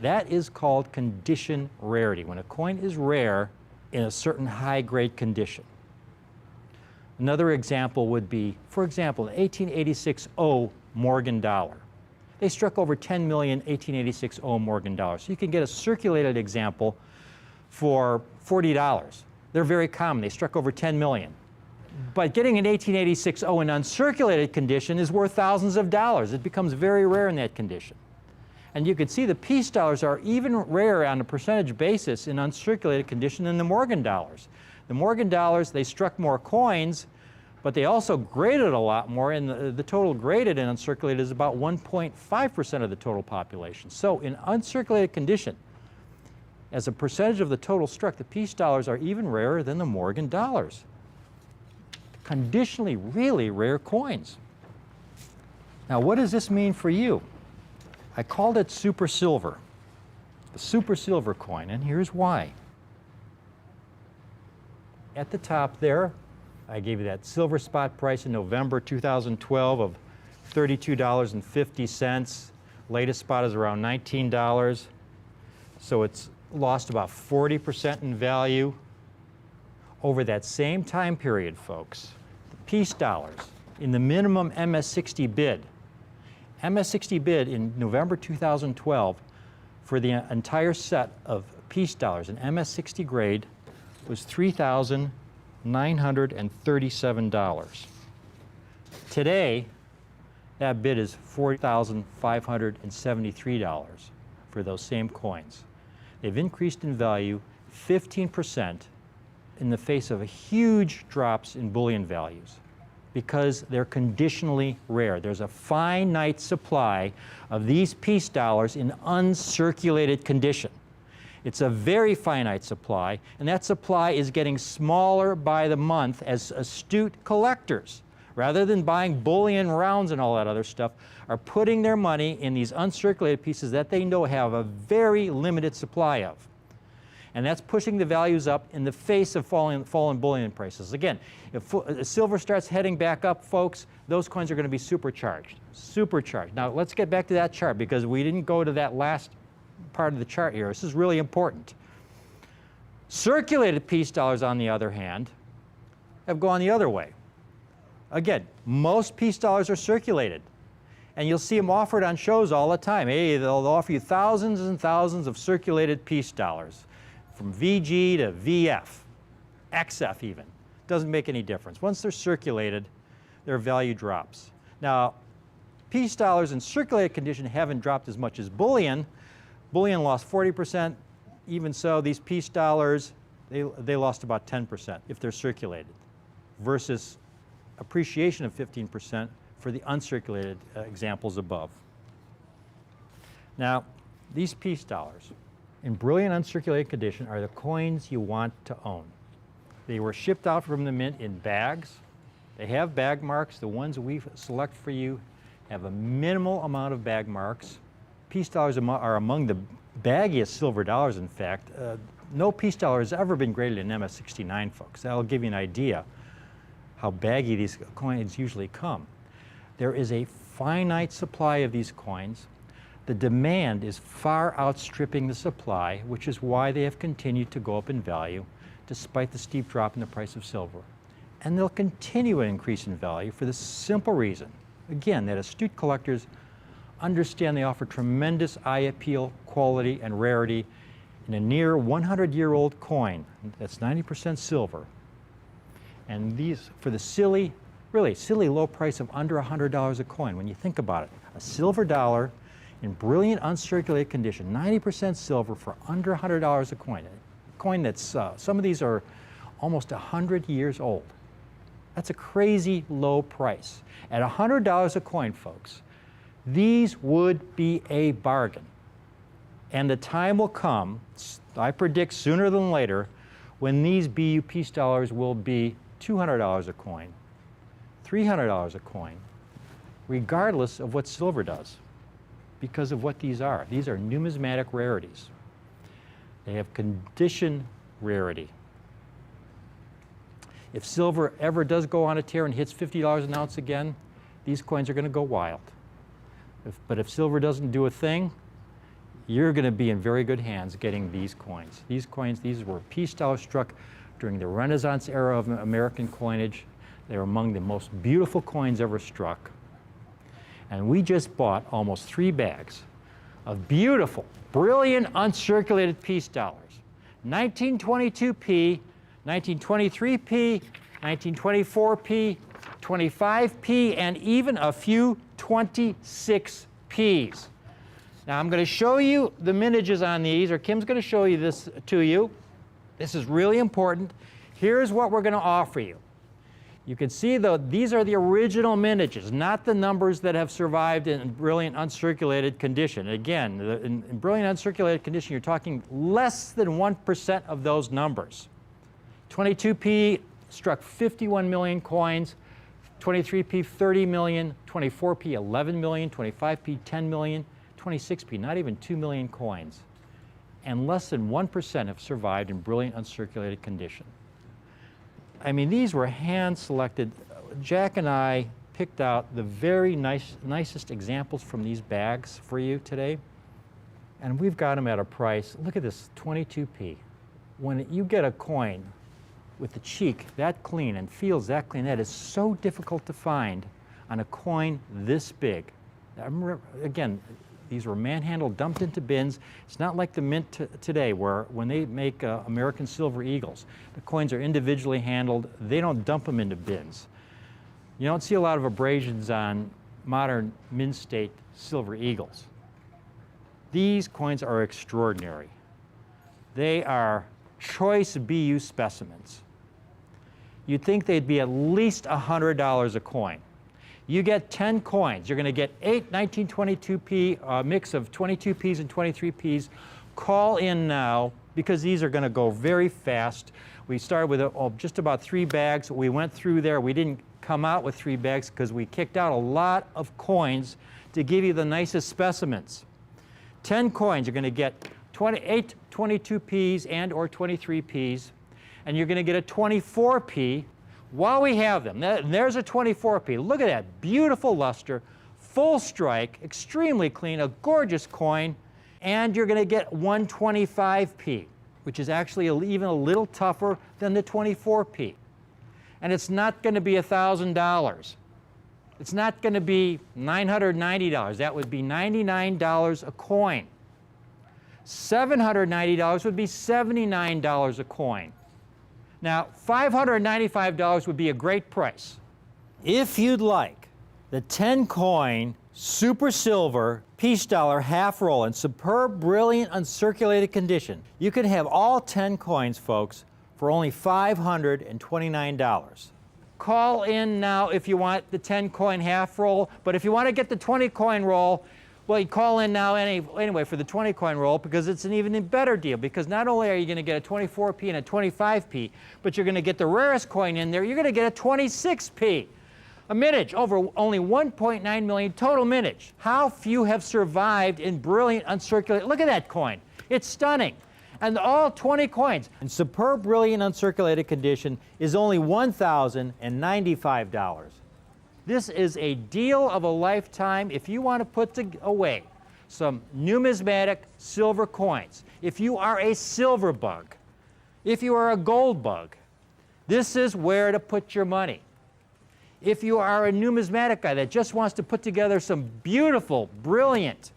That is called condition rarity, when a coin is rare in a certain high-grade condition. Another example would be, for example, the 1886 O Morgan dollar. They struck over 10 million 1886 O Morgan dollars. So you can get a circulated example for $40. They're very common. They struck over 10 million. But getting an 1886 O in uncirculated condition is worth thousands of dollars. It becomes very rare in that condition. And you can see the peace dollars are even rarer on a percentage basis in uncirculated condition than the Morgan dollars. The Morgan dollars, they struck more coins, but they also graded a lot more, and the total graded and uncirculated is about 1.5% of the total population. So in uncirculated condition, as a percentage of the total struck, the peace dollars are even rarer than the Morgan dollars. Conditionally really rare coins. Now, what does this mean for you? I called it super silver, the super silver coin, and here's why. At the top there, I gave you that silver spot price in November 2012 of $32.50. Latest spot is around $19. So it's lost about 40% in value over that same time period, folks. The peace dollars in the minimum MS60 bid. MS60 bid in November 2012 for the entire set of peace dollars in MS60 grade was $3,937. Today, that bid is $4,573 for those same coins. They've increased in value 15% in the face of huge drops in bullion values because they're conditionally rare. There's a finite supply of these peace dollars in uncirculated condition. It's a very finite supply, and that supply is getting smaller by the month as astute collectors, rather than buying bullion rounds and all that other stuff, are putting their money in these uncirculated pieces that they know have a very limited supply of. And that's pushing the values up in the face of falling bullion prices. Again, if silver starts heading back up, folks, those coins are going to be supercharged. Supercharged. Now, let's get back to that chart because we didn't go to that last part of the chart here. This is really important. Circulated peace dollars, on the other hand, have gone the other way. Again, most peace dollars are circulated. And you'll see them offered on shows all the time. Hey, they'll offer you thousands and thousands of circulated peace dollars, from VG to VF, XF even. Doesn't make any difference. Once they're circulated, their value drops. Now, peace dollars in circulated condition haven't dropped as much as bullion. Bullion lost 40%. Even so, these peace dollars, they lost about 10% if they're circulated, versus appreciation of 15% for the uncirculated examples above. Now, these peace dollars in brilliant uncirculated condition are the coins you want to own. They were shipped out from the mint in bags. They have bag marks. The ones we select for you have a minimal amount of bag marks. Peace dollars are among the baggiest silver dollars, in fact. No peace dollar has ever been graded in MS69, folks. That'll give you an idea how baggy these coins usually come. There is a finite supply of these coins. The demand is far outstripping the supply, which is why they have continued to go up in value despite the steep drop in the price of silver. And they'll continue to increase in value for the simple reason, again, that astute collectors understand they offer tremendous eye appeal, quality, and rarity in a near 100-year-old coin that's 90% silver. And these, for the silly, really silly low price of under $100 a coin, when you think about it, a silver dollar in brilliant uncirculated condition, 90% silver for under $100 a coin. A coin that's, some of these are almost 100 years old. That's a crazy low price. At $100 a coin, folks, these would be a bargain. And the time will come, I predict sooner than later, when these BU peace dollars will be $200 a coin, $300 a coin, regardless of what silver does, because of what these are. These are numismatic rarities. They have condition rarity. If silver ever does go on a tear and hits $50 an ounce again, these coins are going to go wild. But if silver doesn't do a thing, you're going to be in very good hands getting these coins. These coins, these were peace dollars struck during the Renaissance era of American coinage. They were among the most beautiful coins ever struck. And we just bought almost 3 bags of beautiful, brilliant, uncirculated peace dollars. 1922p, 1923p, 1924p, 25p, and even a few 26ps. Now I'm going to show you the mintages on these, or Kim's going to show you this to you. This is really important. Here's what we're going to offer you. You can see, though, these are the original mintages, not the numbers that have survived in brilliant uncirculated condition. Again, in brilliant uncirculated condition, you're talking less than 1% of those numbers. 22p struck 51 million coins, 23p 30 million, 24p 11 million, 25p 10 million, 26p not even 2 million coins. And less than 1% have survived in brilliant uncirculated condition. I mean, these were hand-selected. Jack and I picked out the very nicest examples from these bags for you today. And we've got them at a price. Look at this, 22p. When you get a coin with the cheek that clean and feels that clean, that is so difficult to find on a coin this big. I remember, again, these were manhandled, dumped into bins. It's not like the mint today, where when they make American Silver Eagles, the coins are individually handled. They don't dump them into bins. You don't see a lot of abrasions on modern mint state Silver Eagles. These coins are extraordinary. They are choice BU specimens. You'd think they'd be at least $100 a coin. You get 10 coins. You're going to get 8 1922p, mix of 22ps and 23ps. Call in now, because these are going to go very fast. We started with just about 3 bags. We went through there. We didn't come out with 3 bags because we kicked out a lot of coins to give you the nicest specimens. 10 coins, you're going to get 8 22ps and or 23ps, and you're going to get a 24p. While we have them, there's a 24p. Look at that, beautiful luster, full strike, extremely clean, a gorgeous coin, and you're going to get 125p, which is actually even a little tougher than the 24p. And it's not going to be $1,000. It's not going to be $990. That would be $99 a coin. $790 would be $79 a coin. Now, $595 would be a great price. If you'd like the 10 coin Super Silver Peace Dollar half roll in superb, brilliant, uncirculated condition, you can have all 10 coins, folks, for only $529. Call in now if you want the 10 coin half roll, but if you want to get the 20 coin roll, well, you call in now anyway for the 20 coin roll, because it's an even better deal, because not only are you going to get a 24p and a 25p, but you're going to get the rarest coin in there. You're going to get a 26p. A mintage, over only 1.9 million total mintage. How few have survived in brilliant uncirculated? Look at that coin. It's stunning. And all 20 coins in superb, brilliant, uncirculated condition is only $1,095. This is a deal of a lifetime if you want to put away some numismatic silver coins. If you are a silver bug, if you are a gold bug, this is where to put your money. If you are a numismatic guy that just wants to put together some beautiful, brilliant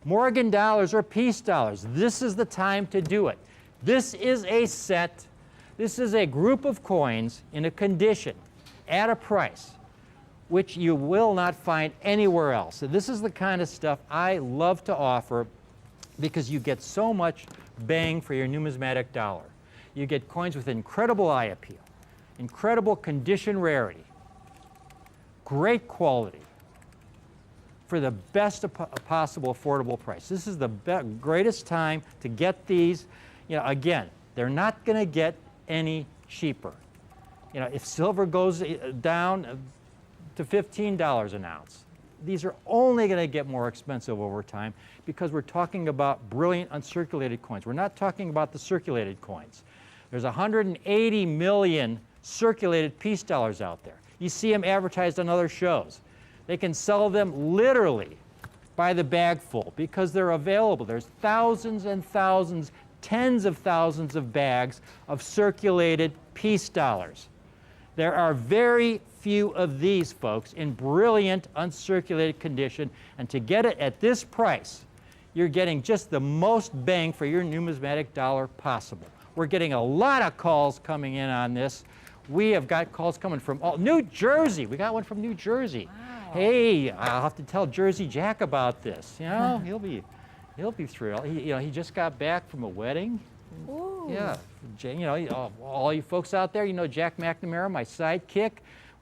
Morgan dollars or Peace dollars, this is the time to do it. This is a set, this is a group of coins in a condition at a price which you will not find anywhere else. So this is the kind of stuff I love to offer, because you get so much bang for your numismatic dollar. You get coins with incredible eye appeal, incredible condition rarity, great quality, for the best possible affordable price. This is the greatest time to get these. You know, again, they're not going to get any cheaper. You know, if silver goes down to $15 an ounce, these are only going to get more expensive over time, because we're talking about brilliant uncirculated coins. We're not talking about the circulated coins. There's 180 million circulated Peace dollars out there. You see them advertised on other shows. They can sell them literally by the bagful because they're available. There's thousands and thousands, tens of thousands of bags of circulated Peace dollars. There are very few of these, folks, in brilliant uncirculated condition, and to get it at this price, you're getting just the most bang for your numismatic dollar possible. We're getting a lot of calls coming in on this. We have got calls coming from New Jersey. We got one from New Jersey. Wow. Hey, I'll have to tell Jersey Jack about this. You know, he'll be thrilled. He just got back from a wedding. Ooh. Yeah, all you folks out there, Jack McNamara, my sidekick.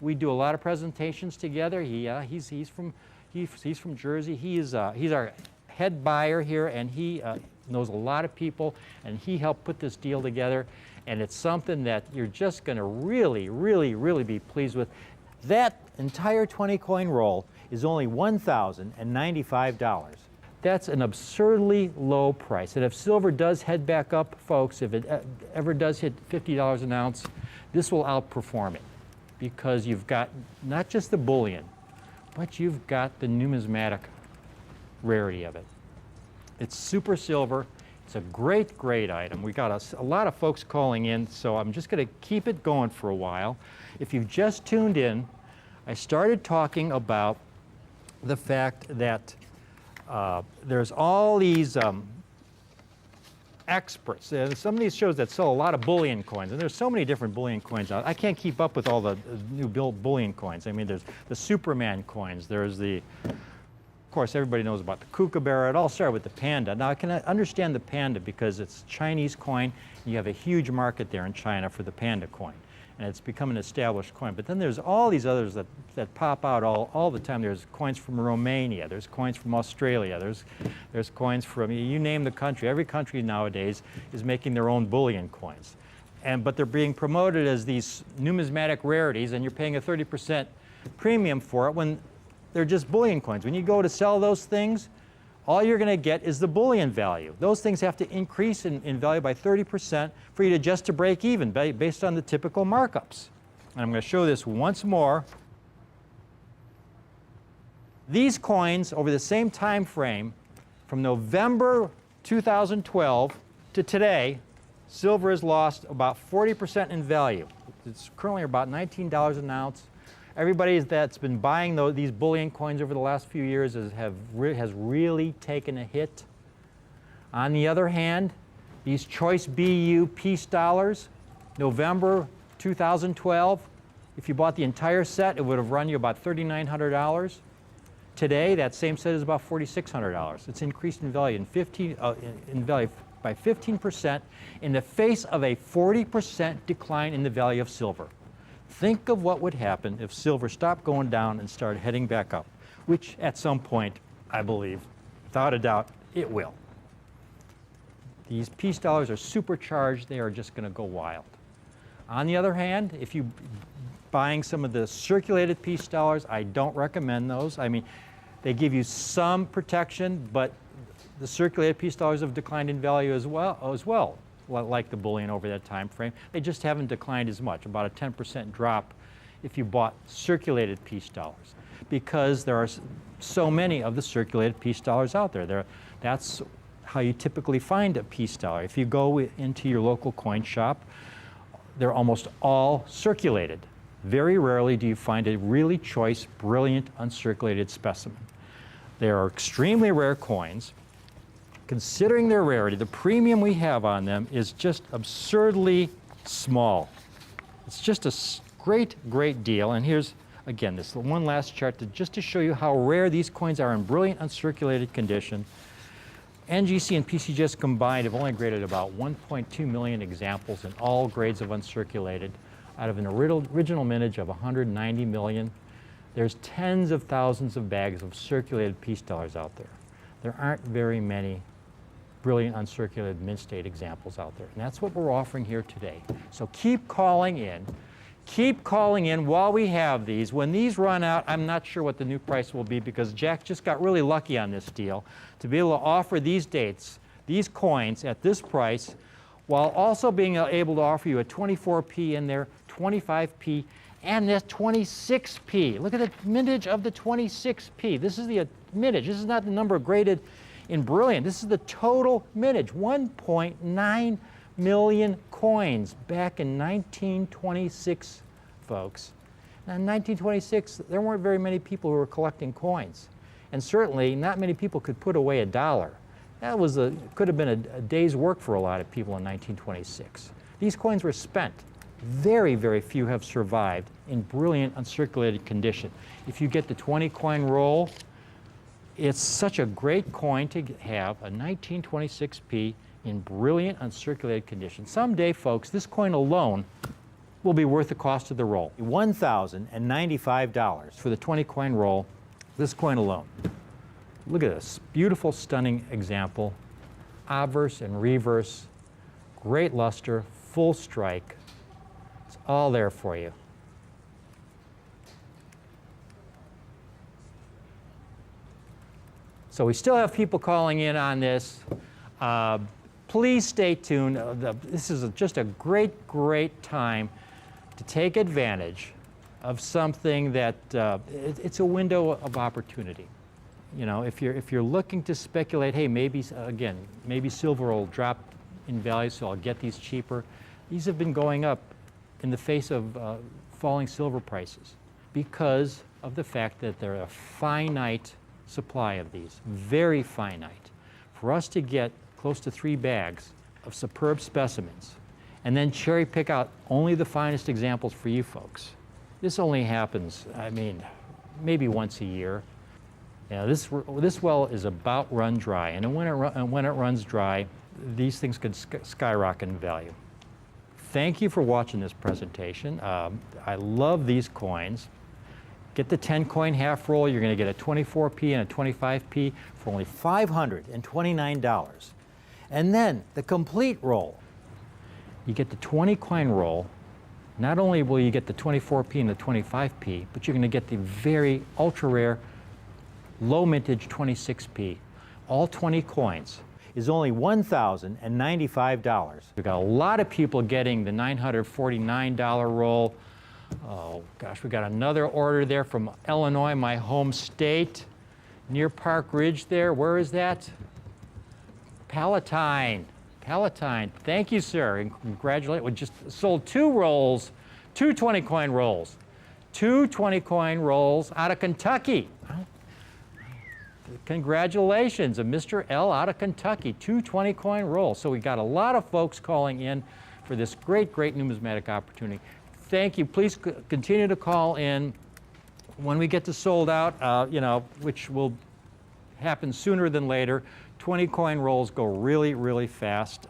We do a lot of presentations together. He's from Jersey. He's our head buyer here, and he knows a lot of people, and he helped put this deal together. And it's something that you're just going to really, really, really be pleased with. That entire 20-coin roll is only $1,095. That's an absurdly low price. And if silver does head back up, folks, if it ever does hit $50 an ounce, this will outperform it, because you've got not just the bullion, but you've got the numismatic rarity of it. It's super silver. It's a great, great item. We got a lot of folks calling in, so I'm just going to keep it going for a while. If you've just tuned in, I started talking about the fact that there's all these experts. Some of these shows that sell a lot of bullion coins, and there's so many different bullion coins out. I can't keep up with all the new bullion coins. I mean, there's the Superman coins. There's of course, everybody knows about the kookaburra. It all started with the panda. Now, I can understand the panda because it's a Chinese coin, and you have a huge market there in China for the panda coin, and it's become an established coin. But then there's all these others that pop out all the time. There's coins from Romania. There's coins from Australia. There's coins from, you name the country. Every country nowadays is making their own bullion coins. But they're being promoted as these numismatic rarities, and you're paying a 30% premium for it when they're just bullion coins. When you go to sell those things, all you're going to get is the bullion value. Those things have to increase in value by 30% for you to break even based on the typical markups. And I'm going to show this once more. These coins, over the same time frame, from November 2012 to today, silver has lost about 40% in value. It's currently about $19 an ounce. Everybody that's been buying these bullion coins over the last few years has really taken a hit. On the other hand, these Choice BU Peace dollars, November 2012, if you bought the entire set, it would have run you about $3,900. Today, that same set is about $4,600. It's increased in value by 15% in the face of a 40% decline in the value of silver. Think of what would happen if silver stopped going down and started heading back up, which at some point, I believe, without a doubt, it will. These peace dollars are supercharged. They are just going to go wild. On the other hand, if you're buying some of the circulated peace dollars, I don't recommend those. I mean, they give you some protection, but the circulated peace dollars have declined in value as well. Like the bullion over that time frame. They just haven't declined as much, about a 10% drop if you bought circulated peace dollars, because there are so many of the circulated peace dollars out there. That's how you typically find a peace dollar. If you go into your local coin shop, they're almost all circulated. Very rarely do you find a really choice, brilliant, uncirculated specimen. They are extremely rare coins. Considering their rarity, the premium we have on them is just absurdly small. It's just a great, great deal. And here's, again, this one last chart just to show you how rare these coins are in brilliant uncirculated condition. NGC and PCGS combined have only graded about 1.2 million examples in all grades of uncirculated out of an original mintage of 190 million. There's tens of thousands of bags of circulated peace dollars out there. There aren't very many brilliant uncirculated mint state examples out there. And that's what we're offering here today. So keep calling in. Keep calling in while we have these. When these run out, I'm not sure what the new price will be, because Jack just got really lucky on this deal to be able to offer these dates, these coins at this price, while also being able to offer you a 24p in there, 25p, and this 26p. Look at the mintage of the 26p. This is the mintage. This is not the number graded in brilliant. This is the total mintage, 1.9 million coins back in 1926, folks. Now, in 1926, there weren't very many people who were collecting coins. And certainly, not many people could put away $1. That could have been a day's work for a lot of people in 1926. These coins were spent. Very, very few have survived in brilliant uncirculated condition. If you get the 20 coin roll, it's such a great coin to have, a 1926p in brilliant uncirculated condition. Someday, folks, this coin alone will be worth the cost of the roll. $1,095 for the 20 coin roll, this coin alone. Look at this, beautiful, stunning example. Obverse and reverse, great luster, full strike. It's all there for you. So we still have people calling in on this. Please stay tuned. This is just a great, great time to take advantage of something that it's a window of opportunity. You know, if you're looking to speculate, hey, maybe again, maybe silver will drop in value, so I'll get these cheaper. These have been going up in the face of falling silver prices because of the fact that there are a finite supply of these, very finite. For us to get close to 3 bags of superb specimens and then cherry pick out only the finest examples for you folks, this only happens, I mean, maybe once a year. Yeah, this well is about run dry, and when it runs dry, these things could skyrocket in value. Thank you for watching this presentation. I love these coins. Get the 10 coin half roll, you're going to get a 24p and a 25p for only $529. And then the complete roll, you get the 20 coin roll. Not only will you get the 24p and the 25p, but you're going to get the very ultra rare low mintage 26p. All 20 coins is only $1,095. We've got a lot of people getting the $949 roll. Oh gosh, we got another order there from Illinois, my home state, near Park Ridge there. Where is that? Palatine. Palatine. Thank you, sir, and congratulations. We just sold 2 rolls, 2 20 coin rolls. 2 20 coin rolls out of Kentucky. Congratulations, a Mr. L out of Kentucky, 2 20 coin rolls. So we got a lot of folks calling in for this great, great numismatic opportunity. Thank you. Please continue to call in. When we get to sold out, you know, which will happen sooner than later, 20 coin rolls go really, really fast.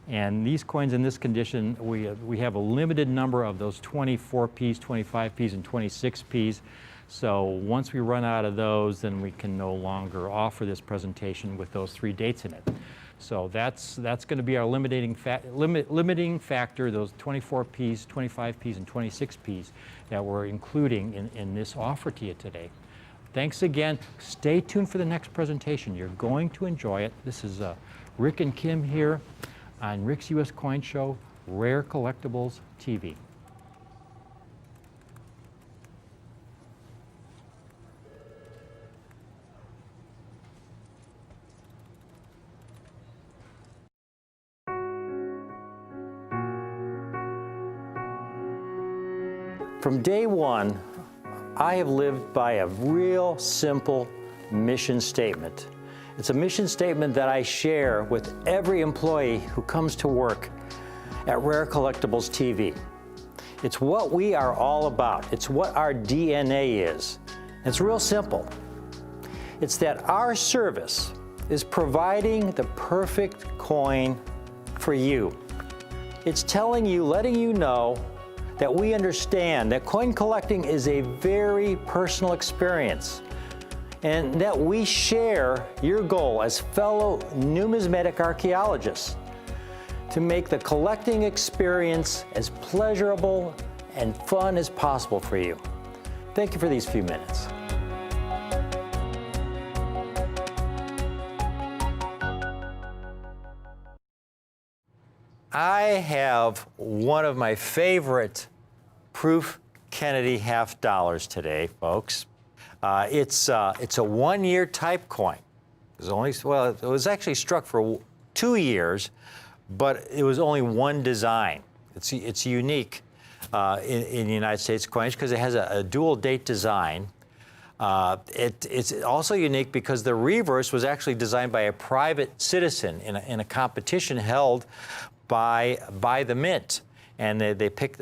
And these coins in this condition, we have a limited number of those 24Ps, 25Ps, and 26Ps. So once we run out of those, then we can no longer offer this presentation with those 3 dates in it. So that's going to be our limiting factor, those 24Ps, 25Ps, and 26Ps that we're including in this offer to you today. Thanks again. Stay tuned for the next presentation. You're going to enjoy it. This is Rick and Kim here on Rick's U.S. Coin Show, Rare Collectibles TV. From day one, I have lived by a real simple mission statement. It's a mission statement that I share with every employee who comes to work at Rare Collectibles TV. It's what we are all about. It's what our DNA is. It's real simple. It's that our service is providing the perfect coin for you. It's telling you, letting you know that we understand that coin collecting is a very personal experience and that we share your goal as fellow numismatic archaeologists to make the collecting experience as pleasurable and fun as possible for you. Thank you for these few minutes. I have one of my favorite Proof Kennedy half dollars today, folks. It's a 1-year type coin. It was actually struck for 2 years, but it was only one design. It's unique in the United States coinage because it has a dual date design. It's also unique because the reverse was actually designed by a private citizen in a competition held by the Mint. and they pick